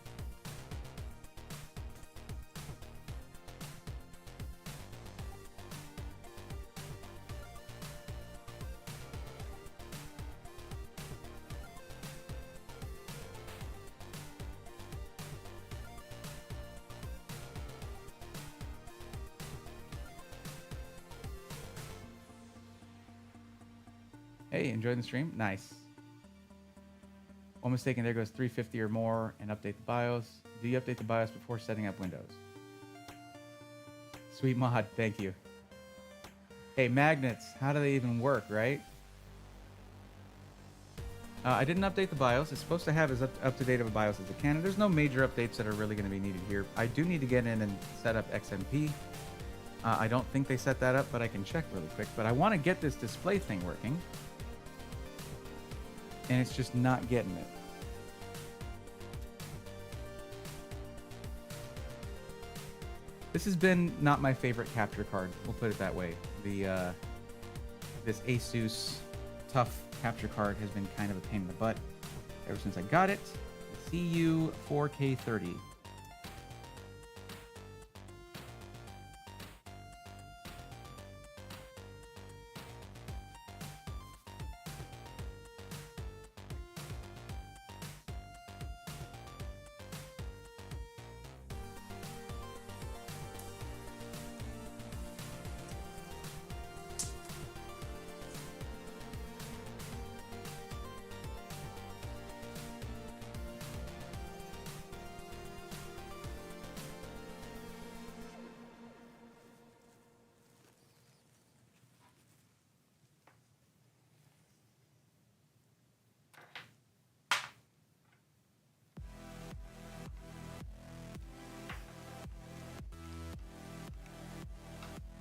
Hey, enjoying the stream? Nice. One mistake and there goes 350 or more, and update the BIOS. Do you update the BIOS before setting up Windows? Sweet mod, thank you. Hey, magnets, how do they even work, right? I didn't update the BIOS. It's supposed to have as up to date of a BIOS as it can. And there's no major updates that are really going to be needed here. I do need to get in and set up XMP. I don't think they set that up, but I can check really quick. But I want to get this display thing working. And it's just not getting it. This has been not my favorite capture card. We'll put it that way. This Asus Tough capture card has been kind of a pain in the butt ever since I got it. The CU 4K30.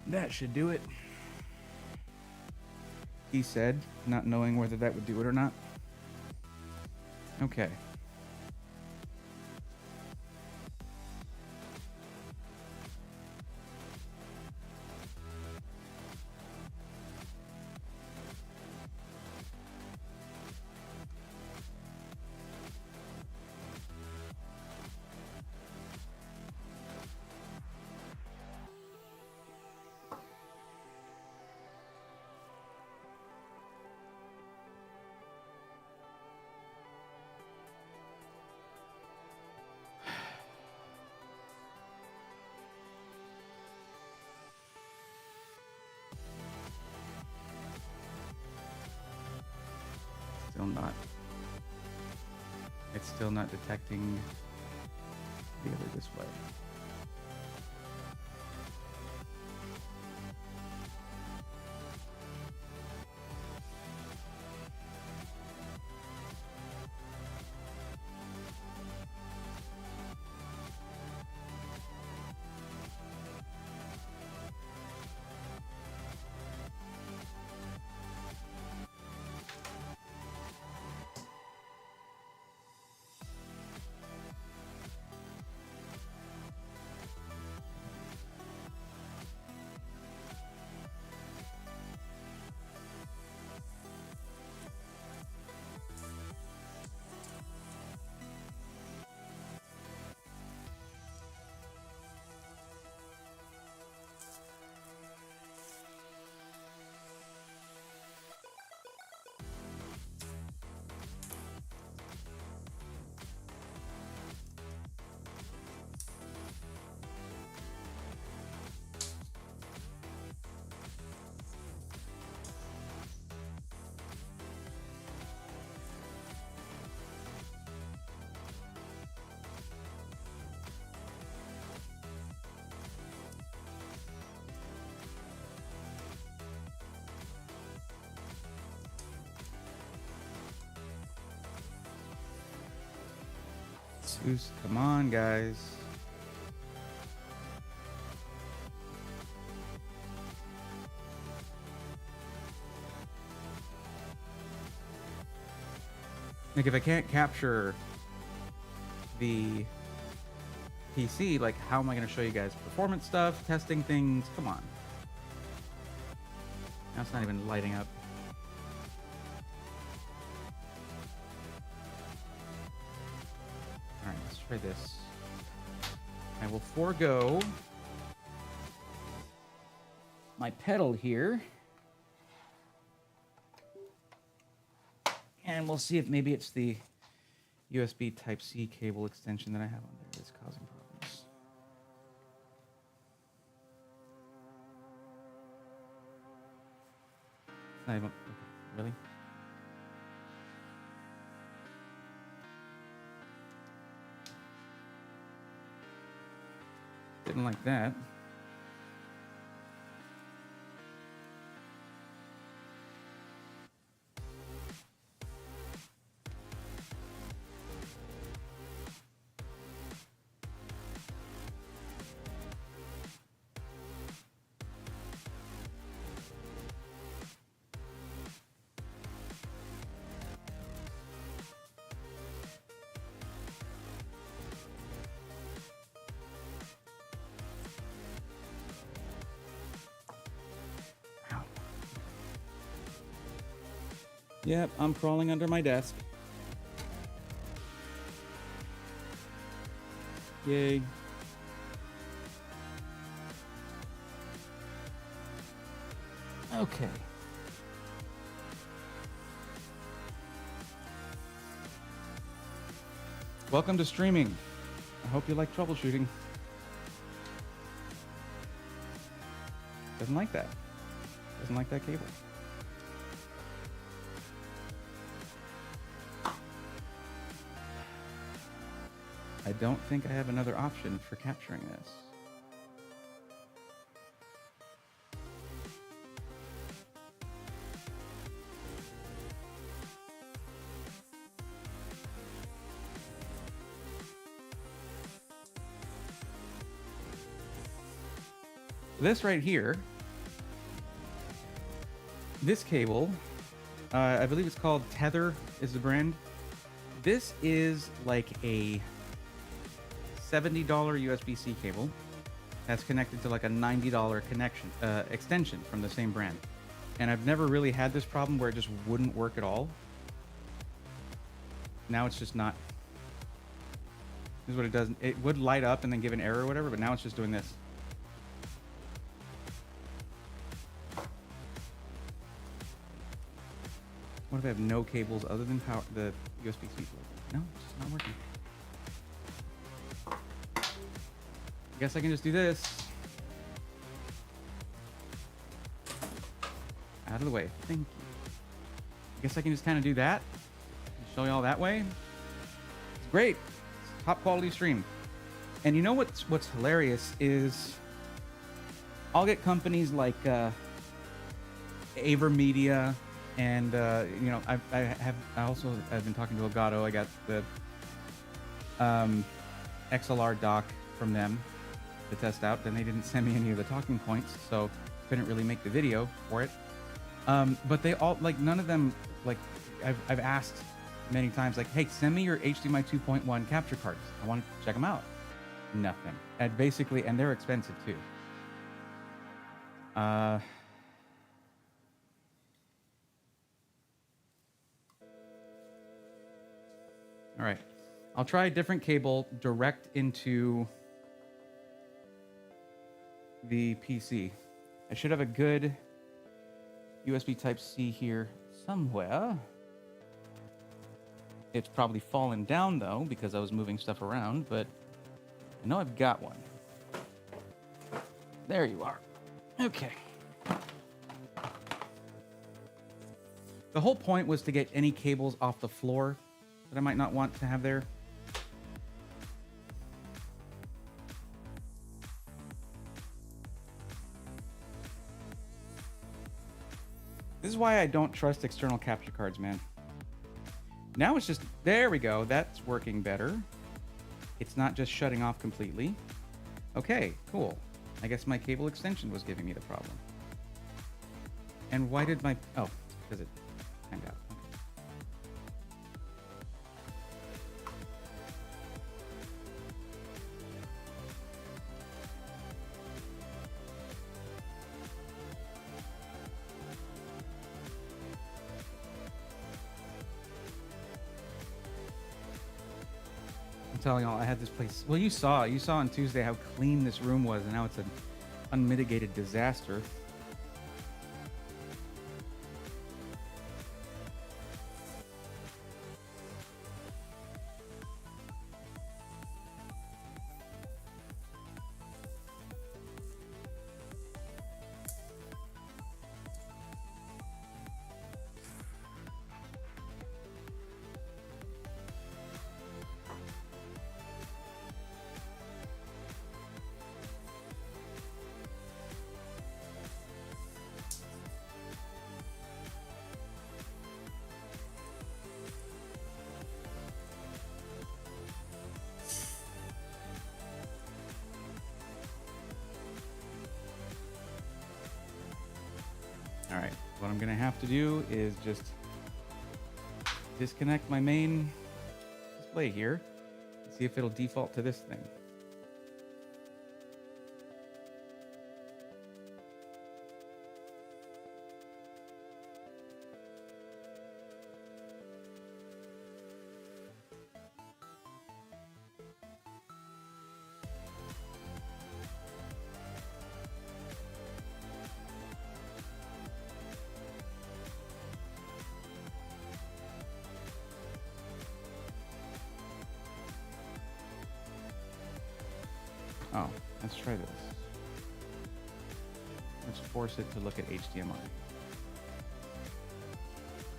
That should do it. He said, not knowing whether that would do it or not. Okay. still not detecting the other display. Zeus, come on, guys. Like, if I can't capture the PC, like, how am I going to show you guys performance stuff, testing things? Come on. Now it's not even lighting up. All right, let's try this. I will forego my pedal here. And we'll see if maybe it's the USB Type-C cable extension that I have on there that's causing problems. Not even, okay, really? Didn't like that. Yep, I'm crawling under my desk. Yay. Okay. Welcome to streaming. I hope you like troubleshooting. Doesn't like that. Doesn't like that cable. I don't think I have another option for capturing this. This right here, this cable, I believe it's called Tether is the brand. This is like a $70 USB-C cable that's connected to like a $90 connection extension from the same brand. And I've never really had this problem where it just wouldn't work at all. Now it's just not. This is what it does. It would light up and then give an error or whatever, but now it's just doing this. What if I have no cables other than power, the USB-C? No, it's just not working. I guess I can just do this. Out of the way. Thank you. I guess I can just kind of do that. show y'all that way. It's great. It's top quality stream. And you know what's hilarious is I'll get companies like AverMedia, and you know, I also have been talking to Elgato. I got the XLR dock from them to test out. Then they didn't send me any of the talking points, so couldn't really make the video for it. But they all, like, none of them, like, I've asked many times, like, hey, send me your HDMI 2.1 capture cards. I want to check them out. Nothing. And basically, and they're expensive too. All right. I'll try a different cable direct into the PC. I should have a good USB Type-C here somewhere. It's probably fallen down, though, because I was moving stuff around, but I know I've got one. There you are. Okay. The whole point was to get any cables off the floor that I might not want to have there. This is why I don't trust external capture cards, man. Now it's just, there we go. That's working better. It's not just shutting off completely. Okay, cool. I guess my cable extension was giving me the problem. And why did my, oh, because it timed out. Telling y'all I had this place. Well, you saw on Tuesday how clean this room was, and now it's an unmitigated disaster. All right, what I'm gonna have to do is just disconnect my main display here and see if it'll default to this thing. Oh, let's try this. Let's force it to look at HDMI. You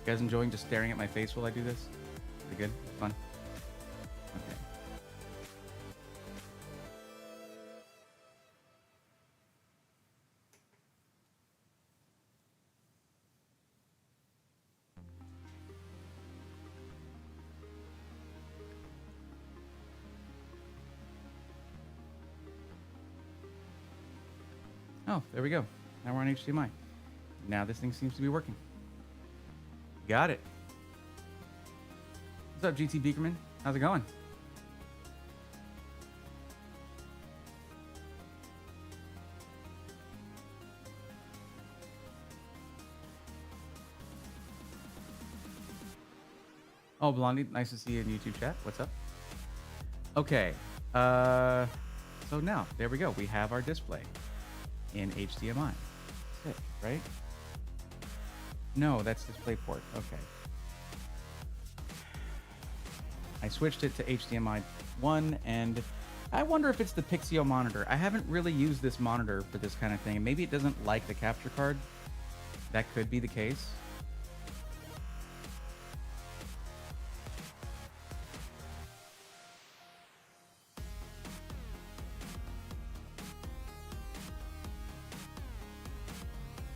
guys enjoying just staring at my face while I do this? Is it good? Fun? Okay. Oh, there we go. Now we're on HDMI. Now this thing seems to be working. Got it. What's up, GT Beakerman? How's it going? Oh, Blondie, nice to see you in YouTube chat. What's up? Okay. So now, there we go. We have our display in HDMI. Sick, right? No, that's DisplayPort. Okay. I switched it to HDMI 1, and I wonder if it's the Pixio monitor. I haven't really used this monitor for this kind of thing. Maybe it doesn't like the capture card. That could be the case.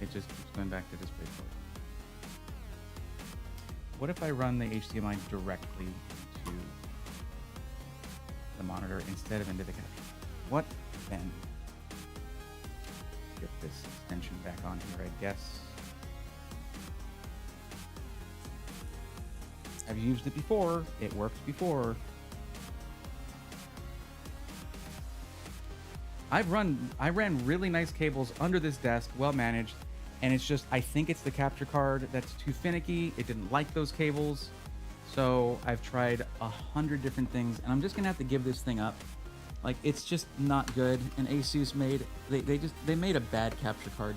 it just keeps going back to DisplayPort. What if I run the HDMI directly into the monitor instead of into the capture? What then? Get this extension back on here, I guess. I've used it before. It worked before. I ran really nice cables under this desk, well managed, and it's just, I think it's the capture card that's too finicky. It didn't like those cables. So I've tried 100 different things, and I'm just gonna have to give this thing up. Like, it's just not good. And Asus made, they made a bad capture card.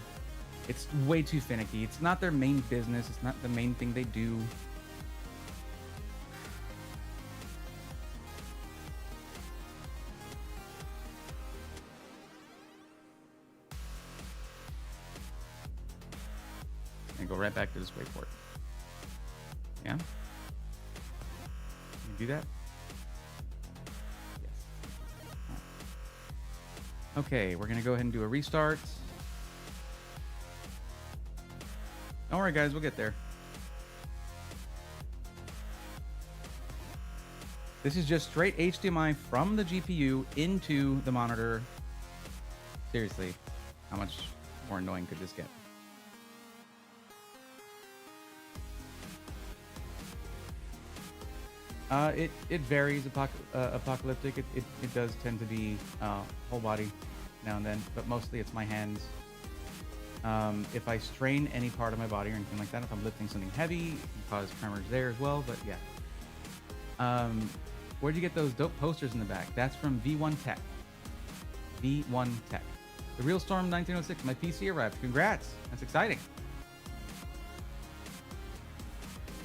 It's way too finicky. It's not their main business. It's not the main thing they do. And go right back to DisplayPort. Yeah? Can you do that? Yes. Right. Okay, we're gonna go ahead and do a restart. Don't worry guys, we'll get there. This is just straight HDMI from the GPU into the monitor. Seriously, how much more annoying could this get? It varies apocalyptic. It does tend to be whole body now and then, but mostly it's my hands. If I strain any part of my body or anything like that, if I'm lifting something heavy, it can cause tremors there as well, but yeah. Where'd you get those dope posters in the back? That's from V1 Tech. V1 Tech. The Real Storm 1906, my PC arrived. Congrats, that's exciting.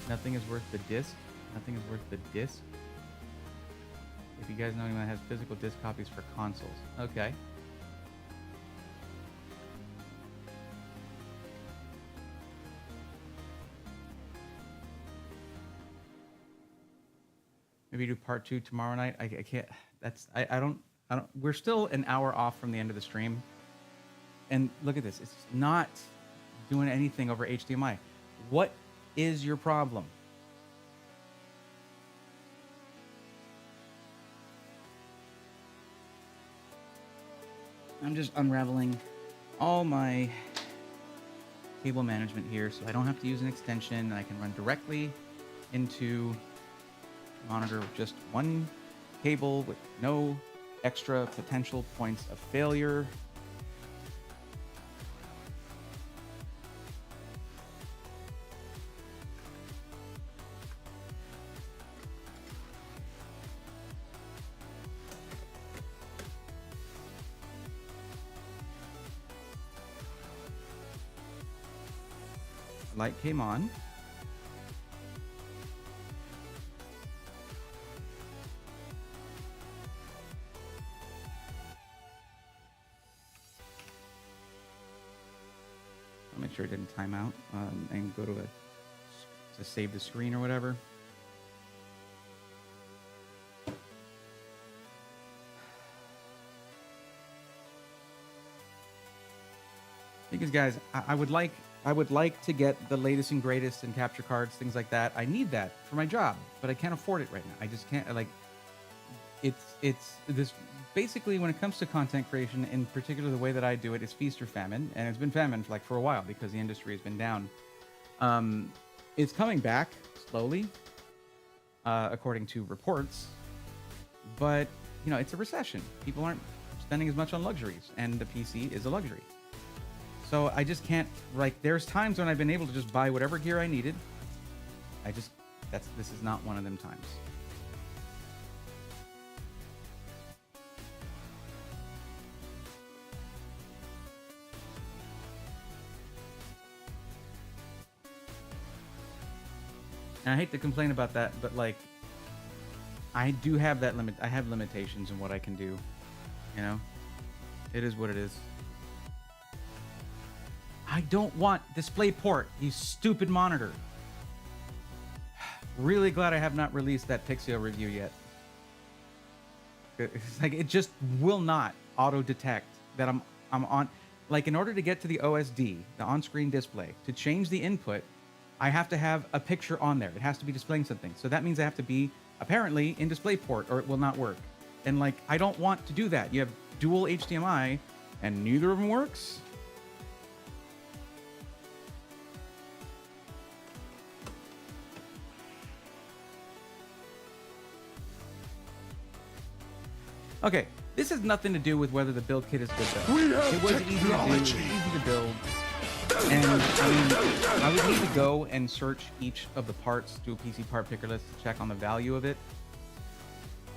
Nothing is worth the disc. Nothing is worth the disc. If you guys know anyone that has physical disc copies for consoles. Okay. Maybe do part 2 tomorrow night. I can't, I don't, we're still an hour off from the end of the stream. And look at this, it's not doing anything over HDMI. What is your problem? I'm just unraveling all my cable management here so I don't have to use an extension. I can run directly into the monitor with just one cable with no extra potential points of failure. Light came on. I'll make sure it didn't time out and go to save the screen or whatever. Because guys, I would like to get the latest and greatest in capture cards, things like that. I need that for my job, but I can't afford it right now. I just can't, like, it's this, basically when it comes to content creation, in particular the way that I do it, is feast or famine, and it's been famine for a while because the industry has been down. It's coming back slowly, according to reports, but, you know, it's a recession. People aren't spending as much on luxuries, and the PC is a luxury. So I just can't, like, there's times when I've been able to just buy whatever gear I needed. This is not one of them times. And I hate to complain about that, but like, I do have that limit. I have limitations in what I can do, you know? It is what it is. I don't want DisplayPort, you stupid monitor. Really glad I have not released that Pixio review yet. It's like, it just will not auto detect that I'm on. Like, in order to get to the OSD, the on-screen display, to change the input, I have to have a picture on there. It has to be displaying something. So that means I have to be, apparently, in DisplayPort, or it will not work. And, like, I don't want to do that. You have dual HDMI, and neither of them works? Okay, this has nothing to do with whether the build kit is good though. It was easy to do, easy to build. And I mean, I would need to go and search each of the parts, do a PC part picker list to check on the value of it.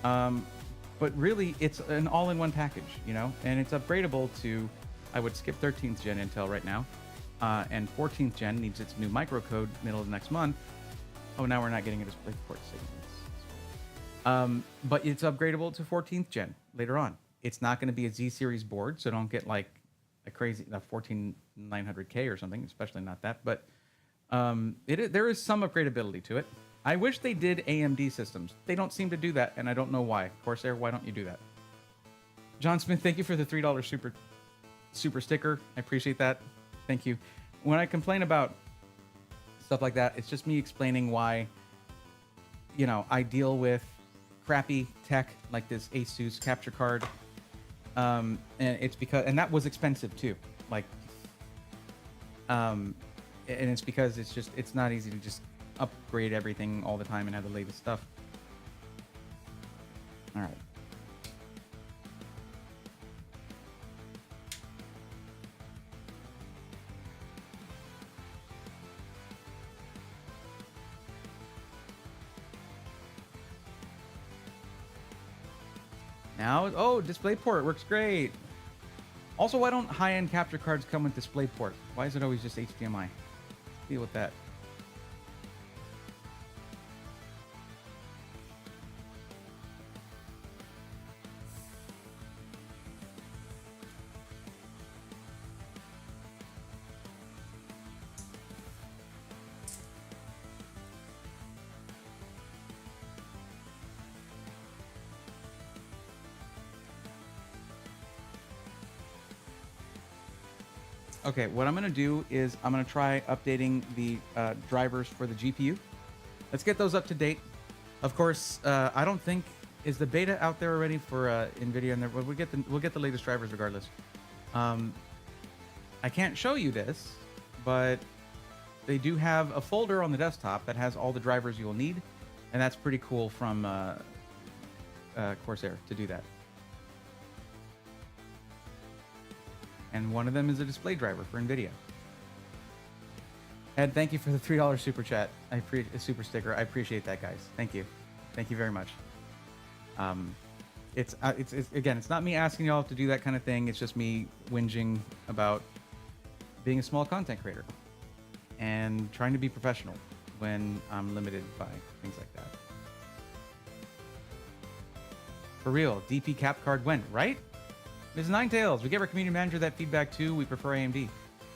But really, it's an all-in-one package, you know? And it's upgradable to, I would skip 13th gen Intel right now. And 14th gen needs its new microcode middle of next month. Oh, now we're not getting a DisplayPort signal. But it's upgradable to 14th gen later on. It's not going to be a Z series board, so don't get like a crazy 14900K or something, especially not that. But there is some upgradability to it. I wish they did AMD systems. They don't seem to do that, and I don't know why. Corsair, why don't you do that? John Smith, thank you for the $3 super sticker. I appreciate that. Thank you. When I complain about stuff like that, it's just me explaining why, you know, I deal with crappy tech like this Asus capture card, and it's because, and that was expensive too, like, and it's because it's not easy to just upgrade everything all the time and have the latest stuff. All right. Now, oh, DisplayPort works great. Also, why don't high-end capture cards come with DisplayPort? Why is it always just HDMI? Deal with that. Okay, what I'm going to do is I'm going to try updating the drivers for the GPU. Let's get those up to date. Of course, I don't think, is the beta out there already for NVIDIA? And we'll get the latest drivers regardless. I can't show you this, but they do have a folder on the desktop that has all the drivers you'll need, and that's pretty cool from Corsair to do that. And one of them is a display driver for NVIDIA. Ed, thank you for the $3 super chat. Super sticker. I appreciate that, guys. Thank you. Thank you very much. It's again, it's not me asking y'all to do that kind of thing. It's just me whinging about being a small content creator and trying to be professional when I'm limited by things like that. For real, DP cap card went, right? Ms. Ninetails, we gave our community manager that feedback too. We prefer AMD.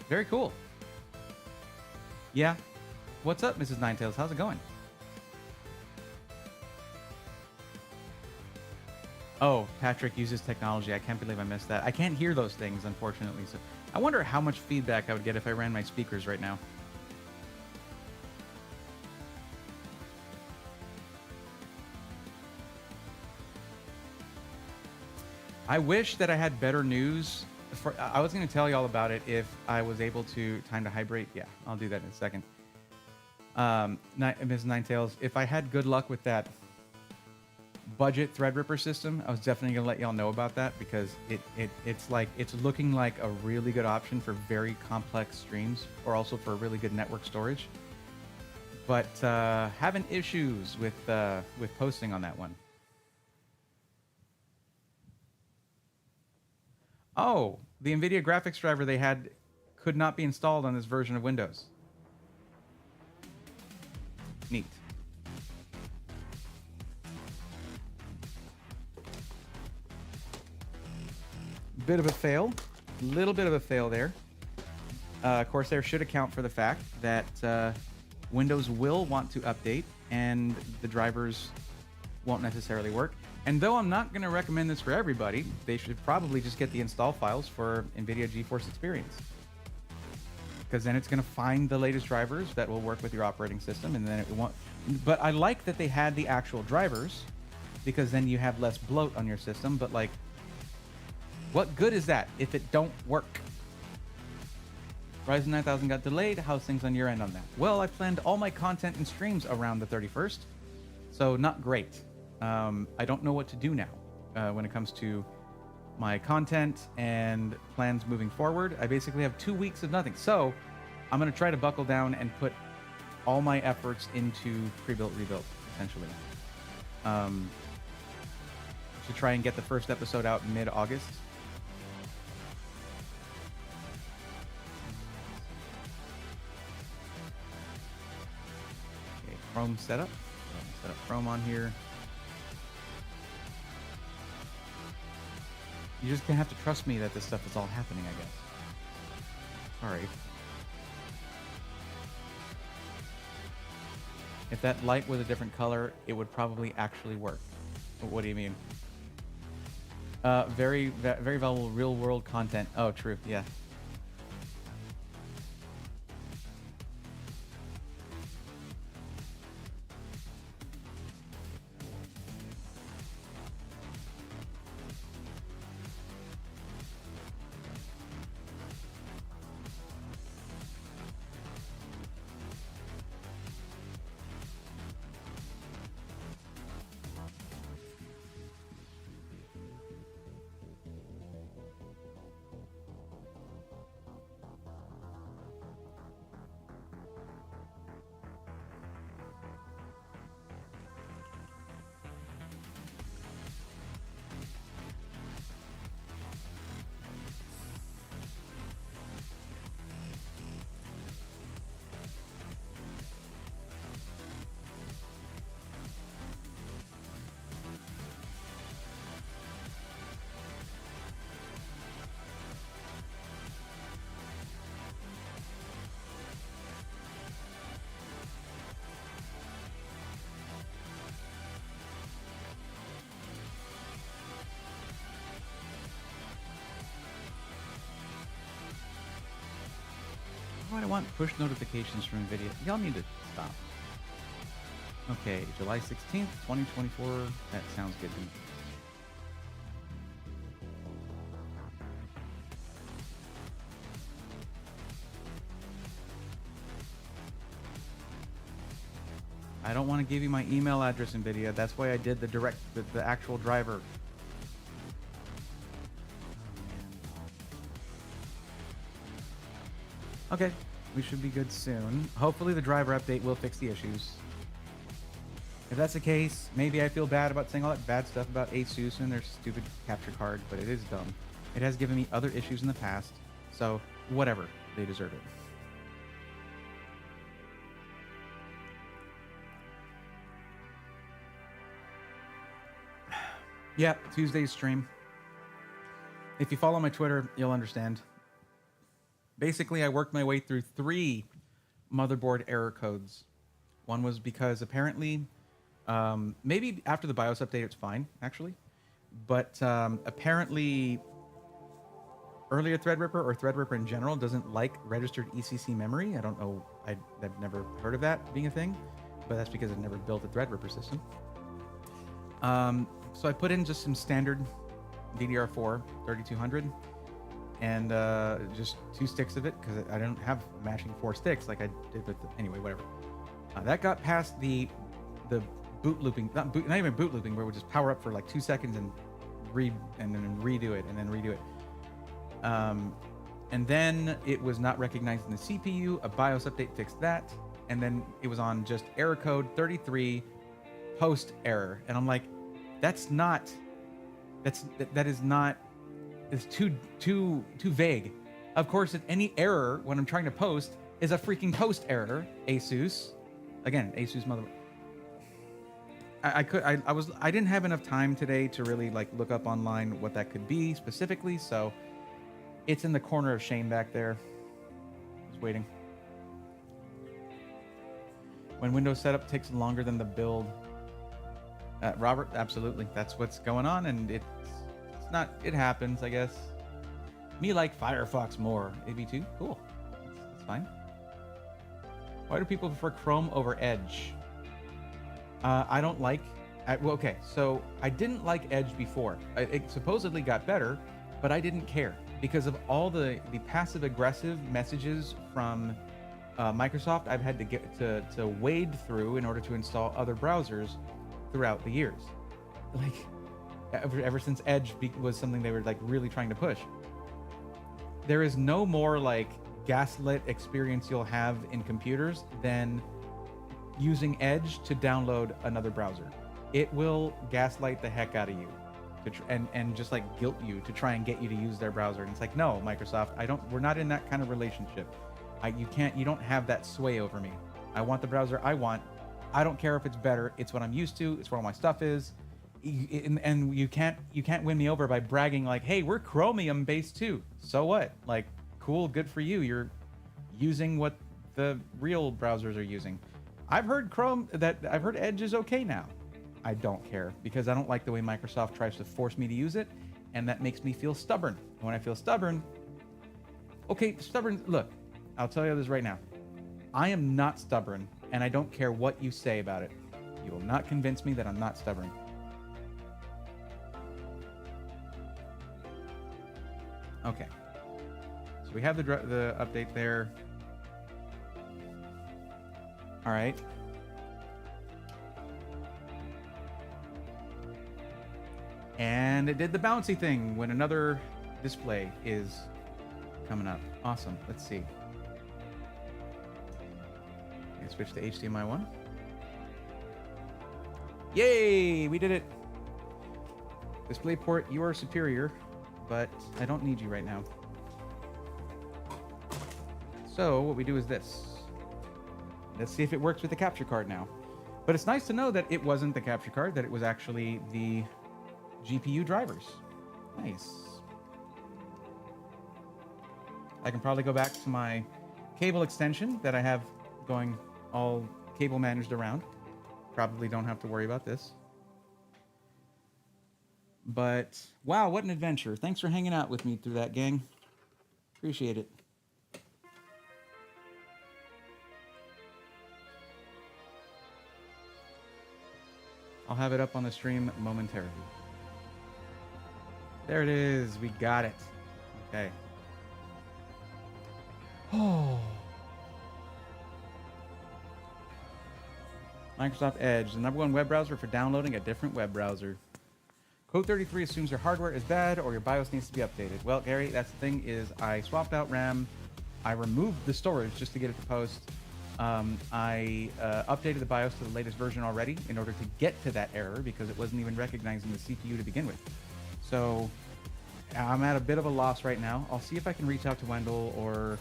Very cool. Yeah. What's up, Mrs. Ninetails? How's it going? Oh, Patrick uses technology. I can't believe I missed that. I can't hear those things, unfortunately. So I wonder how much feedback I would get if I ran my speakers right now. I wish that I had better news. I was going to tell you all about it if I was able to time to hydrate. Yeah, I'll do that in a second. Ms. Ninetails, if I had good luck with that budget Threadripper system, I was definitely going to let y'all know about that, because it's looking like a really good option for very complex streams, or also for really good network storage. But having issues with posting on that one. Oh, the NVIDIA graphics driver they had could not be installed on this version of Windows. Neat. Bit of a fail. Little bit of a fail there. Corsair should account for the fact that Windows will want to update and the drivers won't necessarily work. And though I'm not going to recommend this for everybody, they should probably just get the install files for NVIDIA GeForce Experience. Because then it's going to find the latest drivers that will work with your operating system, and then it won't. But I like that they had the actual drivers, because then you have less bloat on your system. But like, what good is that if it don't work? Ryzen 9000 got delayed. How's things on your end on that? Well, I planned all my content and streams around the 31st, so not great. I don't know what to do now when it comes to my content and plans moving forward. I basically have 2 weeks of nothing. So I'm going to try to buckle down and put all my efforts into pre-built, rebuilt, essentially. To try and get the first episode out mid-August. Okay, Chrome setup. Set up Chrome on here. You just gonna have to trust me that this stuff is all happening, I guess. Sorry. If that light was a different color, it would probably actually work. What do you mean? Very valuable real-world content. Oh, true. Yeah. Why do I want push notifications from NVIDIA? Y'all need to stop. Okay, July 16th, 2024. That sounds good to me. I don't want to give you my email address, NVIDIA. That's why I did the actual driver. Okay, we should be good soon. Hopefully the driver update will fix the issues. If that's the case, maybe I feel bad about saying all that bad stuff about Asus and their stupid capture card, but it is dumb. It has given me other issues in the past, so whatever, they deserve it. Yeah, Tuesday's stream. If you follow my Twitter, you'll understand. Basically, I worked my way through 3 motherboard error codes. One was because apparently, maybe after the BIOS update, it's fine, actually. But apparently, earlier Threadripper or Threadripper in general doesn't like registered ECC memory. I don't know. I've never heard of that being a thing, but that's because I've never built a Threadripper system. So I put in just some standard DDR4 3200. And just 2 sticks of it because I don't have matching 4 sticks like I did with anyway, whatever. That got past the boot looping, not even boot looping, where it would just power up for like 2 seconds and then redo it and then redo it. And then it was not recognized in the CPU. A BIOS update fixed that, and then it was on just error code 33 post error, and I'm like, that is not. It's too vague. Of course, any error when I'm trying to post is a freaking post error. Asus, again, Asus mother. I didn't have enough time today to really like look up online what that could be specifically, so it's in the corner of Shane back there. Just waiting. When Windows setup takes longer than the build. Robert, absolutely. That's what's going on, and it's not. It happens, I guess. Me like Firefox more. AB2, cool. That's fine. Why do people prefer Chrome over Edge? I don't like. Well, okay, so I didn't like Edge before. It supposedly got better, but I didn't care because of all the passive aggressive messages from Microsoft. I've had to get to wade through in order to install other browsers throughout the years. Like ever since Edge was something they were like really trying to push. There is no more like gaslit experience you'll have in computers than using Edge to download another browser. It will gaslight the heck out of you and just like guilt you to try and get you to use their browser. And it's like, no, Microsoft, we're not in that kind of relationship. You don't have that sway over me. I want the browser I want. I don't care if it's better. It's what I'm used to. It's where all my stuff is. And you can't win me over by bragging like, hey, we're Chromium based too. So what? Like, cool, good for you. You're using what the real browsers are using. I've heard Edge is okay now. I don't care because I don't like the way Microsoft tries to force me to use it, and that makes me feel stubborn. And when I feel stubborn, look, I'll tell you this right now. I am not stubborn, and I don't care what you say about it. You will not convince me that I'm not stubborn. Okay. So we have the update there. All right. And it did the bouncy thing when another display is coming up. Awesome. Let's see. Okay, switch to HDMI 1. Yay! We did it. DisplayPort, you are superior, but I don't need you right now. So what we do is this. Let's see if it works with the capture card now. But it's nice to know that it wasn't the capture card, that it was actually the GPU drivers. Nice. I can probably go back to my cable extension that I have going all cable managed around. Probably don't have to worry about this. But wow, what an adventure. Thanks for hanging out with me through that, gang. Appreciate it. I'll have it up on the stream momentarily. There it is. We got it. Okay. Oh. Microsoft Edge, the #1 web browser for downloading a different web browser. Code 33 assumes your hardware is bad or your BIOS needs to be updated. Well, Gary, that's the thing is I swapped out RAM. I removed the storage just to get it to post. I updated the BIOS to the latest version already in order to get to that error because it wasn't even recognizing the CPU to begin with. So I'm at a bit of a loss right now. I'll see if I can reach out to Wendell or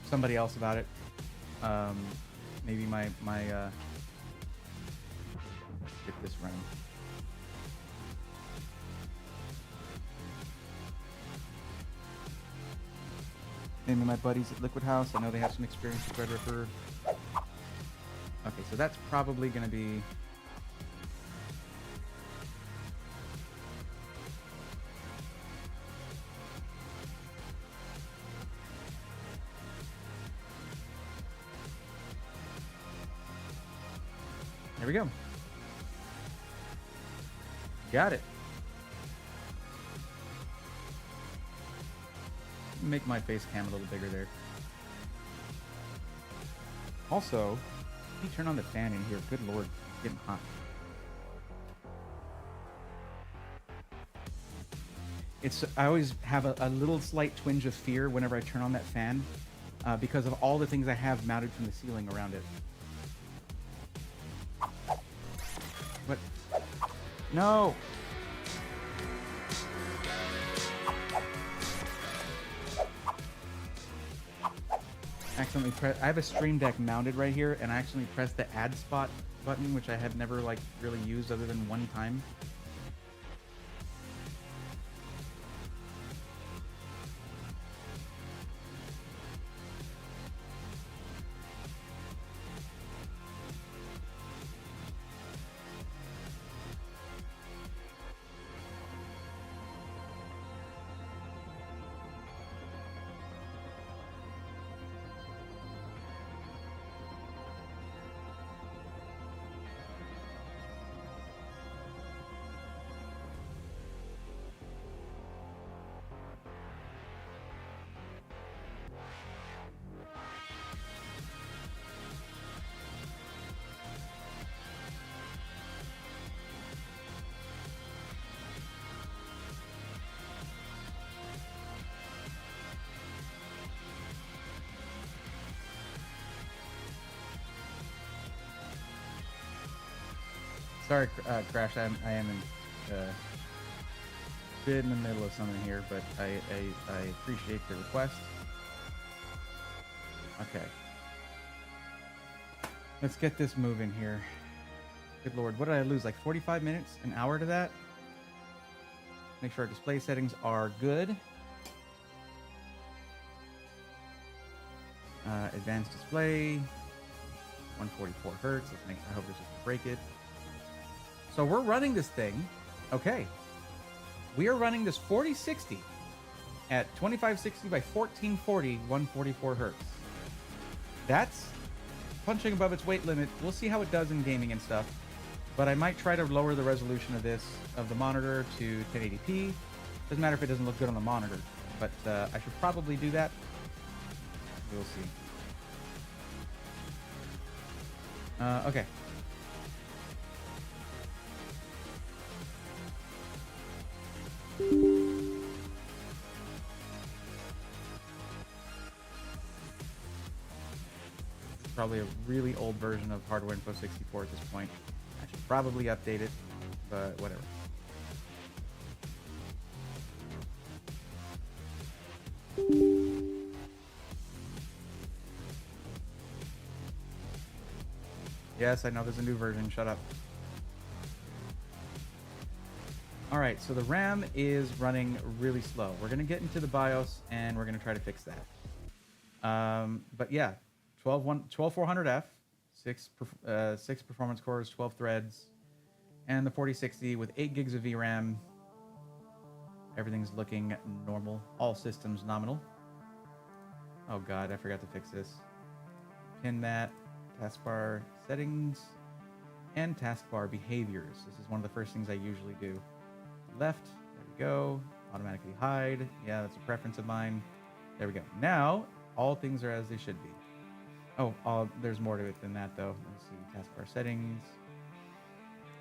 somebody else about it. Maybe my get this running. Maybe my buddies at Liquid House. I know they have some experience with Threadripper. Okay, so that's probably going to be... There we go. Got it. Make my face cam a little bigger there. Also, let me turn on the fan in here. Good lord, it's getting hot. I always have a little slight twinge of fear whenever I turn on that fan because of all the things I have mounted from the ceiling around it. What? No! Accidentally press. I have a Stream Deck mounted right here, and I accidentally pressed the add spot button, which I have never like really used other than one time. Sorry, Crash. I am in bit in the middle of something here, but I appreciate the request. Okay. Let's get this moving here. Good lord, what did I lose? Like 45 minutes, an hour to that? Make sure our display settings are good. Advanced display, 144 hertz. Let's make. I hope this doesn't break it. So we're running this thing. Okay. We are running this 4060 at 2560 by 1440, 144 hertz. That's punching above its weight limit. We'll see how it does in gaming and stuff. But I might try to lower the resolution of the monitor to 1080p. Doesn't matter if it doesn't look good on the monitor, but I should probably do that. We'll see. Okay. Probably a really old version of Hardware Info 64 at this point. I should probably update it, but whatever. Yes, I know there's a new version. Shut up. All right, so the RAM is running really slow. We're going to get into the BIOS, and we're going to try to fix that. But yeah, 12400F, six performance cores, 12 threads, and the 4060 with 8 gigs of VRAM. Everything's looking normal. All systems nominal. Oh god, I forgot to fix this. Pin mat, taskbar settings, and taskbar behaviors. This is one of the first things I usually do. Left, there we go. Automatically hide. Yeah, that's a preference of mine. There we go. Now, all things are as they should be. Oh, there's more to it than that, though. Let's see. Taskbar settings.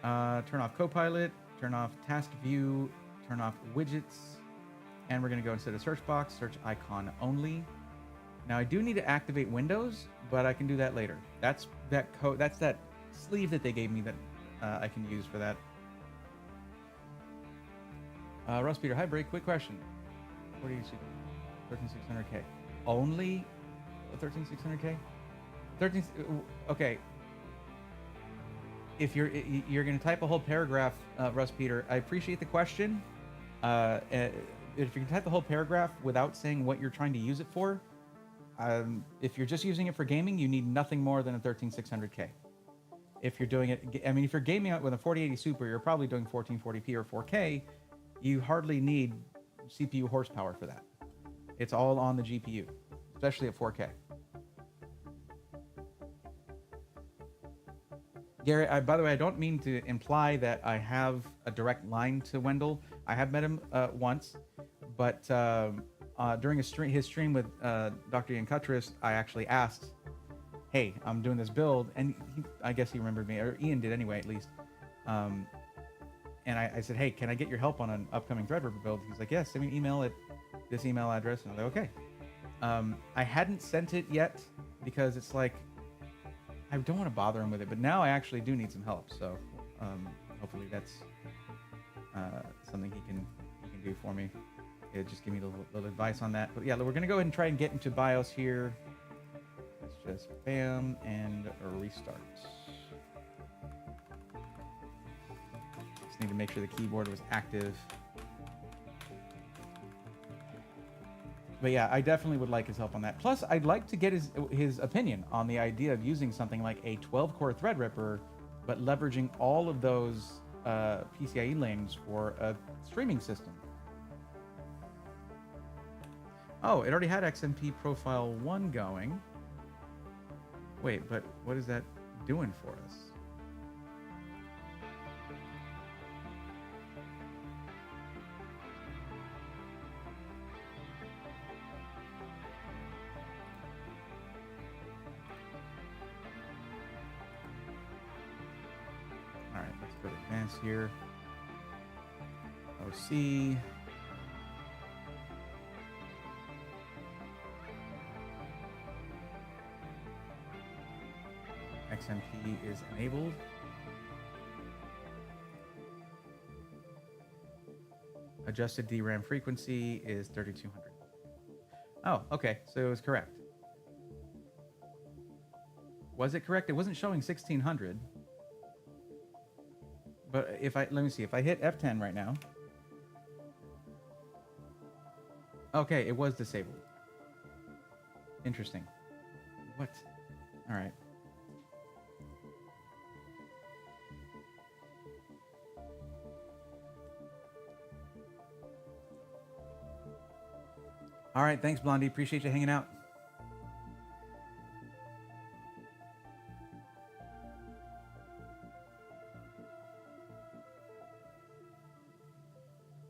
Turn off Copilot. Turn off Task View. Turn off Widgets. And we're going to go instead of search box, search icon only. Now, I do need to activate Windows, but I can do that later. That's that code. That's that sleeve that they gave me that I can use for that. Russ Peter, hi, Break. Quick question. What do you see? 13600K. Only 13600K? Okay. If you're going to type a whole paragraph, Russ Peter, I appreciate the question. If you can type the whole paragraph without saying what you're trying to use it for, if you're just using it for gaming, you need nothing more than a 13600K. If you're doing it, I mean, if you're gaming with a 4080 Super, you're probably doing 1440p or 4K. You hardly need CPU horsepower for that. It's all on the GPU, especially at 4K. Gary, by the way, I don't mean to imply that I have a direct line to Wendell. I have met him once, but during his stream with Dr. Ian Cuttress, I actually asked, hey, I'm doing this build, and I guess he remembered me, or Ian did anyway, at least. And I said, hey, can I get your help on an upcoming Threadripper build? He's like, yes, send me an email at this email address. And I was like, okay. I hadn't sent it yet because it's like, I don't want to bother him with it, but now I actually do need some help. So hopefully that's something he can do for me. Just give me a little advice on that. But yeah, we're going to go ahead and try and get into BIOS here. Let's just bam and restart. Just need to make sure the keyboard was active. But yeah, I definitely would like his help on that. Plus, I'd like to get his opinion on the idea of using something like a 12-core Threadripper, but leveraging all of those PCIe lanes for a streaming system. Oh, it already had XMP Profile 1 going. Wait, but what is that doing for us? All right, let's go to advanced here. OC. XMP is enabled. Adjusted DRAM frequency is 3200. Oh, okay. So it was correct. Was it correct? It wasn't showing 1600. But if I, let me see, if I hit F10 right now. Okay, it was disabled. Interesting. What? All right. All right, thanks, Blondie. Appreciate you hanging out.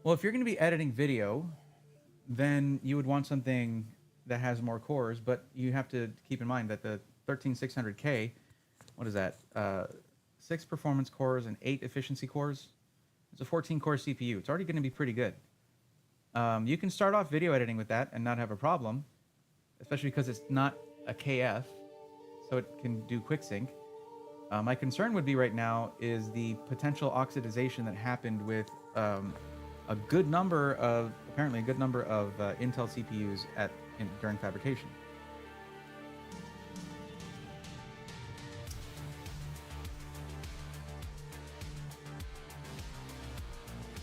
Well, if you're going to be editing video, then you would want something that has more cores, but you have to keep in mind that the 13600K, what is that? 6 performance cores and 8 efficiency cores. It's a 14-core CPU. It's already going to be pretty good. You can start off video editing with that and not have a problem, especially because it's not a KF, so it can do quick sync. My concern would be right now is the potential oxidization that happened with apparently a good number of Intel CPUs during fabrication.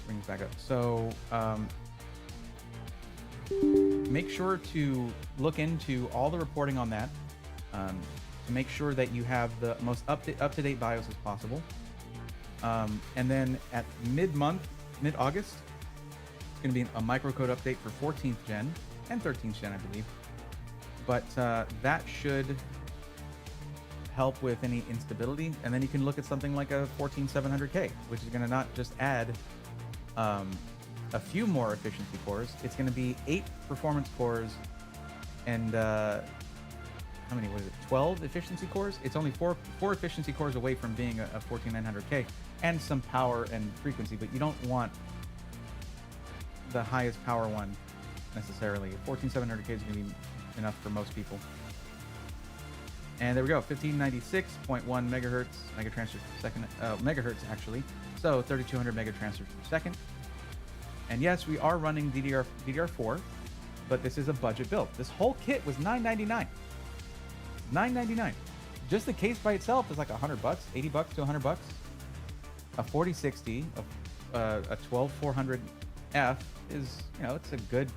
Bring this back up. So make sure to look into all the reporting on that to make sure that you have the most up-to-date BIOS as possible. And then at mid-August, it's going to be a microcode update for 14th gen and 13th gen, I believe. But that should help with any instability. And then you can look at something like a 14700K, which is going to not just add a few more efficiency cores. It's going to be 8 performance cores and how many was it? 12 efficiency cores. It's only four efficiency cores away from being a 14900K and some power and frequency, but you don't want the highest power one necessarily. 14700K is going to be enough for most people. And there we go, 1596.1 megahertz megatransfers per second, megahertz actually. So 3200 megatransfers per second. And yes, we are running DDR4, but this is a budget build. This whole kit was $999. $999. Just the case by itself is like $100, $80 to $100. A 4060, a 12400F is, it's a good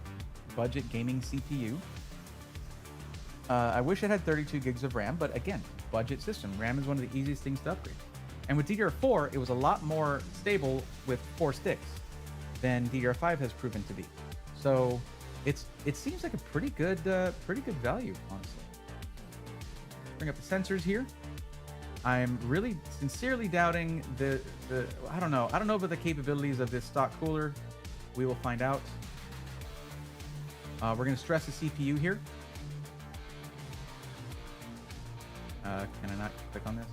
budget gaming CPU. I wish it had 32 gigs of RAM, but again, budget system. RAM is one of the easiest things to upgrade. And with DDR4, it was a lot more stable with 4 sticks than DDR5 has proven to be. So it seems like a pretty good value, honestly. Bring up the sensors here. I'm really sincerely doubting the I don't know about the capabilities of this stock cooler. We will find out. We're going to stress the CPU here. Can I not click on this?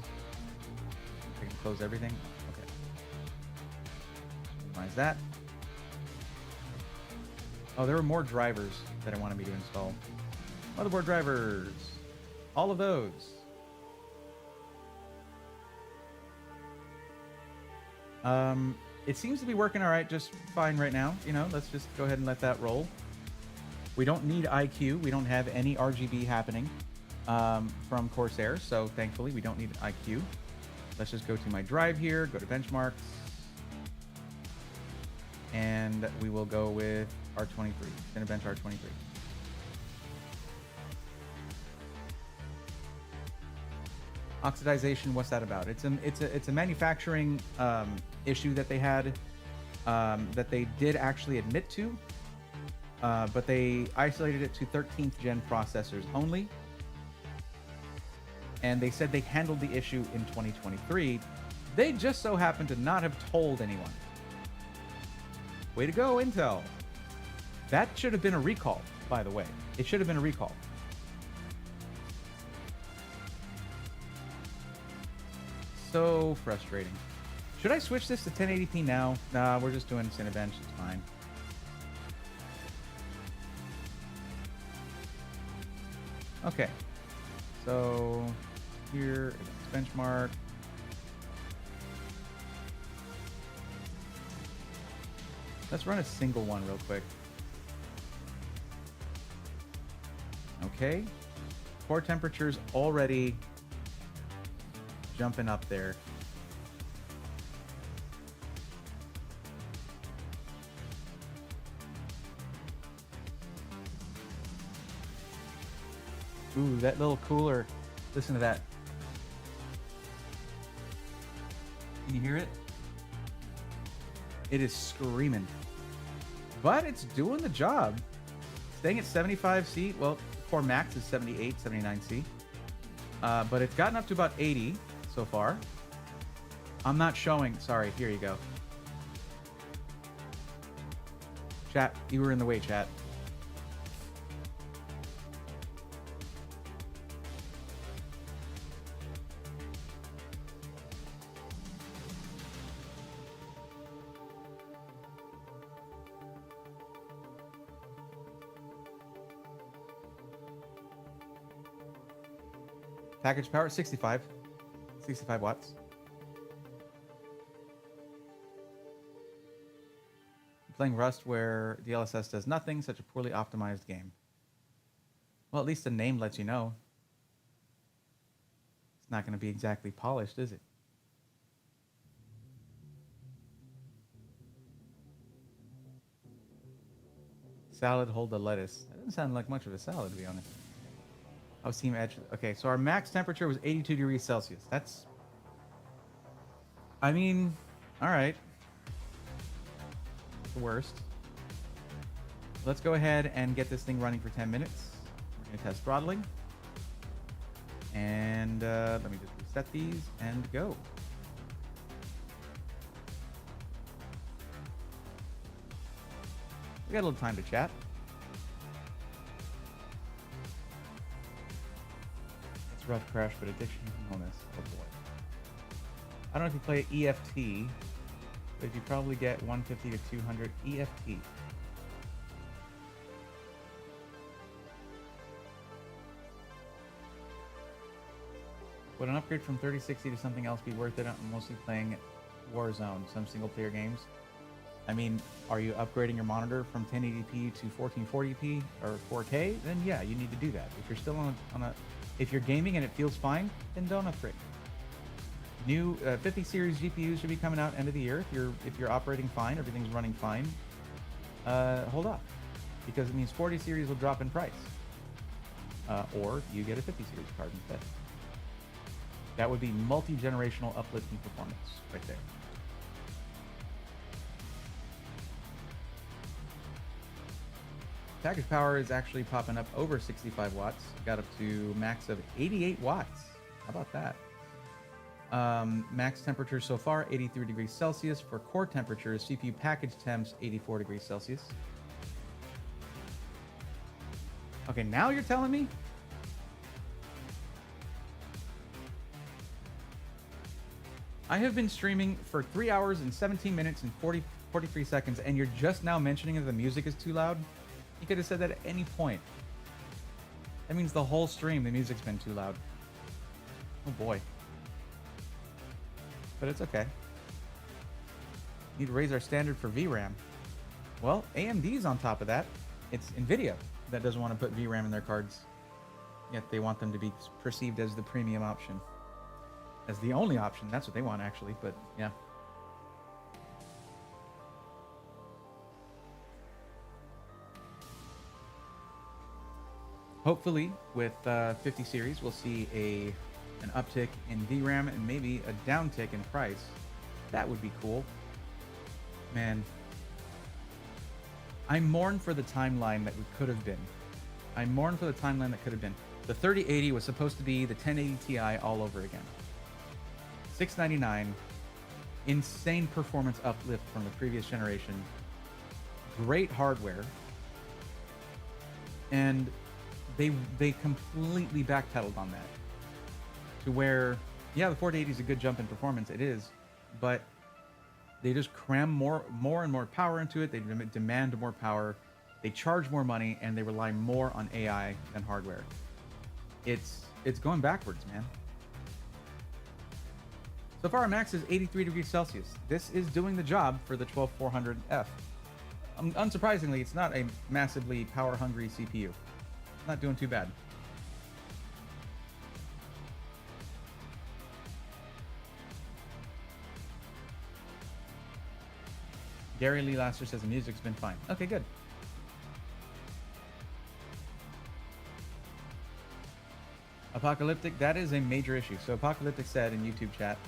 I can close everything. Okay. Minimize that. Oh, there were more drivers that I wanted me to install. Motherboard drivers. All of those. It seems to be working all right, just fine right now. Let's just go ahead and let that roll. We don't need IQ. We don't have any RGB happening from Corsair, so thankfully we don't need IQ. Let's just go to my drive here, go to benchmarks, and we will go with R23, Cinebench R23. Oxidization, what's that about? It's a manufacturing issue that they had that they did actually admit to, but they isolated it to 13th gen processors only. And they said they handled the issue in 2023. They just so happened to not have told anyone. Way to go, Intel. That should have been a recall, by the way. It should have been a recall. So frustrating. Should I switch this to 1080p now? Nah, we're just doing Cinebench. It's fine. Okay. So here, benchmark. Let's run a single one real quick. Okay. Core temperature's already jumping up there. Ooh, that little cooler. Listen to that. Can you hear it? It is screaming. But it's doing the job. Staying at 75C. Well, Core Max is 78, 79C. But it's gotten up to about 80 so far. I'm not showing. Sorry, here you go. Chat, you were in the way, chat. Package power 65 watts. I'm playing Rust where the DLSS does nothing, such a poorly optimized game. Well, at least the name lets you know. It's not going to be exactly polished, is it? Salad, hold the lettuce. That doesn't sound like much of a salad, to be honest. Oh, Steam Edge. Okay, so our max temperature was 82 degrees Celsius. That's... I mean, alright. The worst. Let's go ahead and get this thing running for 10 minutes. We're going to test throttling. And let me just reset these and go. We got a little time to chat. Rough crash, but addiction bonus. Oh boy. I don't know if you play EFT, but if you probably get 150 to 200 EFT. Would an upgrade from 3060 to something else be worth it? I'm mostly playing Warzone, some single player games. I mean, are you upgrading your monitor from 1080p to 1440p or 4K? Then yeah, you need to do that. If you're still on a if you're gaming and it feels fine, then don't upgrade. New 50 series GPUs should be coming out end of the year. If you're operating fine, everything's running fine, hold off, because it means 40 series will drop in price, or you get a 50 series card instead. That would be multi-generational uplift in performance right there. Package power is actually popping up over 65 watts. Got up to max of 88 watts. How about that? Max temperature so far, 83 degrees Celsius. For core temperatures, CPU package temps, 84 degrees Celsius. Okay, now you're telling me? I have been streaming for 3 hours and 17 minutes and 43 seconds, and you're just now mentioning that the music is too loud? You could have said that at any point. That means the whole stream, the music's been too loud. Oh boy. But it's okay. Need to raise our standard for VRAM. Well, AMD's on top of that. It's NVIDIA that doesn't want to put VRAM in their cards. Yet they want them to be perceived as the premium option. As the only option. That's what they want, actually, but yeah. Hopefully, with 50 series, we'll see an uptick in VRAM and maybe a downtick in price. That would be cool. Man. I mourn for the timeline that could have been. I mourn for the timeline that could have been. The 3080 was supposed to be the 1080 Ti all over again. $699. Insane performance uplift from the previous generation. Great hardware. And they completely backpedaled on that. To where, yeah, the 4080 is a good jump in performance. It is. But they just cram more and more power into it. They demand more power. They charge more money, and they rely more on AI than hardware. It's going backwards, man. So far, our max is 83 degrees Celsius. This is doing the job for the 12400F. Unsurprisingly, it's not a massively power-hungry CPU. Not doing too bad. Gary Lee Laster says the music's been fine. Okay, good. Apocalyptic, that is a major issue. So Apocalyptic said in YouTube chat,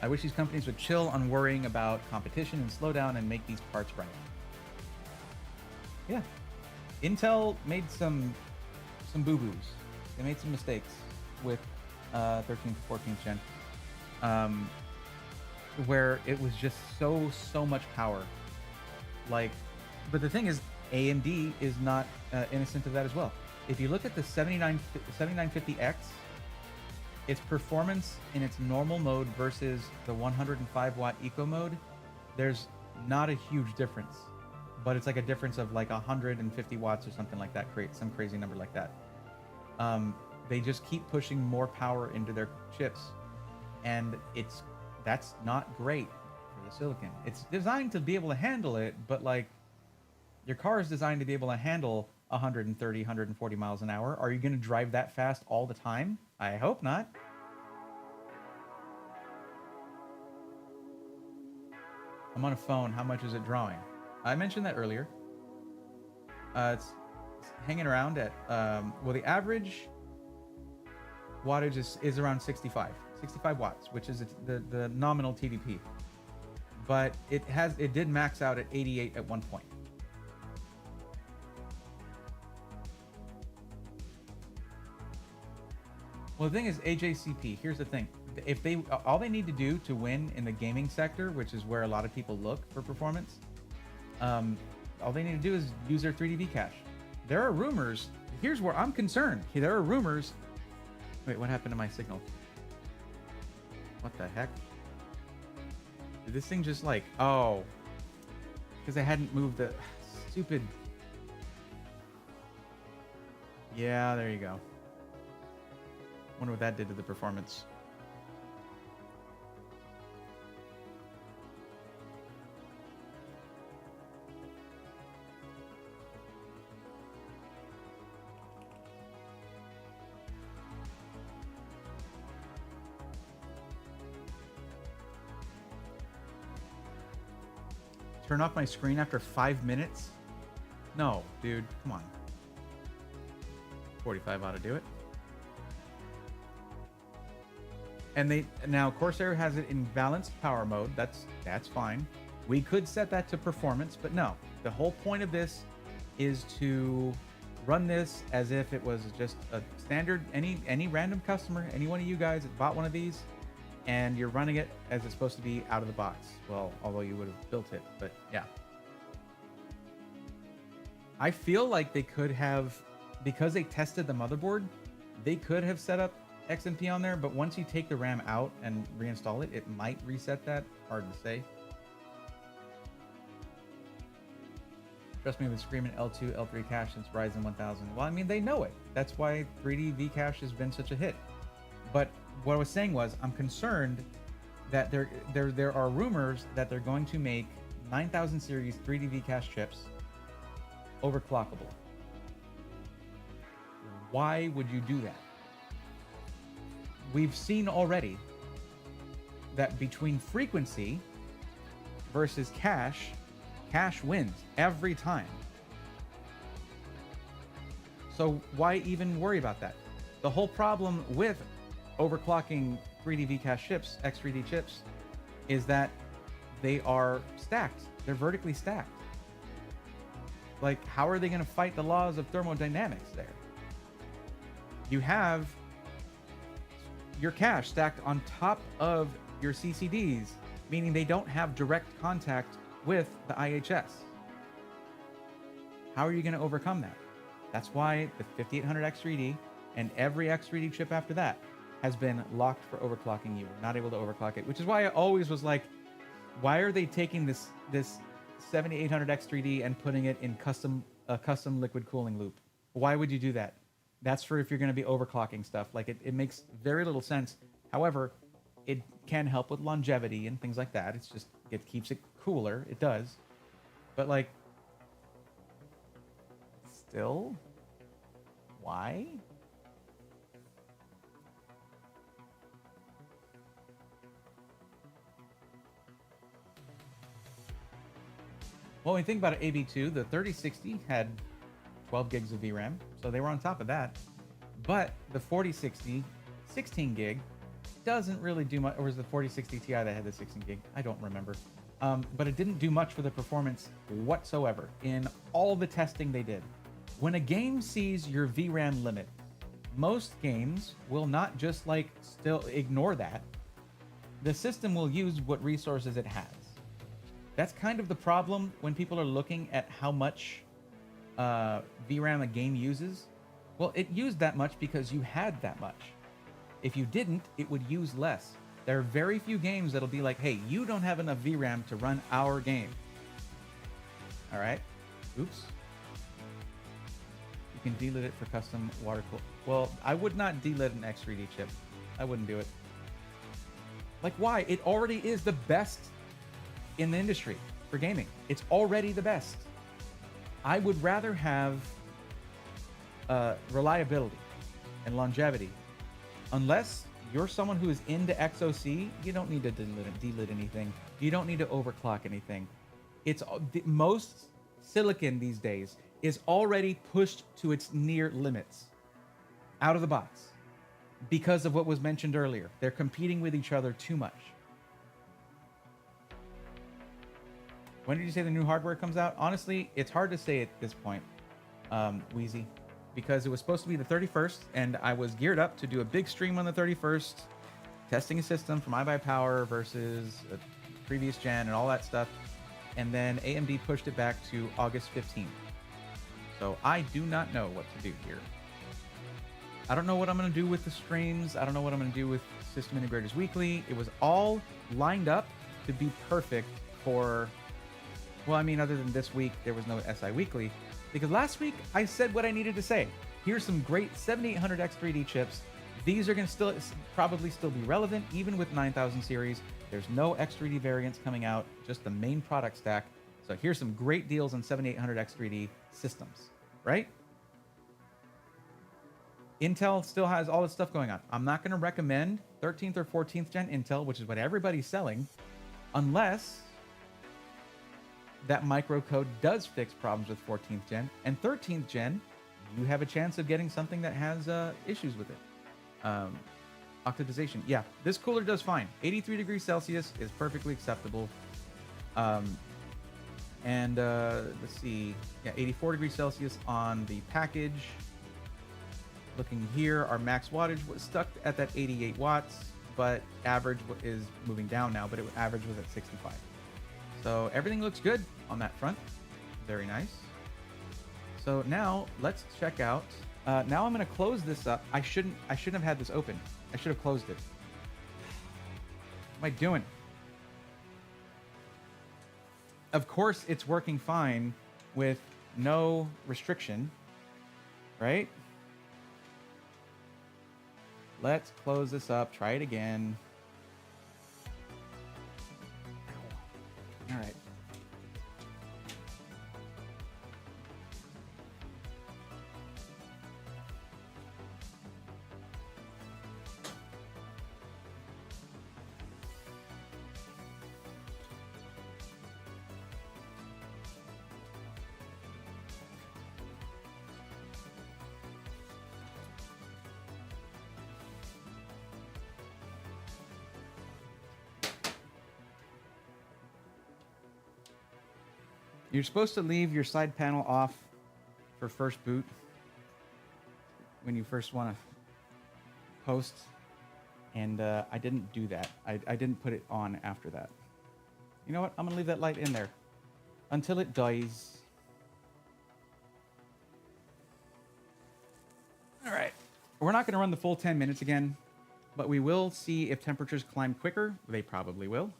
I wish these companies would chill on worrying about competition and slow down and make these parts right. Yeah. Intel made some boo-boos. They made some mistakes with 13th to 14th gen. Where it was just so much power. Like, but the thing is, AMD is not innocent of that as well. If you look at the 7950X, its performance in its normal mode versus the 105 watt eco mode, there's not a huge difference, but it's like a difference of like 150 watts or something like that. Some crazy number like that. They just keep pushing more power into their chips, and that's not great for the silicon. It's designed to be able to handle it, but like your car is designed to be able to handle 130, 140 miles an hour. Are you going to drive that fast all the time? I hope not. I'm on a phone. How much is it drawing? I mentioned that earlier. It's hanging around at, well, the average wattage is around 65 watts, which is the nominal TDP. But it did max out at 88 at one point. Well, the thing is, AJCP, here's the thing. If all they need to do to win in the gaming sector, which is where a lot of people look for performance, all they need to do is use their 3D cache. There are rumors. Here's where I'm concerned. There are rumors. Wait, what happened to my signal? What the heck? Did this thing just like, oh, because I hadn't moved the stupid. Yeah, there you go. Wonder what that did to the performance. Turn off my screen after 5 minutes? No, dude, come on. 45 ought to do it. And now Corsair has it in balanced power mode. That's fine. We could set that to performance, but no. The whole point of this is to run this as if it was just a standard, any random customer, any one of you guys that bought one of these, and you're running it as it's supposed to be out of the box. Well, although you would have built it, but yeah. I feel like they could have, because they tested the motherboard, they could have set up XMP on there, but once you take the RAM out and reinstall it, it might reset that. Hard to say. Trust me, we've been screaming L2, L3 cache since Ryzen 1000. Well, I mean, they know it. That's why 3D Vcache has been such a hit. But what I was saying was, I'm concerned that there are rumors that they're going to make 9000 series 3D Vcache chips overclockable. Why would you do that? We've seen already that between frequency versus cache, cache wins every time. So why even worry about that? The whole problem with overclocking 3D Vcache chips, X3D chips, is that they are stacked. They're vertically stacked. Like, how are they going to fight the laws of thermodynamics there? You have your cache stacked on top of your CCDs, meaning they don't have direct contact with the IHS. How are you going to overcome that? That's why the 5800X3D and every X3D chip after that has been locked for overclocking. You were not able to overclock it, which is why I always was like, why are they taking this 7800X3D and putting it in a custom liquid cooling loop? Why would you do that? That's for if you're going to be overclocking stuff. Like, it makes very little sense. However, it can help with longevity and things like that. It's just, it keeps it cooler. It does. But like, Still? Why? Well, when you think about it, AB2, the 3060 had 12 gigs of VRAM, so they were on top of that. But the 4060, 16 gig, doesn't really do much. Or was the 4060 Ti that had the 16 gig? I don't remember. But it didn't do much for the performance whatsoever in all the testing they did. When a game sees your VRAM limit, most games will not just like still ignore that. The system will use what resources it has. That's kind of the problem when people are looking at how much VRAM a game uses. Well, it used that much because you had that much. If you didn't, it would use less. There are very few games that'll be like, hey, you don't have enough VRAM to run our game. All right. Oops. You can delit it for custom water cool. Well, I would not delit an X3D chip. I wouldn't do it. Like, why? It already is the best in the industry for gaming. It's already the best. I would rather have reliability and longevity. Unless you're someone who is into XOC, you don't need to delit anything. You don't need to overclock anything. It's most silicon these days is already pushed to its near limits out of the box because of what was mentioned earlier. They're competing with each other too much. When did you say the new hardware comes out? Honestly, it's hard to say at this point, Wheezy, because it was supposed to be the 31st, and I was geared up to do a big stream on the 31st, testing a system from iBuyPower versus a previous gen and all that stuff. And then AMD pushed it back to August 15th. So I do not know what to do here. I don't know what I'm going to do with the streams. I don't know what I'm going to do with System Integrators Weekly. It was all lined up to be perfect for, well, I mean, other than this week, there was no SI Weekly. Because last week, I said what I needed to say. Here's some great 7800 X3D chips. These are going to probably still be relevant, even with 9000 series. There's no X3D variants coming out, just the main product stack. So here's some great deals on 7800 X3D systems, right? Intel still has all this stuff going on. I'm not going to recommend 13th or 14th gen Intel, which is what everybody's selling, unless that microcode does fix problems with 14th gen. And 13th gen, you have a chance of getting something that has issues with it. Octadization. Yeah, this cooler does fine. 83 degrees Celsius is perfectly acceptable. Let's see. Yeah, 84 degrees Celsius on the package. Looking here, our max wattage was stuck at that 88 watts, but average is moving down now, but average was at 65. So everything looks good on that front. Very nice. So now let's check out. Now I'm going to close this up. I shouldn't have had this open. I should have closed it. What am I doing? Of course, it's working fine with no restriction, right? Let's close this up. Try it again. All right. You're supposed to leave your side panel off for first boot when you first want to post, and I didn't do that. I didn't put it on after that. You know what? I'm going to leave that light in there until it dies. All right. We're not going to run the full 10 minutes again, but we will see if temperatures climb quicker. They probably will.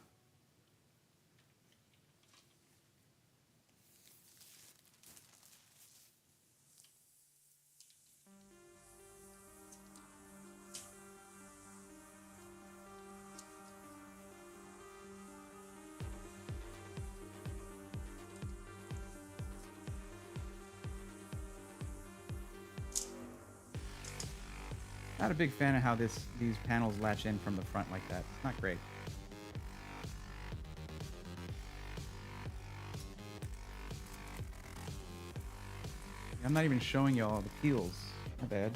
Not a big fan of how these panels latch in from the front like that. It's not great. I'm not even showing you all the peels. My bad.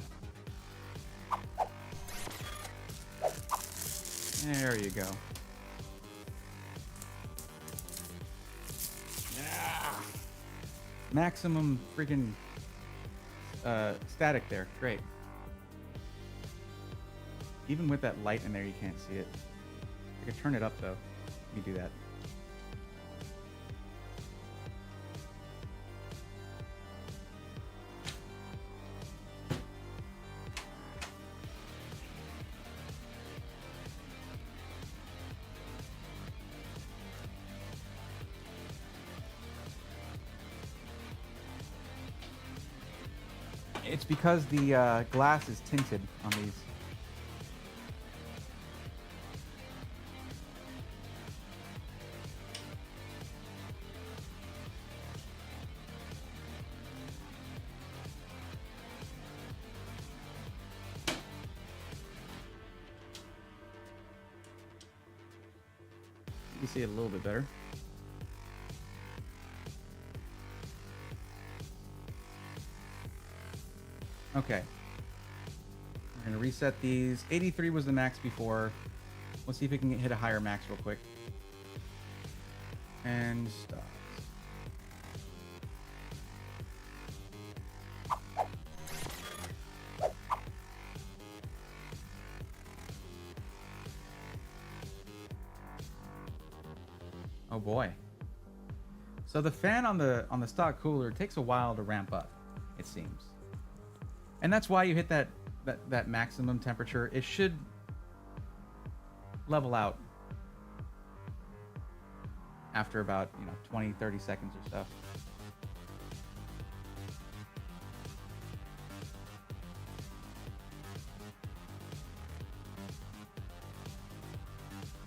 There you go. Yeah. Maximum freaking static there. Great. Even with that light in there, you can't see it. I could turn it up though. Let me do that. It's because the glass is tinted on these. You can see it a little bit better. Okay. We're going to reset these. 83 was the max before. Let's see if we can hit a higher max real quick. And stop. Oh boy. So the fan on the stock cooler takes a while to ramp up, it seems. And that's why you hit that maximum temperature. It should level out after about, 20, 30 seconds or so.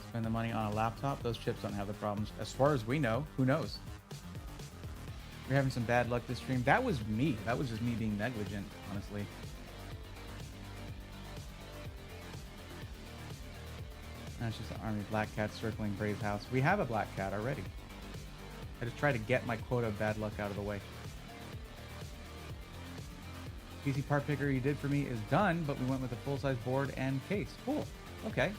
Spend the money on a laptop. Those chips don't have the problems. As far as we know, who knows? We're having some bad luck this stream. That was me. That was just me being negligent, honestly. That's just an army of black cats circling Bray's house. We have a black cat already. I just try to get my quota of bad luck out of the way. PC part picker you did for me is done, but we went with a full-size board and case. Cool. Okay.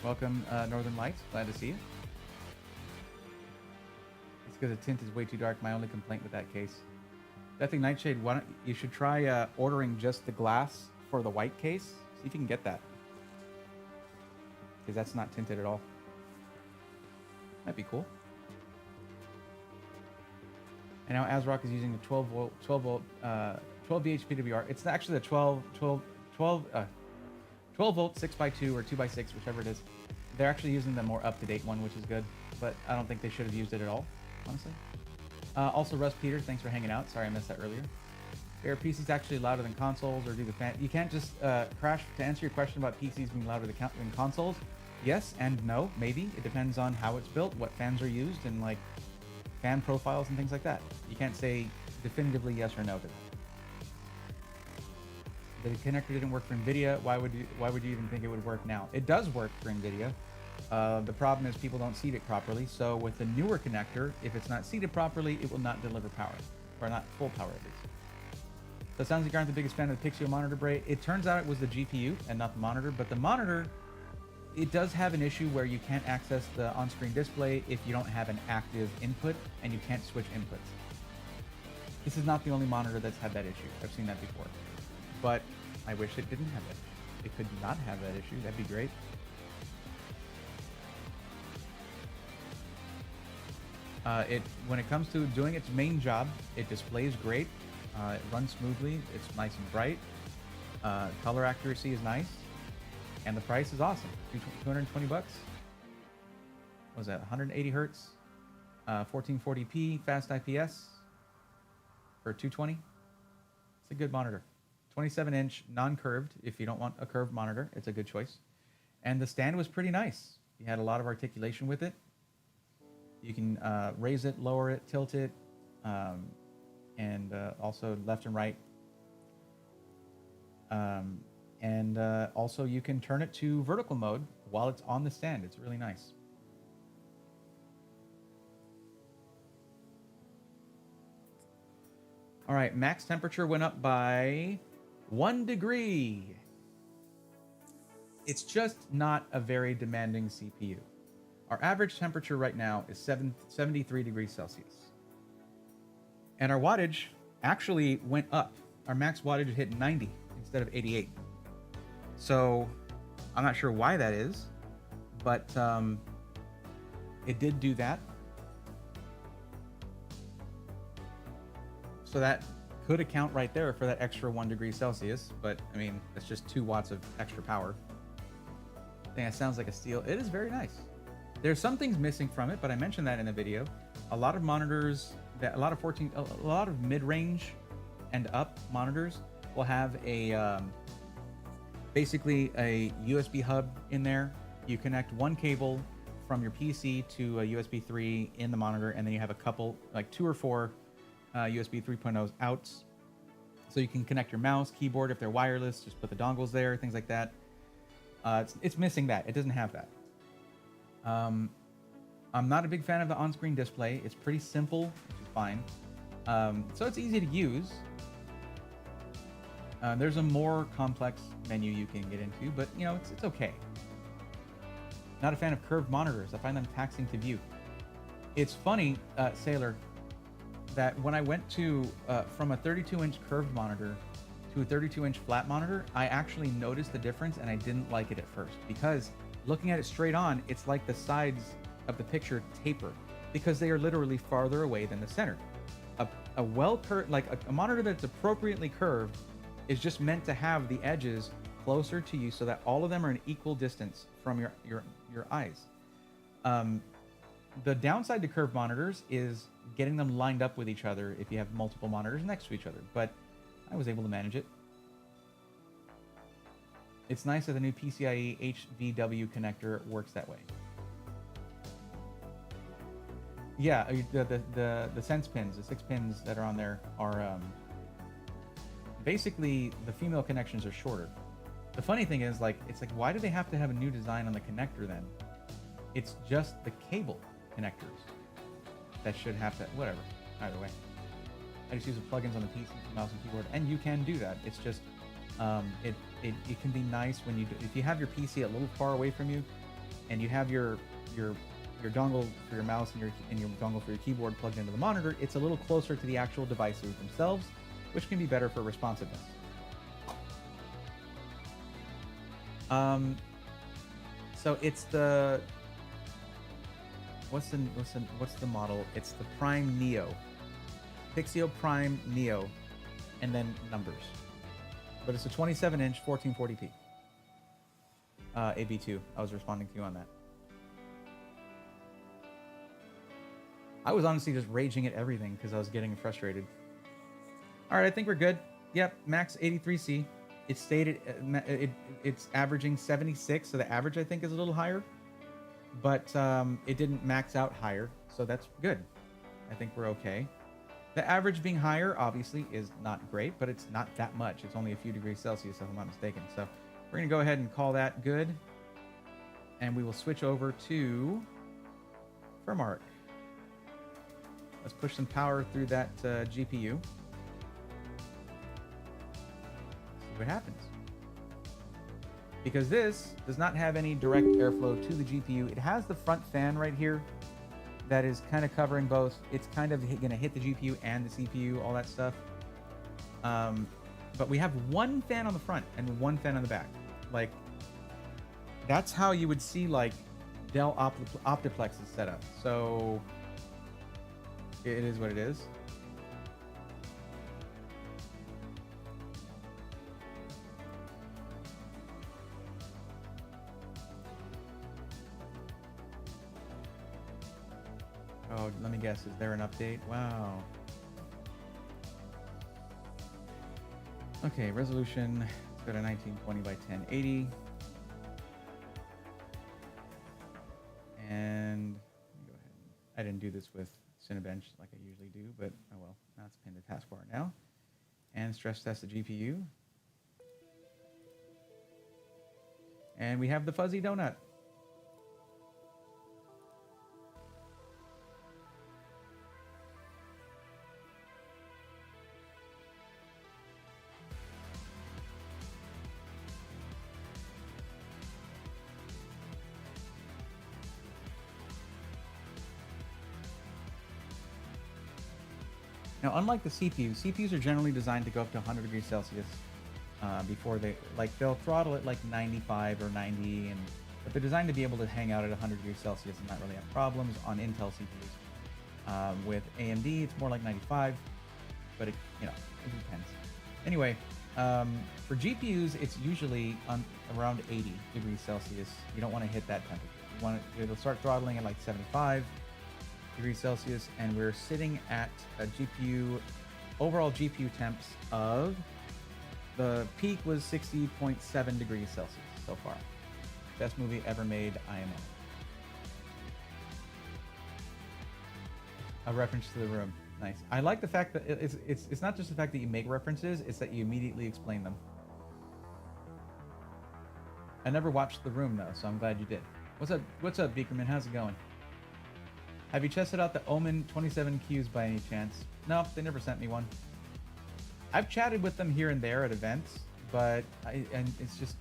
Welcome, Northern Lights. Glad to see you. It's because the tint is way too dark. My only complaint with that case. Deathly Nightshade, why don't you should try ordering just the glass for the white case. See if you can get that. Because that's not tinted at all. Might be cool. And now ASRock is using the 12 volt VH PWR. It's actually the 12 volt 6x2 or 2x6, whichever it is. They're actually using the more up-to-date one, which is good. But I don't think they should have used it at all, honestly. Also, Russ Peter, thanks for hanging out. Sorry I missed that earlier. Are PCs actually louder than consoles, or do the fan? You can't just Crash. To answer your question about PCs being louder than consoles, yes and no, maybe. It depends on how it's built, what fans are used, and like fan profiles and things like that. You can't say definitively yes or no to that. The connector didn't work for NVIDIA. Why would you even think it would work now? It does work for NVIDIA. The problem is people don't seat it properly. So with the newer connector, if it's not seated properly, it will not deliver power, or not full power at least. So it sounds like you aren't the biggest fan of the Pixio monitor, Bray. It turns out it was the GPU and not the monitor, but the monitor, it does have an issue where you can't access the on-screen display if you don't have an active input, and you can't switch inputs. This is not the only monitor that's had that issue. I've seen that before. But I wish it didn't have that issue. It could not have that issue. That'd be great. When it comes to doing its main job, it displays great. It runs smoothly. It's nice and bright. Color accuracy is nice, and the price is awesome. 220 bucks. What was that? 180 hertz, 1440p, fast IPS for 220. It's a good monitor. 27-inch, non-curved. If you don't want a curved monitor, it's a good choice. And the stand was pretty nice. You had a lot of articulation with it. You can raise it, lower it, tilt it. and also left and right. And also you can turn it to vertical mode while it's on the stand. It's really nice. All right, max temperature went up by 1 degree. It's just not a very demanding CPU. Our average temperature right now is 73 degrees Celsius. And our wattage actually went up. Our max wattage hit 90 instead of 88. So I'm not sure why that is, but it did do that. So that could account right there for that extra 1 degree Celsius, but I mean, that's just 2 watts of extra power. I think that sounds like a steal. It is very nice. There's some things missing from it, but I mentioned that in the video. A lot of monitors, a lot of mid-range and up monitors will have a basically a USB hub in there. You connect one cable from your PC to a USB 3 in the monitor, and then you have a couple, like 2 or 4 USB 3.0s outs. So you can connect your mouse, keyboard if they're wireless, just put the dongles there, things like that. It's missing that. It doesn't have that. I'm not a big fan of the on-screen display. It's pretty simple, which is fine. So it's easy to use. There's a more complex menu you can get into, but you know, it's okay. Not a fan of curved monitors. I find them taxing to view. It's funny, Sailor, that when I went to from a 32-inch curved monitor to a 32-inch flat monitor, I actually noticed the difference, and I didn't like it at first, because looking at it straight on, it's like the sides of the picture taper, because they are literally farther away than the center. A well-curved, like a monitor that's appropriately curved, is just meant to have the edges closer to you so that all of them are an equal distance from your eyes. The downside to curved monitors is getting them lined up with each other if you have multiple monitors next to each other, but I was able to manage it. It's nice that the new PCIe HVW connector works that way. Yeah, the sense pins, the 6 pins that are on there are basically the female connections are shorter. The funny thing is, like, it's like, why do they have to have a new design on the connector then? It's just the cable connectors that should have to, whatever, either way. I just use the plugins on the PC, mouse and keyboard, and you can do that. It's just, it can be nice when you do, if you have your PC a little far away from you, and you have your dongle for your mouse and your dongle for your keyboard plugged into the monitor, it's a little closer to the actual devices themselves, which can be better for responsiveness. So it's the what's the model? It's the Prime Neo, Pixio Prime Neo, and then numbers. But it's a 27-inch 1440p. AB2. I was responding to you on that. I was honestly just raging at everything because I was getting frustrated. All right, I think we're good. Yep, max 83C. It stated it's averaging 76, so the average I think is a little higher, but it didn't max out higher, so that's good. I think we're okay. The average being higher obviously is not great, but it's not that much. It's only a few degrees Celsius, if I'm not mistaken. So we're gonna go ahead and call that good, and we will switch over to firmware. Let's push some power through that GPU. See what happens. Because this does not have any direct airflow to the GPU. It has the front fan right here that is kind of covering both. It's kind of going to hit the GPU and the CPU, all that stuff. But we have one fan on the front and one fan on the back. Like, that's how you would see like Dell Optiplex's setup. So it is what it is. Oh, let me guess. Is there an update? Wow. Okay, resolution. Let's go to 1920 by 1080. And let me go ahead. I didn't do this with Cinebench like I usually do, but oh well. Now it's pinned to taskbar now. And stress test the GPU. And we have the fuzzy donut. Now, unlike the CPUs are generally designed to go up to 100 degrees Celsius before they'll throttle it like 95 or 90, but they're designed to be able to hang out at 100 degrees Celsius and not really have problems on Intel CPUs. With AMD, it's more like 95, but it depends. Anyway, for GPUs, it's usually around 80 degrees Celsius. You don't want to hit that temperature. It'll start throttling at like 75 degrees Celsius, and we're sitting at a overall GPU temps of, the peak was 60.7 degrees Celsius so far. Best movie ever made, IMO. A reference to the room. Nice. I like the fact that it's not just the fact that you make references, it's that you immediately explain them. I never watched The Room though, so I'm glad you did. What's up, Beakerman? How's it going? Have you tested out the Omen 27Qs by any chance? No, they never sent me one. I've chatted with them here and there at events, but it's just,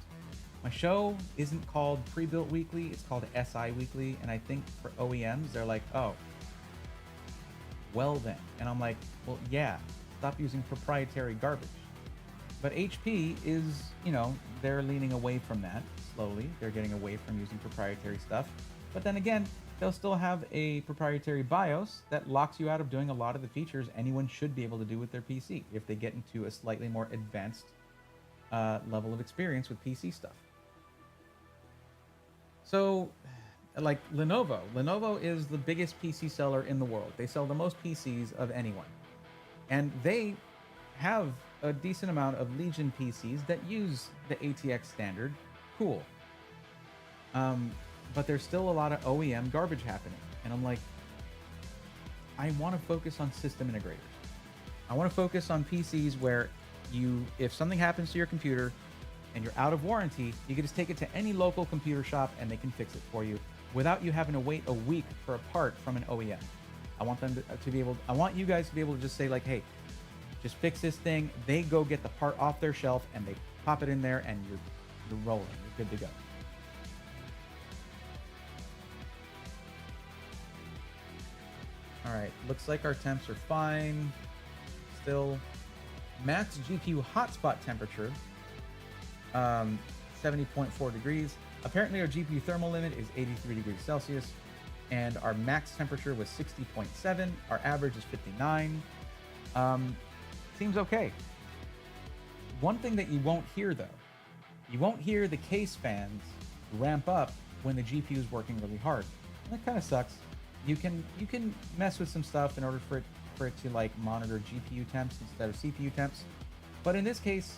my show isn't called Pre-Built Weekly, it's called SI Weekly, and I think for OEMs, they're like, oh, well then. And I'm like, well, yeah, stop using proprietary garbage. But HP is, they're leaning away from that slowly. They're getting away from using proprietary stuff. But then again, they'll still have a proprietary BIOS that locks you out of doing a lot of the features anyone should be able to do with their PC if they get into a slightly more advanced level of experience with PC stuff. So, like Lenovo is the biggest PC seller in the world. They sell the most PCs of anyone. And they have a decent amount of Legion PCs that use the ATX standard. Cool. But there's still a lot of OEM garbage happening. And I'm like, I want to focus on system integrators. I want to focus on PCs where if something happens to your computer and you're out of warranty, you can just take it to any local computer shop and they can fix it for you without you having to wait a week for a part from an OEM. I want them to be able, I want you guys to be able to just say like, hey, just fix this thing. They go get the part off their shelf and they pop it in there and you're rolling. You're good to go. All right, looks like our temps are fine. Still, max GPU hotspot temperature, 70.4 degrees. Apparently our GPU thermal limit is 83 degrees Celsius, and our max temperature was 60.7. Our average is 59. Seems okay. One thing that you won't hear though, you won't hear the case fans ramp up when the GPU is working really hard. And that kind of sucks. You can mess with some stuff in order for it to like monitor GPU temps instead of CPU temps, but in this case,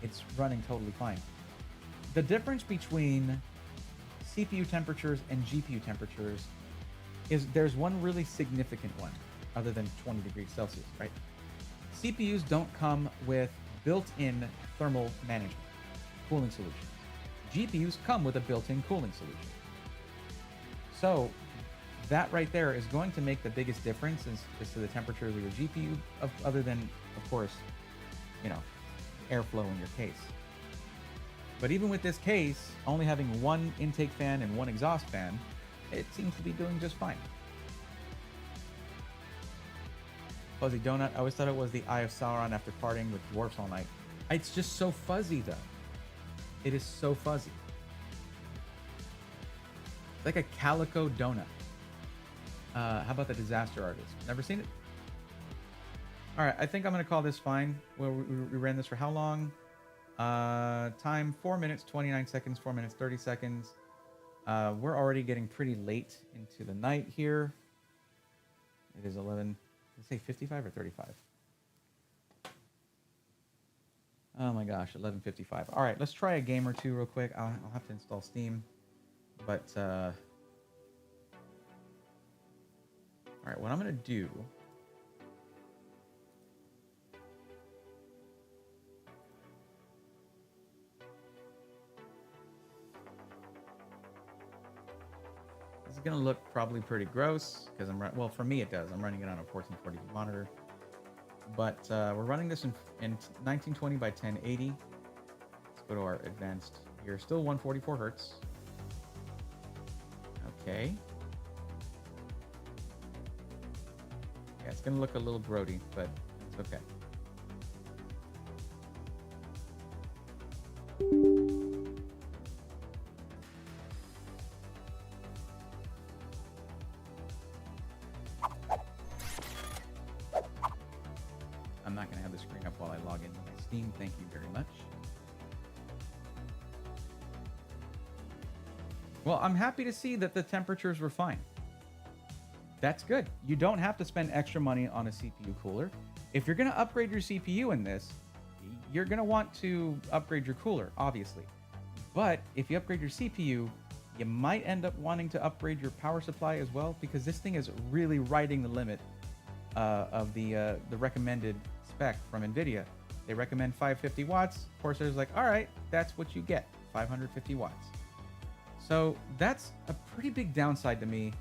it's running totally fine. The difference between CPU temperatures and GPU temperatures is there's one really significant one, other than 20 degrees Celsius, right? CPUs don't come with built-in thermal management, cooling solutions. GPUs come with a built-in cooling solution. So that right there is going to make the biggest difference as to the temperature of your GPU, other than, of course, airflow in your case. But even with this case, only having one intake fan and one exhaust fan, it seems to be doing just fine. Fuzzy Donut, I always thought it was the Eye of Sauron after partying with dwarfs all night. It's just so fuzzy though. It is so fuzzy. It's like a calico donut. How about the Disaster Artist? Never seen it? All right, I think I'm going to call this fine. We ran this for how long? Time 4 minutes, 29 seconds, 4 minutes, 30 seconds. We're already getting pretty late into the night here. It is 11, let's say 55 or 35. Oh my gosh, 11:55. All right, let's try a game or two real quick. I'll have to install Steam, but All right, what I'm going to do... This is going to look probably pretty gross because well, for me it does. I'm running it on a 1440p monitor. But we're running this in 1920 by 1080. Let's go to our advanced here. Still 144 hertz. Okay. Yeah, it's going to look a little grody, but it's okay. I'm not going to have the screen up while I log into my Steam. Thank you very much. Well, I'm happy to see that the temperatures were fine. That's good. You don't have to spend extra money on a CPU cooler. If you're going to upgrade your CPU in this, you're going to want to upgrade your cooler, obviously. But if you upgrade your CPU, you might end up wanting to upgrade your power supply as well, because this thing is really riding the limit of the recommended spec from NVIDIA. They recommend 550 watts. Corsair's like, all right, that's what you get, 550 watts. So that's a pretty big downside to me.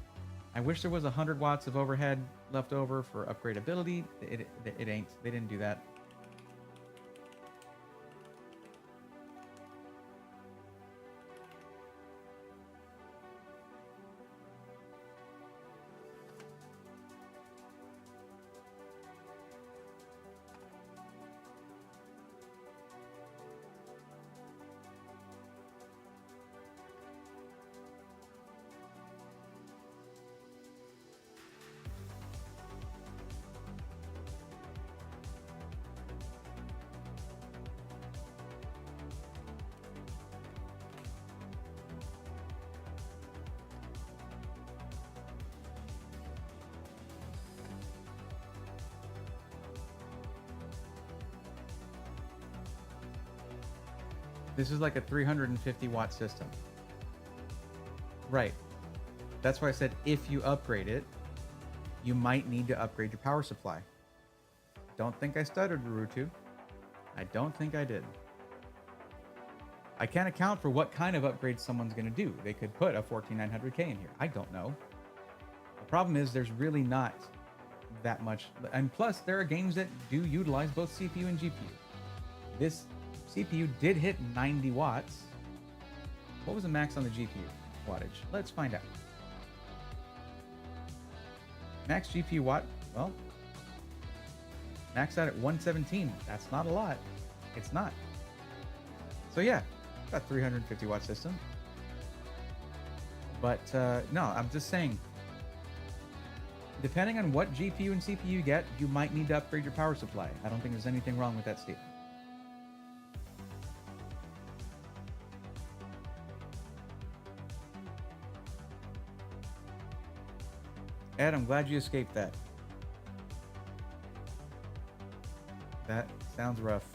I wish there was 100 watts of overhead left over for upgradability. It ain't. They didn't do that. This is like a 350 watt system. Right. That's why I said if you upgrade it, you might need to upgrade your power supply. Don't think I stuttered, Rurutu. I don't think I did. I can't account for what kind of upgrade someone's going to do. They could put a 14900K in here. I don't know. The problem is there's really not that much. And plus, there are games that do utilize both CPU and GPU. This CPU did hit 90 watts. What was the max on the GPU wattage? Let's find out. Max GPU watt, well, maxed out at 117. That's not a lot. It's not. So yeah, got 350 watt system. But no, I'm just saying, depending on what GPU and CPU you get, you might need to upgrade your power supply. I don't think there's anything wrong with that statement. Ed, I'm glad you escaped that. That sounds rough.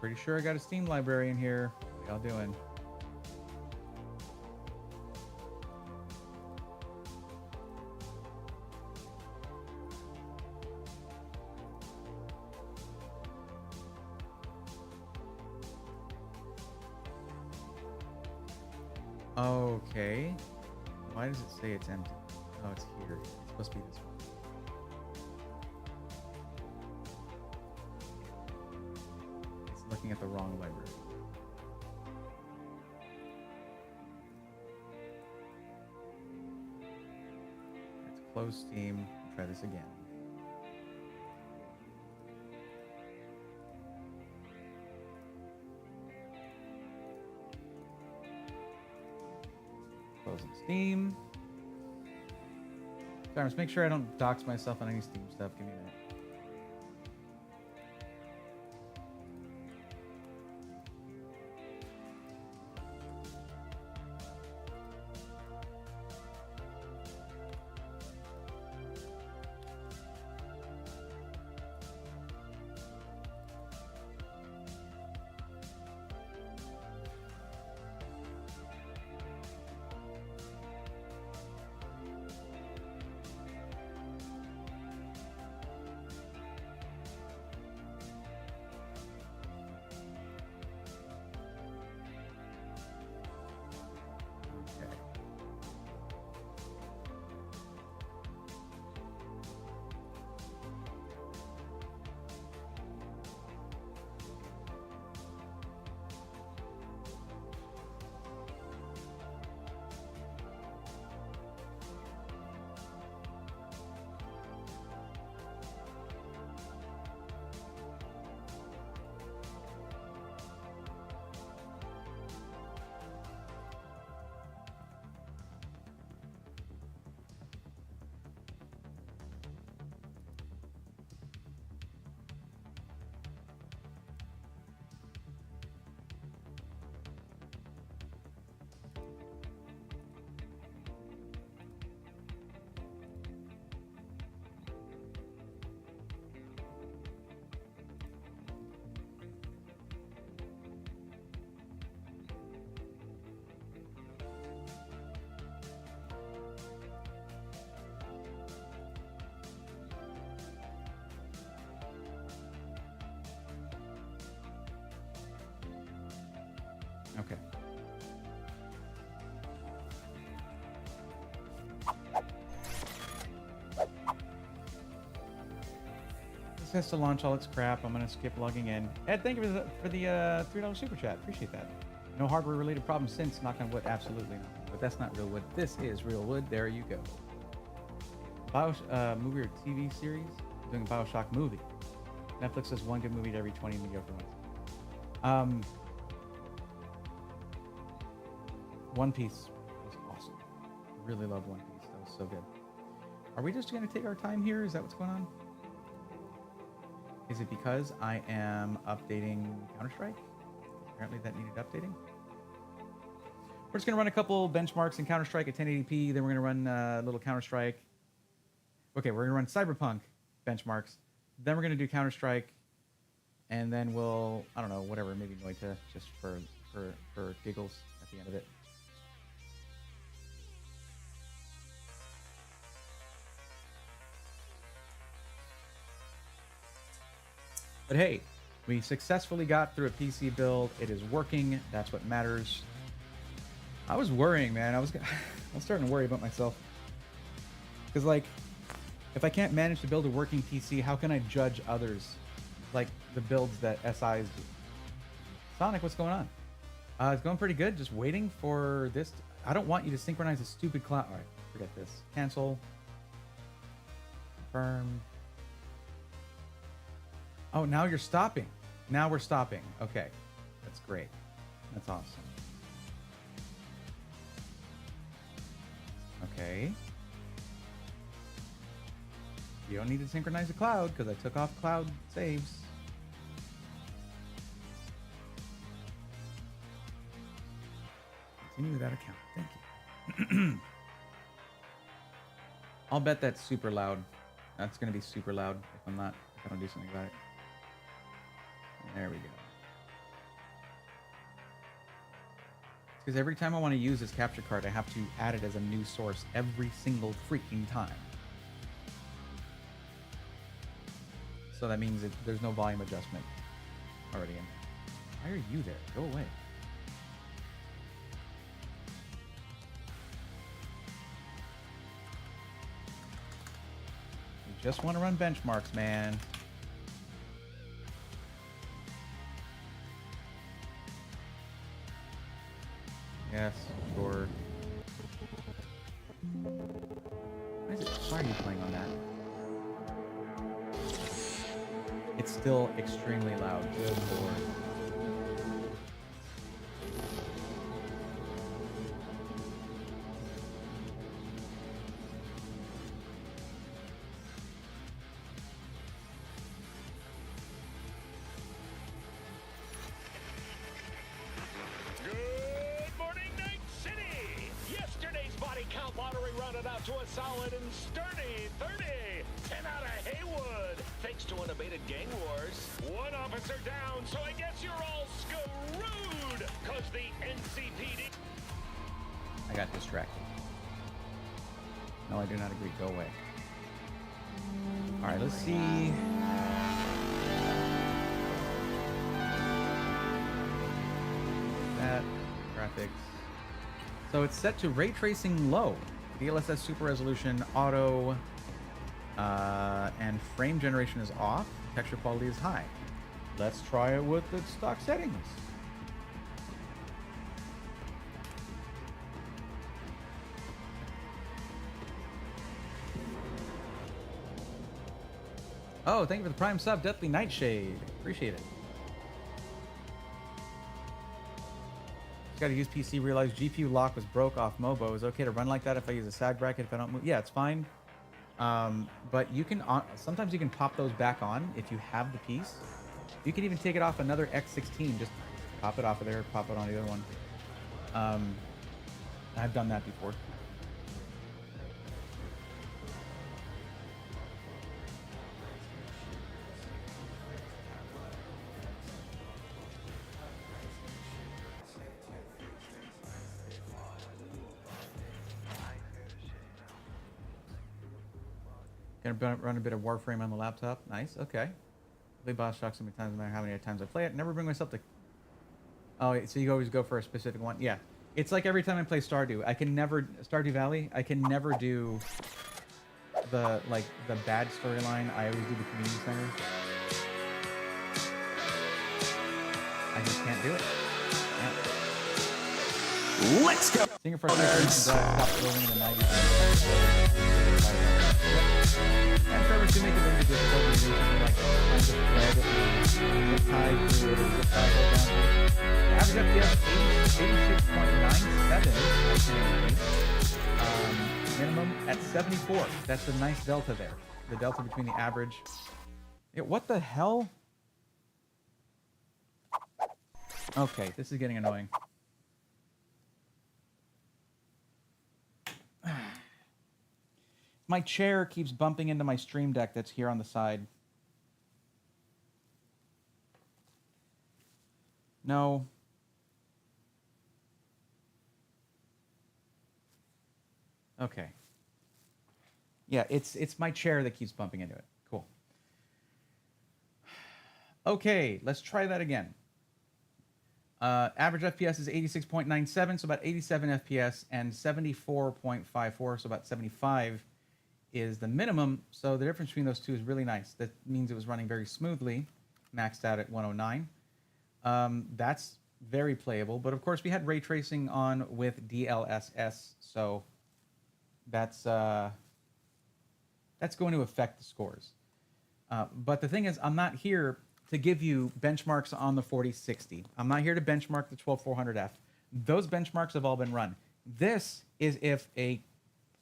Pretty sure I got a Steam library in here. Y'all doing? Okay. Why does it say it's empty? Oh, it's here. It's supposed to be this one. It's looking at the wrong library. Close Steam. Try this again. Closing Steam. Sorry, let's make sure I don't dox myself on any Steam stuff. Give me a minute. This has to launch all its crap. I'm gonna skip logging in. Ed, thank you for the $3 super chat. Appreciate that. No hardware related problems since. Knock on wood. Absolutely not. But that's not real wood. This is real wood. There you go. Movie or TV series? Doing a Bioshock movie. Netflix says one good movie to every 20 mediocre ones. One Piece was awesome. Really love One Piece. That was so good. Are we just going to take our time here? Is that what's going on? Is it because I am updating Counter-Strike? Apparently that needed updating. We're just going to run a couple benchmarks in Counter-Strike at 1080p. Then we're going to run a little Counter-Strike. Okay, we're going to run Cyberpunk benchmarks. Then we're going to do Counter-Strike. And then we'll, I don't know, whatever, maybe Noita just for giggles at the end of it. But hey, we successfully got through a PC build. It is working. That's what matters. I was worrying, man. I was starting to worry about myself. Because, like, if I can't manage to build a working PC, how can I judge others? Like, the builds that SIs do. Sonic, what's going on? It's going pretty good. Just waiting for this. I don't want you to synchronize a stupid cloud. All right, forget this. Cancel. Confirm. Oh, now you're stopping. Now we're stopping. Okay. That's great. That's awesome. Okay. You don't need to synchronize the cloud because I took off cloud saves. Continue that account. Thank you. I'll bet that's super loud. That's going to be super loud if I don't do something about it. There we go. Because every time I want to use this capture card, I have to add it as a new source every single freaking time. So that means there's no volume adjustment already in. Why are you there? Go away. We just want to run benchmarks, man. Yes, sure. Why are you playing on that? It's still extremely loud. Good lord. To a solid and sturdy 30. 10 out of Haywood. Thanks to unabated gang wars. One officer down, so I guess you're all screwed. Cause the NCPD... I got distracted. No, I do not agree. Go away. Alright, let's see. That. Graphics. So it's set to ray tracing low. DLSS super resolution, auto, and frame generation is off. Texture quality is high. Let's try it with the stock settings. Oh, thank you for the prime sub, Deathly Nightshade. Appreciate it. Got to use PC. Realized GPU lock was broke off Mobo. Is it okay to run like that if I use a sag bracket if I don't move? Yeah, it's fine. But you can sometimes you can pop those back on if you have the piece. You can even take it off another X16. Just pop it off of there, pop it on the other one. I've done that before. Gonna run a bit of Warframe on the laptop. Nice. Okay. Play Bioshock so many times, no matter how many times I play it. Never bring myself to. Oh, so you always go for a specific one. Yeah. It's like every time I play Stardew. I can never Stardew Valley. I can never do the bad storyline, I always do the community center. I just can't do it. Yeah. Let's go. Singer frustrations stopped building in the 90s. And servers do make it really difficult when you're using like kinds of thread zip tie to zip tie hold down to. Average FPS 86.97. Minimum at 74. That's a nice delta there. The delta between the average. Yeah, what the hell? Okay, this is getting annoying. My chair keeps bumping into my stream deck that's here on the side. No. Okay. Yeah, it's my chair that keeps bumping into it. Cool. Okay, let's try that again. Average FPS is 86.97, so about 87 FPS, and 74.54, so about 75 is the minimum. So the difference between those two is really nice. That means it was running very smoothly, maxed out at 109. That's very playable, but of course we had ray tracing on with DLSS, so that's going to affect the scores. But the thing is, I'm not here to give you benchmarks on the 4060. I'm not here to benchmark the 12400F. Those benchmarks have all been run. This is if a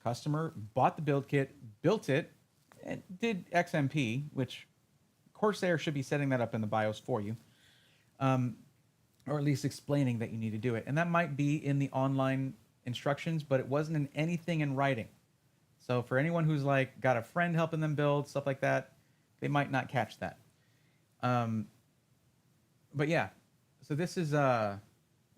customer bought the build kit, built it, and did XMP, which Corsair should be setting that up in the BIOS for you, or at least explaining that you need to do it. And that might be in the online instructions, but it wasn't in anything in writing. So for anyone who's like got a friend helping them build, stuff like that, they might not catch that. But yeah, so this is, yeah,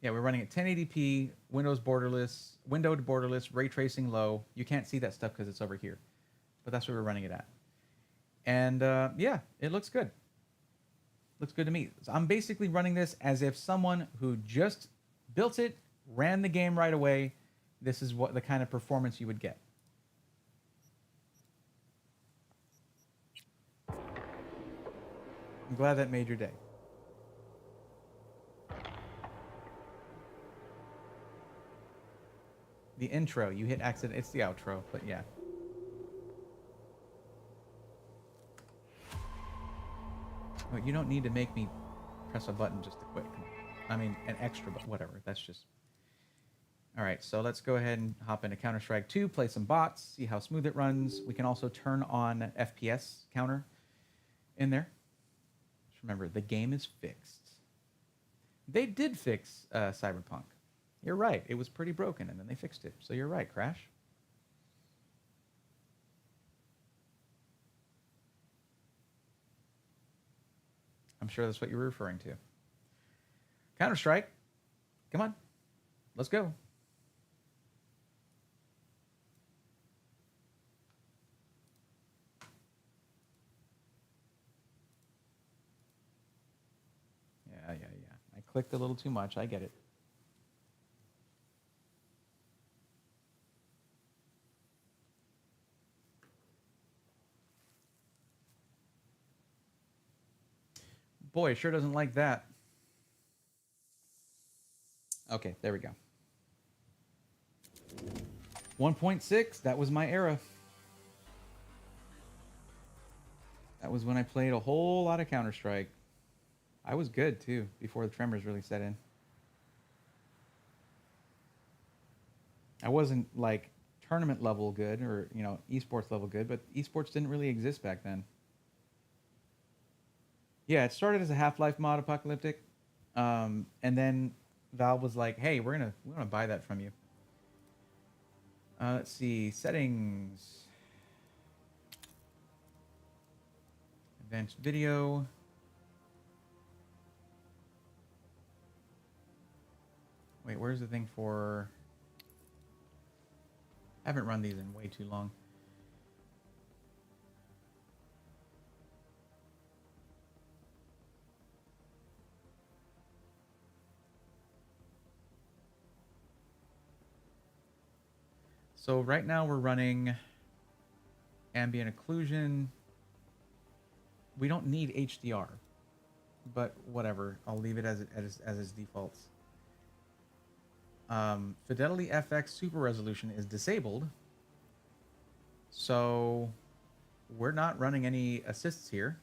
we're running at 1080p, windowed borderless, ray tracing low. You can't see that stuff because it's over here, but that's what we're running it at. And yeah, it looks good. Looks good to me. So I'm basically running this as if someone who just built it, ran the game right away. This is what the kind of performance you would get. I'm glad that made your day. The intro, you hit accident. It's the outro, but yeah. Well, you don't need to make me press a button just to quit. I mean, an extra, but whatever. That's just... All right, so let's go ahead and hop into Counter-Strike 2, play some bots, see how smooth it runs. We can also turn on FPS counter in there. Just remember, the game is fixed. They did fix Cyberpunk. You're right. It was pretty broken, and then they fixed it. So you're right, Crash. I'm sure that's what you were referring to. Counter-Strike. Come on. Let's go. Yeah. I clicked a little too much. I get it. Boy, it sure doesn't like that. Okay, there we go. 1.6, that was my era. That was when I played a whole lot of Counter-Strike. I was good, too, before the tremors really set in. I wasn't, like, tournament level good or, you know, esports level good, but esports didn't really exist back then. Yeah, it started as a Half-Life mod, Apocalyptic, and then Valve was like, "Hey, we're gonna buy that from you." Let's see, settings, advanced video. Wait, where's the thing for? I haven't run these in way too long. So right now we're running Ambient occlusion. We don't need HDR, but whatever. I'll leave it as its defaults. Fidelity FX Super Resolution is disabled, so we're not running any assists here.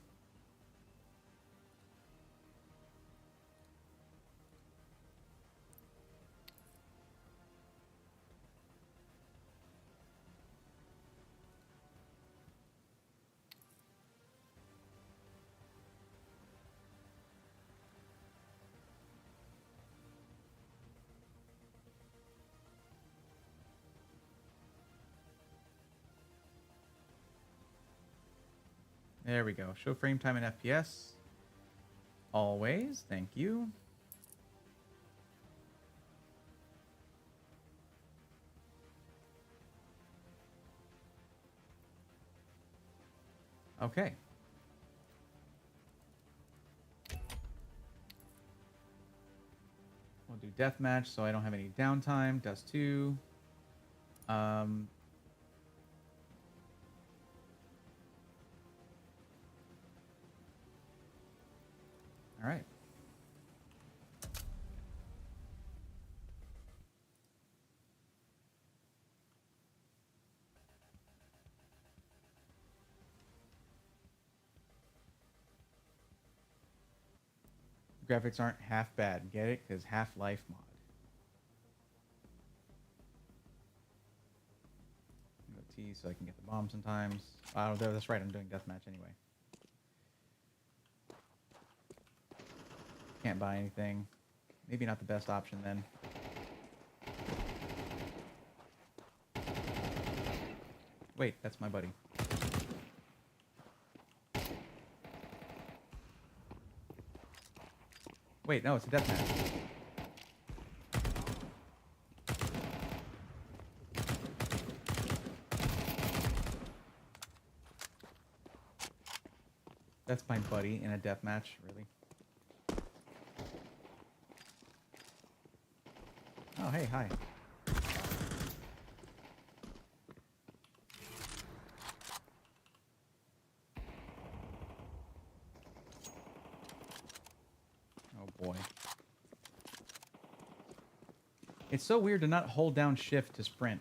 There we go. Show frame time in FPS. Always. Thank you. Okay. We'll do deathmatch so I don't have any downtime. Dust 2. All right. Graphics aren't half bad. Get it? Because Half-Life mod. Go T so I can get the bomb sometimes. Oh, that's right. I'm doing deathmatch anyway. Can't buy anything. Maybe not the best option then. Wait, that's my buddy. Wait, no, it's a deathmatch. That's my buddy in a deathmatch, really. Oh, hey, hi. Oh, boy. It's so weird to not hold down shift to sprint.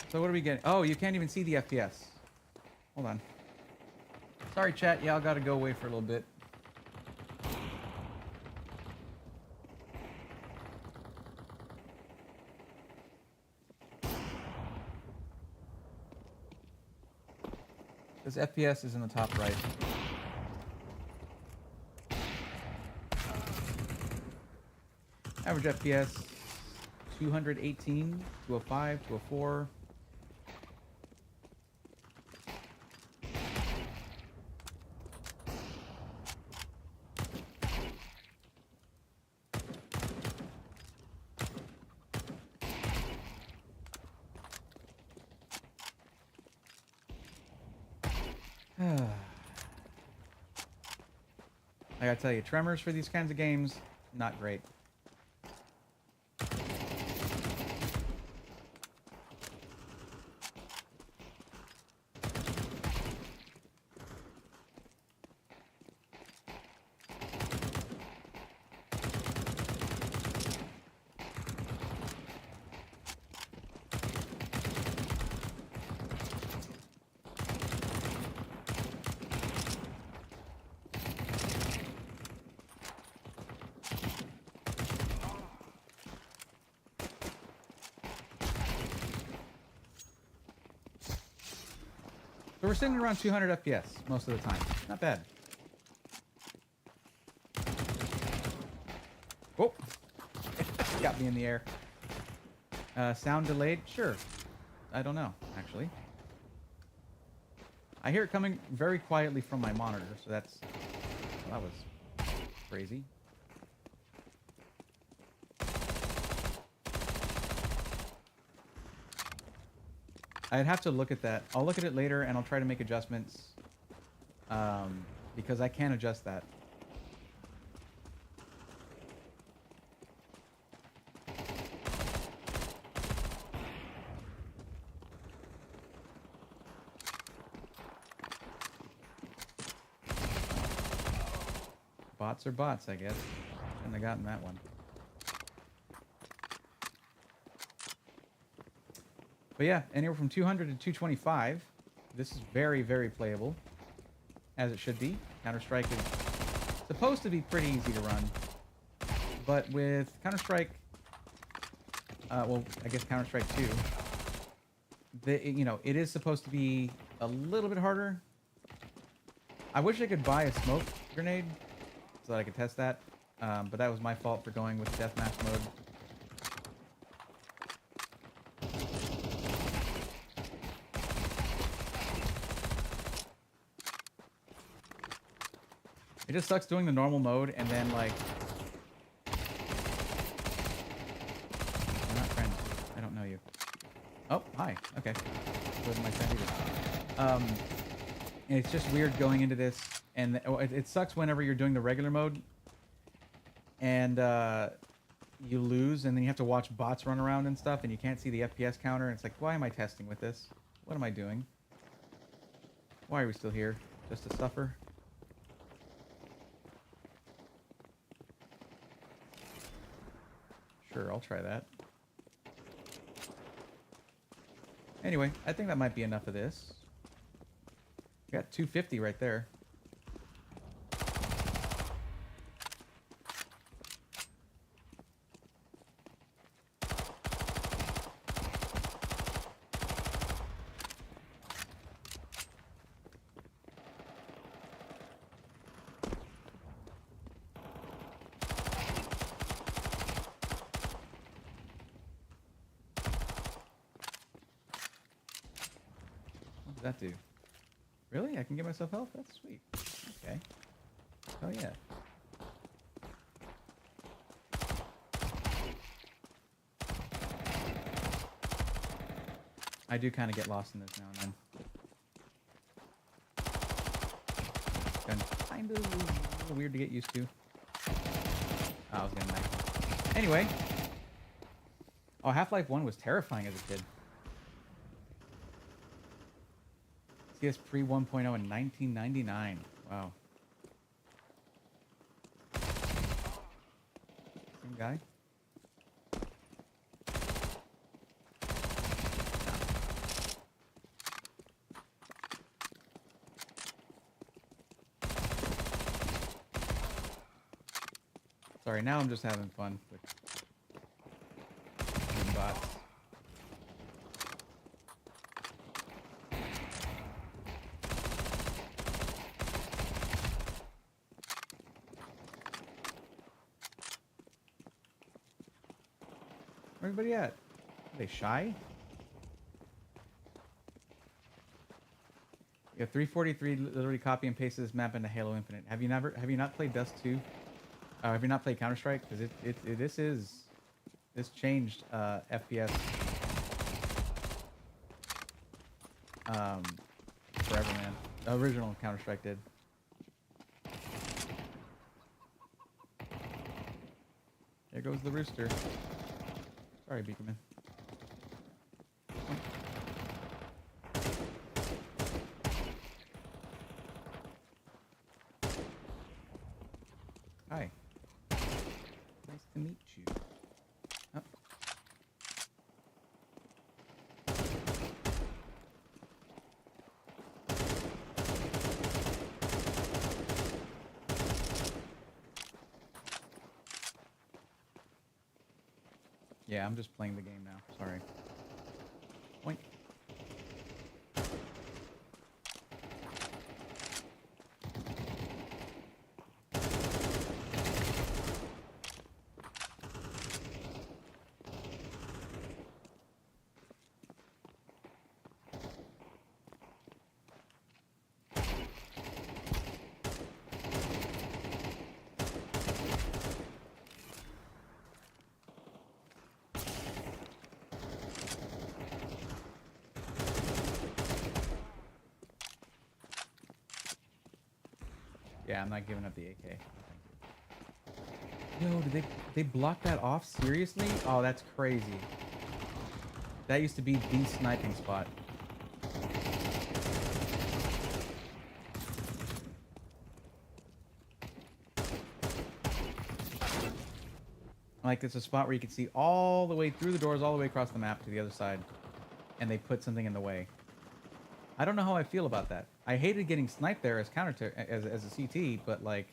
So what are we getting? Oh, you can't even see the FPS. Hold on. Sorry, chat. Y'all got to go away for a little bit. This FPS is in the top right. Average FPS 218 to a 5 to a 4. I gotta tell you, tremors for these kinds of games, not great. So we're sitting around 200 FPS most of the time. Not bad. Oh, got me in the air. Sound delayed? Sure. I don't know, actually. I hear it coming very quietly from my monitor, so that's... Well, that was crazy. I'd have to look at that. I'll look at it later, and I'll try to make adjustments. Because I can adjust that. Bots are bots, I guess. Shouldn't have gotten that one. But yeah, anywhere from 200 to 225. This is very, very playable. As it should be. Counter-Strike is supposed to be pretty easy to run. But with Counter-Strike... well, I guess Counter-Strike 2. You know, it is supposed to be a little bit harder. I wish I could buy a smoke grenade so that I could test that. But that was my fault for going with deathmatch mode. It just sucks doing the normal mode and then like... We're not friends. I don't know you. Oh, hi. Okay. Wasn't my friend either. And it's just weird going into this, and it sucks whenever you're doing the regular mode and you lose, and then you have to watch bots run around and stuff, and you can't see the FPS counter. And it's like, why am I testing with this? What am I doing? Why are we still here? Just to suffer? Sure, I'll try that. Anyway, I think that might be enough of this. We got 250 right there. What does that do? Really? I can give myself health? That's sweet. Okay. Oh yeah. I do kind of get lost in this now and then. Kind of weird to get used to. Oh, I was gonna knife. Anyway. Oh, Half-Life 1 was terrifying as a kid. CS pre 1.0 in 1999. Wow. Same guy? Sorry, now I'm just having fun with bots. Where's everybody at? Are they shy? Yeah, 343 literally copy and paste this map into Halo Infinite. Have you not played Dust 2? Have you not played Counter-Strike? Because this changed FPS forever, man. The original Counter-Strike did. There goes the rooster. Sorry, Beakerman. Hi. Nice to meet you. Oh. Yeah, I'm just playing the game now. Sorry. Oink. Yeah, I'm not giving up the AK. Yo, did they block that off? Seriously? Oh, that's crazy. That used to be the sniping spot. Like, it's a spot where you can see all the way through the doors, all the way across the map to the other side. And they put something in the way. I don't know how I feel about that. I hated getting sniped there as as a CT, but like,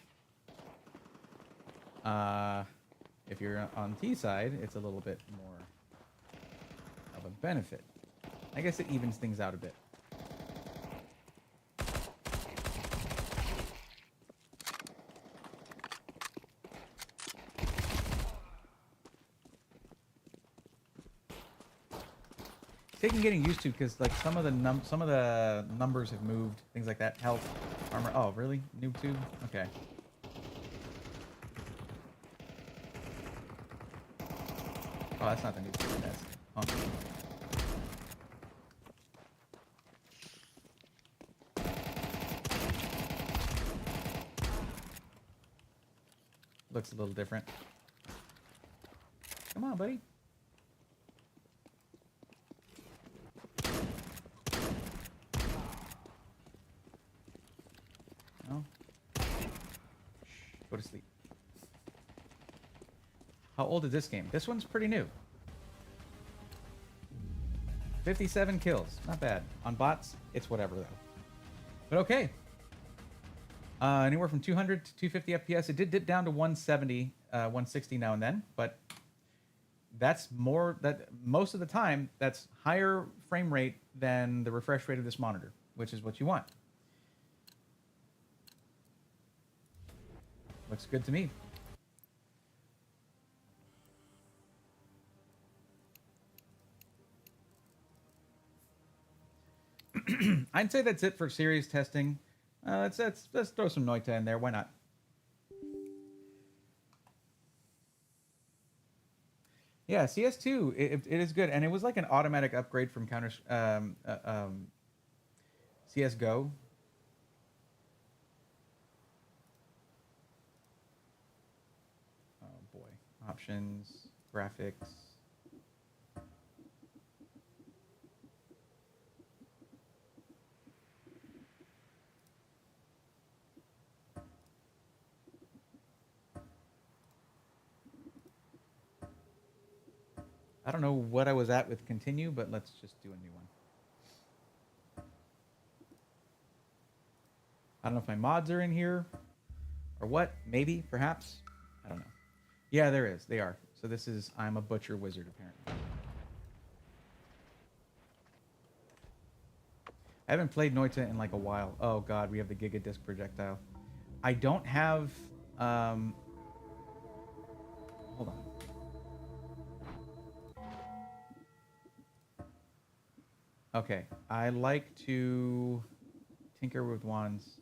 if you're on T side, it's a little bit more of a benefit. I guess it evens things out a bit. Taking getting used to, because like some of the numbers have moved, things like that. Health, armor. Oh, really? Noob tube? Okay. Oh, that's not the noob tube. That's looks a little different. Come on, buddy. No. Go to sleep. How old is this game? This one's pretty new. 57 kills. Not bad. On bots, it's whatever, though. But okay. Anywhere from 200 to 250 FPS. It did dip down to 170, 160 now and then, but that's most of the time, that's higher frame rate than the refresh rate of this monitor, which is what you want. Looks good to me. I'd say that's it for series testing. Let's throw some Noita in there. Why not? Yeah, CS2, it is good, and it was like an automatic upgrade from CS:GO. Oh boy, options, graphics. I don't know what I was at with continue, but let's just do a new one. I don't know if my mods are in here or what. Maybe, perhaps. I don't know. Yeah, there is. They are. So this is I'm a Butcher Wizard, apparently. I haven't played Noita in like a while. Oh god, we have the Giga Disc projectile. I don't have... hold on. Okay, I like to tinker with wands.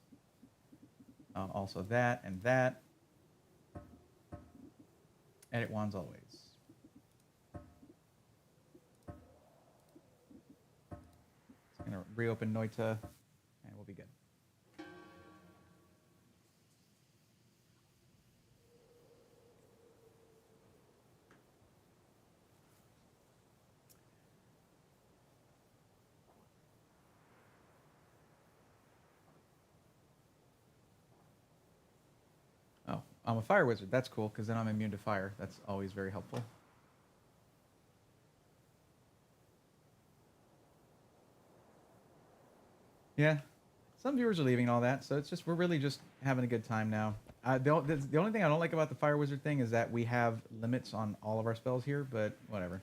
Also that and that. Edit wands always. Just gonna reopen Noita and we'll be good. Oh, I'm a fire wizard. That's cool, because then I'm immune to fire. That's always very helpful. Yeah, some viewers are leaving and all that, so it's just, we're really just having a good time now. The only thing I don't like about the fire wizard thing is that we have limits on all of our spells here, but whatever.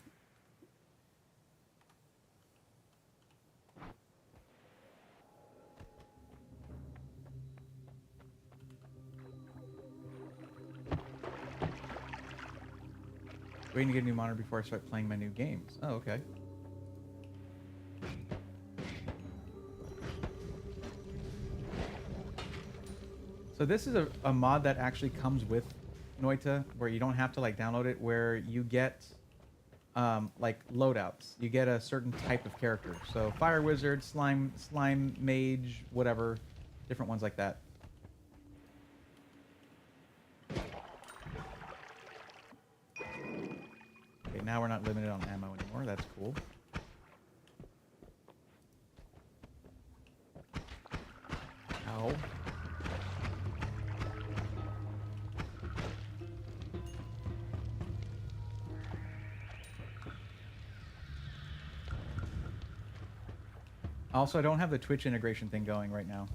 Waiting to get a new monitor before I start playing my new games. Oh, okay. So this is a mod that actually comes with Noita, where you don't have to like download it, where you get like loadouts. You get a certain type of character. So fire wizard, slime mage, whatever, different ones like that. now we're not limited on ammo anymore. That's cool. Ow. Also, I don't have the Twitch integration thing going right now.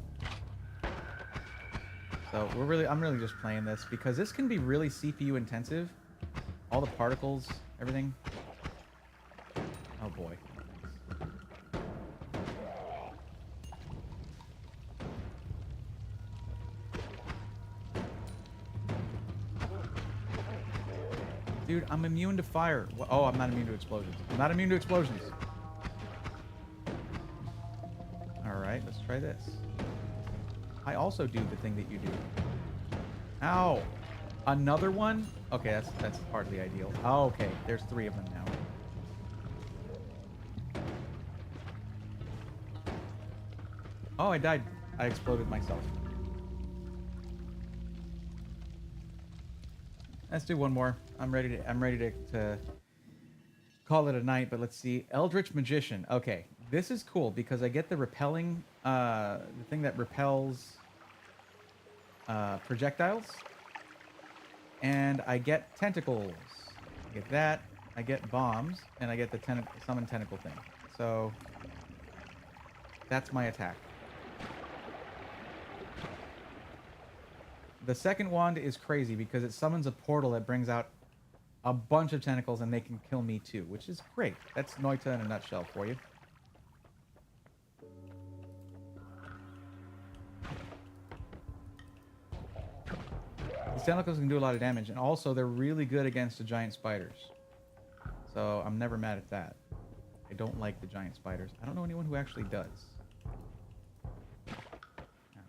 So I'm really just playing this because this can be really CPU intensive. All the particles, everything. Oh boy. Dude, I'm immune to fire. Oh, I'm not immune to explosions. I'm not immune to explosions. Alright, let's try this. I also do the thing that you do. Ow! Another one? Okay, that's hardly ideal. Oh, okay, there's 3 of them now. Oh, I died. I exploded myself. Let's do one more. I'm ready to call it a night, but let's see. Eldritch Magician. Okay, this is cool because I get the repelling, the thing that repels projectiles, and I get tentacles. I get that. I get bombs, and I get the summon tentacle thing. So that's my attack. The second wand is crazy because it summons a portal that brings out a bunch of tentacles and they can kill me too, which is great. That's Noita in a nutshell for you. These tentacles can do a lot of damage, and also they're really good against the giant spiders. So I'm never mad at that. I don't like the giant spiders. I don't know anyone who actually does.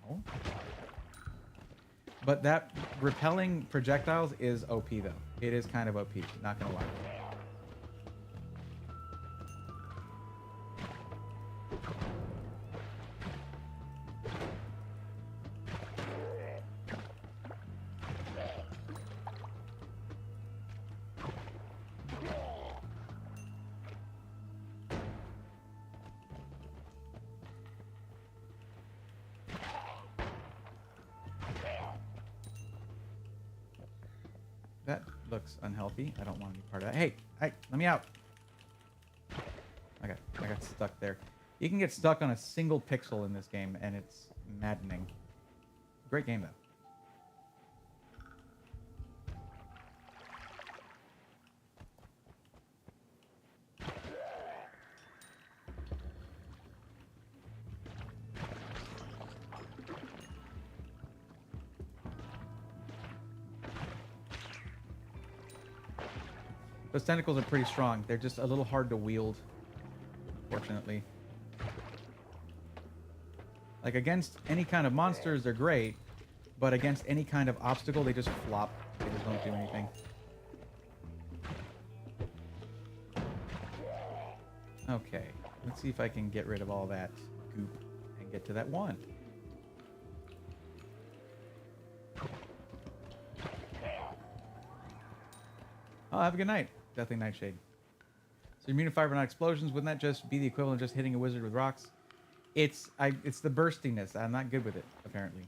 Ow. But that repelling projectiles is OP, though. It is kind of OP, not gonna lie. That looks unhealthy. I don't want to be part of that. Hey, let me out. Okay, I got stuck there. You can get stuck on a single pixel in this game, and it's maddening. Great game, though. Those tentacles are pretty strong. They're just a little hard to wield, fortunately. Like, against any kind of monsters, they're great. But against any kind of obstacle, they just flop. They just don't do anything. Okay. Let's see if I can get rid of all that goop and get to that one. Oh, have a good night. Deathly Nightshade. So you're immune to fire but not explosions. Wouldn't that just be the equivalent of just hitting a wizard with rocks? It's the burstiness. I'm not good with it, apparently.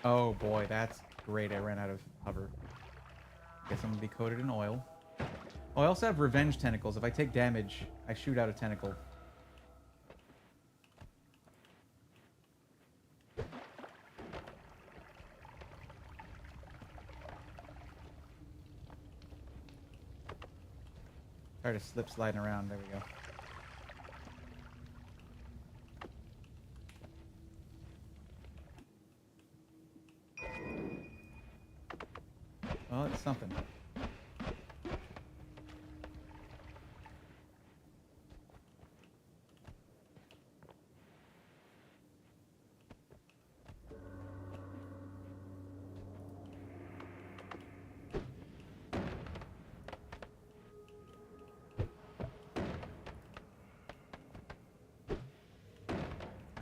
Oh boy, that's great. I ran out of hover. Guess I'm gonna be coated in oil. Oh, I also have revenge tentacles. If I take damage, I shoot out a tentacle. Try to slip sliding around. There we go. Well, it's something.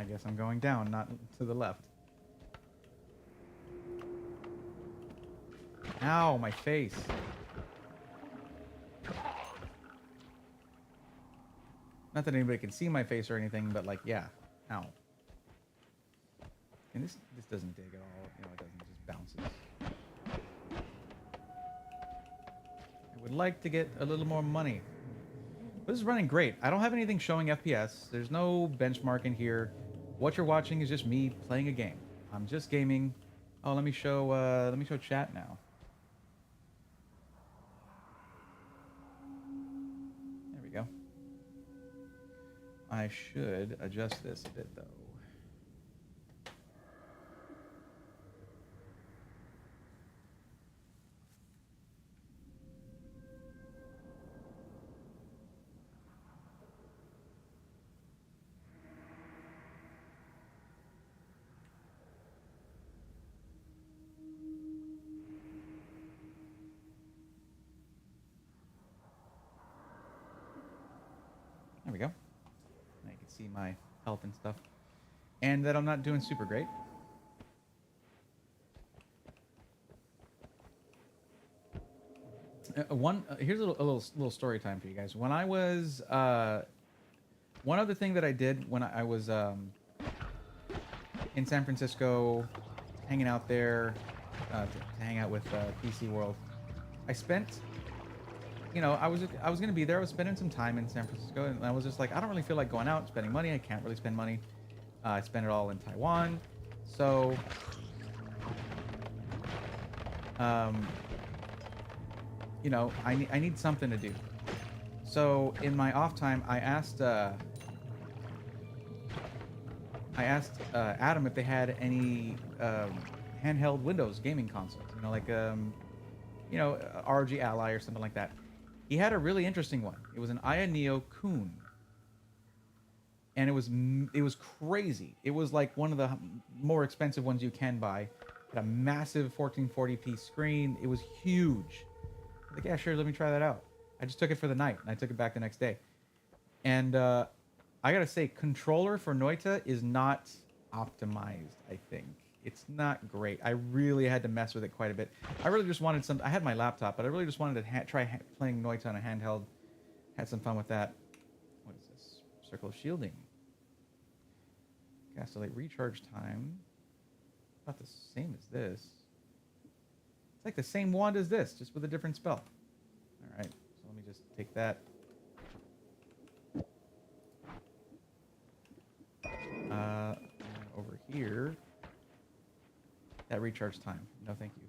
I guess I'm going down, not to the left. Ow, my face. Not that anybody can see my face or anything, but like, yeah. Ow. And this doesn't dig at all. You know, it doesn't, it just bounces. I would like to get a little more money. But this is running great. I don't have anything showing FPS. There's no benchmark in here. What you're watching is just me playing a game. I'm just gaming. Oh, let me show chat now. There we go. I should adjust this a bit though. There we go. Now you can see my health and stuff. And that I'm not doing super great. Here's a little story time for you guys. When I was one other thing that I did when I was in San Francisco, hanging out there to hang out with PC World, I spent, you know, I was gonna be there. I was spending some time in San Francisco, and I was just like, I don't really feel like going out and spending money. I can't really spend money. I spend it all in Taiwan, so you know, I need something to do. So in my off time, I asked Adam if they had any handheld Windows gaming consoles. You know, like you know, ROG Ally or something like that. He had a really interesting one. It was an Aya Neo Kun, and it was crazy. It was like one of the more expensive ones you can buy. It had a massive 1440p screen. It was huge. I was like, yeah, sure, let me try that out. I just took it for the night, and I took it back the next day. And I gotta say, controller for Noita is not optimized, I think. It's not great. I really had to mess with it quite a bit. I really just wanted some... I had my laptop, but I really just wanted to try playing Noita on a handheld. Had some fun with that. What is this? Circle of shielding. Castellate recharge time. About the same as this. It's like the same wand as this, just with a different spell. Alright, so let me just take that. Over here. That recharge time. No, thank you.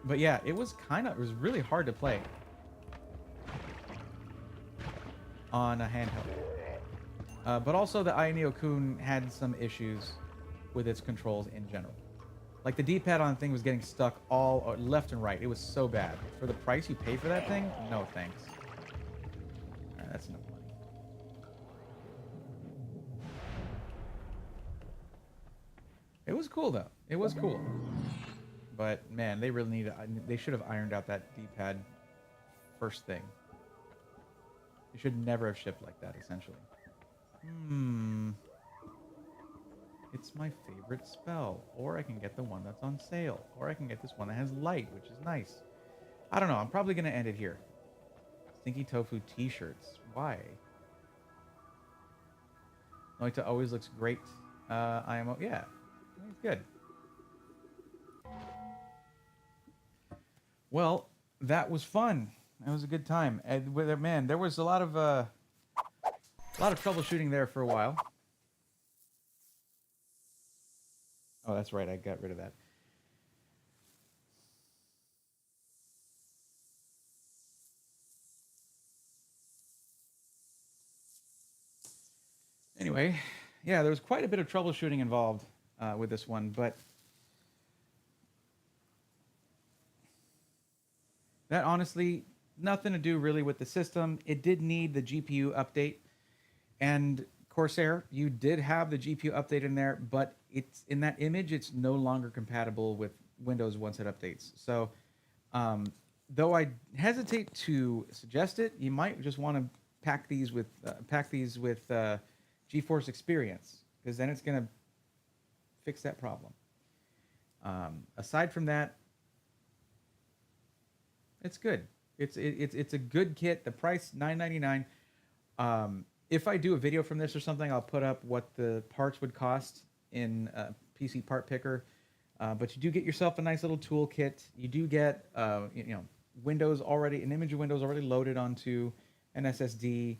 But yeah, it was really hard to play on a handheld. But also the Aya Neo Kun had some issues with its controls in general. Like the D-pad on the thing was getting stuck all left and right. It was so bad. For the price you pay for that thing, no thanks. Alright, that's enough money. It was cool though. It was cool. But man, they really they should have ironed out that D-pad first thing. It should never have shipped like that, essentially. It's my favorite spell. Or I can get the one that's on sale. Or I can get this one that has light, which is nice. I don't know. I'm probably going to end it here. Stinky Tofu t-shirts. Why? Noita always looks great. IMO. Yeah. It's good. Well, that was fun. That was a good time. And man, there was a lot of troubleshooting there for a while. Oh, that's right. I got rid of that. Anyway, yeah, there was quite a bit of troubleshooting involved with this one, but that honestly, nothing to do really with the system. It did need the GPU update, and Corsair, you did have the GPU update in there, but it's in that image, it's no longer compatible with Windows once it updates. So though I hesitate to suggest it, you might just want to pack these with GeForce Experience, because then it's gonna fix that problem. Aside from that, it's good. It's a good kit. The price $9.99. If I do a video from this or something, I'll put up what the parts would cost in PC Part Picker. But you do get yourself a nice little toolkit. You do get Windows already, an image of Windows already loaded onto an SSD,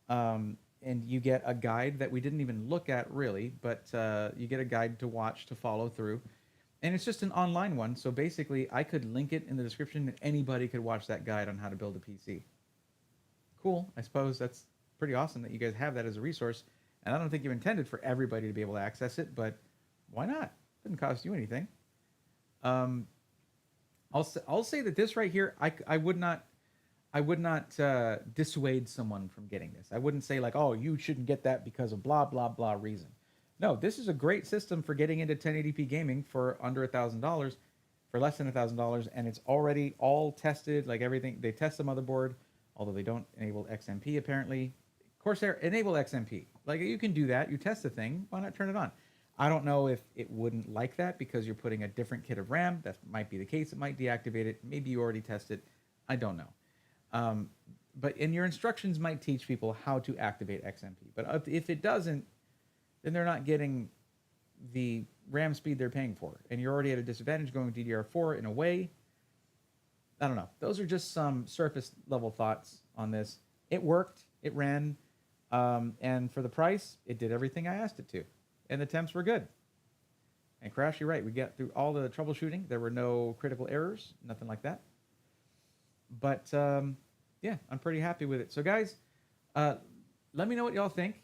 and you get a guide that we didn't even look at really, but you get a guide to watch, to follow through. And it's just an online one, so basically I could link it in the description and anybody could watch that guide on how to build a PC. Cool, I suppose that's pretty awesome that you guys have that as a resource. And I don't think you intended for everybody to be able to access it, but why not? It doesn't cost you anything. I'll say that this right here, I would not dissuade someone from getting this. I wouldn't say like, oh, you shouldn't get that because of blah blah blah reason. No, this is a great system for getting into 1080p gaming for under $1,000, for less than $1,000, and it's already all tested, like everything. They test the motherboard, although they don't enable XMP apparently. Corsair, enable XMP. Like, you can do that. You test the thing. Why not turn it on? I don't know if it wouldn't like that because you're putting a different kit of RAM. That might be the case. It might deactivate it. Maybe you already tested. I don't know. But in your instructions might teach people how to activate XMP. But if it doesn't, then they're not getting the RAM speed they're paying for. And you're already at a disadvantage going DDR4 in a way. I don't know. Those are just some surface level thoughts on this. It worked. It ran. And for the price, it did everything I asked it to. And the temps were good. And Crash, you're right. We got through all the troubleshooting. There were no critical errors. Nothing like that. But, yeah, I'm pretty happy with it. So, guys, let me know what y'all think.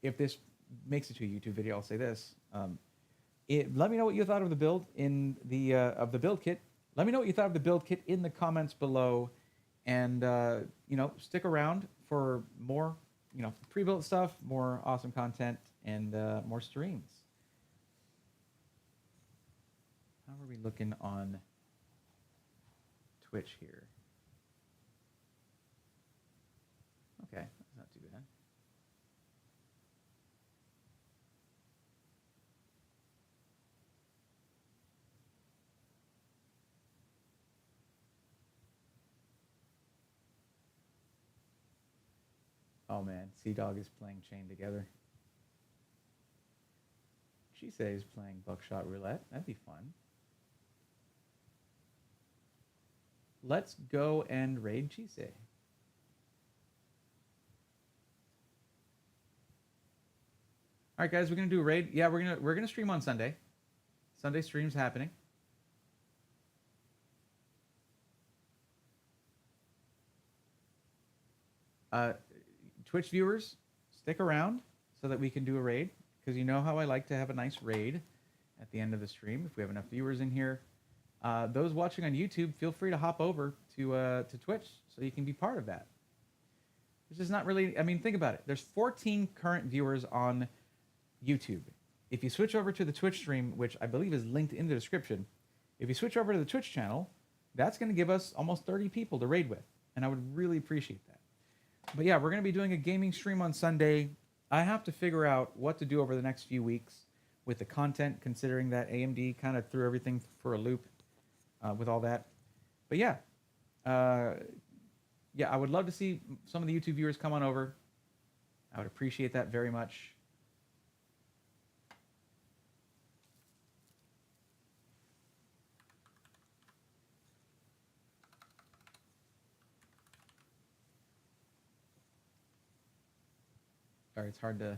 If this makes it to a YouTube video, I'll say this. Let me know what you thought of the build in the of the build kit. Let me know what you thought of the build kit in the comments below. And, stick around for more, pre-built stuff, more awesome content, and more streams. How are we looking on Twitch here? Okay, that's not too bad. Oh man, Sea Dog is playing Chain Together. She says playing Buckshot Roulette. That'd be fun. Let's go and raid Chise. All right, guys, we're gonna do a raid. Yeah, we're gonna stream on Sunday. Sunday stream's happening. Twitch viewers, stick around so that we can do a raid, because you know how I like to have a nice raid at the end of the stream if we have enough viewers in here. Those watching on YouTube, feel free to hop over to Twitch so you can be part of that. This is not really, I mean, think about it. There's 14 current viewers on YouTube. If you switch over to the Twitch stream, which I believe is linked in the description, if you switch over to the Twitch channel, that's going to give us almost 30 people to raid with, and I would really appreciate that. But yeah, we're going to be doing a gaming stream on Sunday. I have to figure out what to do over the next few weeks with the content, considering that AMD kind of threw everything for a loop with all that. But yeah, I would love to see some of the YouTube viewers come on over. I would appreciate that very much. Sorry, it's hard to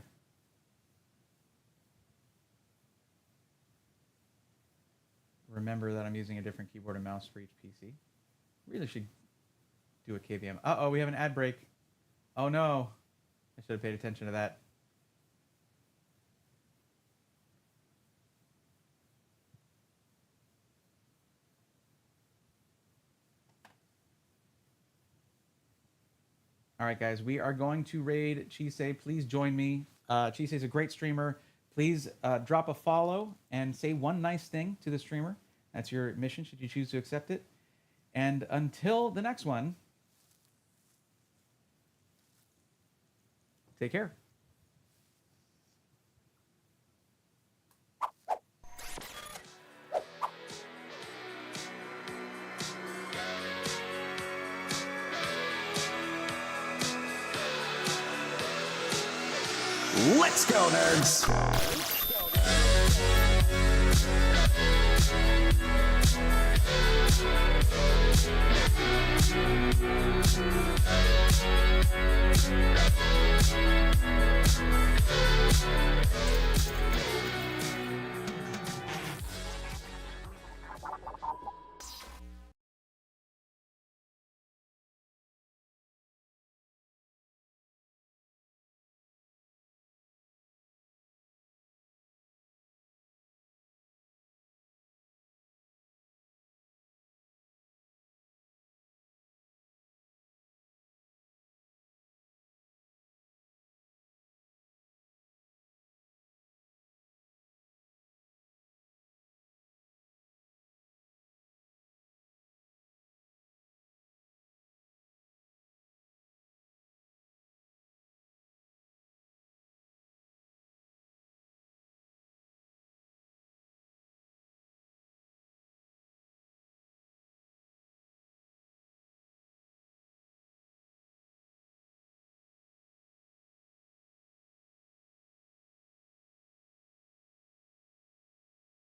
remember that I'm using a different keyboard and mouse for each PC. Really should do a KVM. Uh-oh, we have an ad break. Oh no, I should have paid attention to that. All right, guys, we are going to raid Chise. Please join me. Chise is a great streamer. Please drop a follow and say one nice thing to the streamer. That's your mission, should you choose to accept it. And until the next one, take care. Let's go, nerds!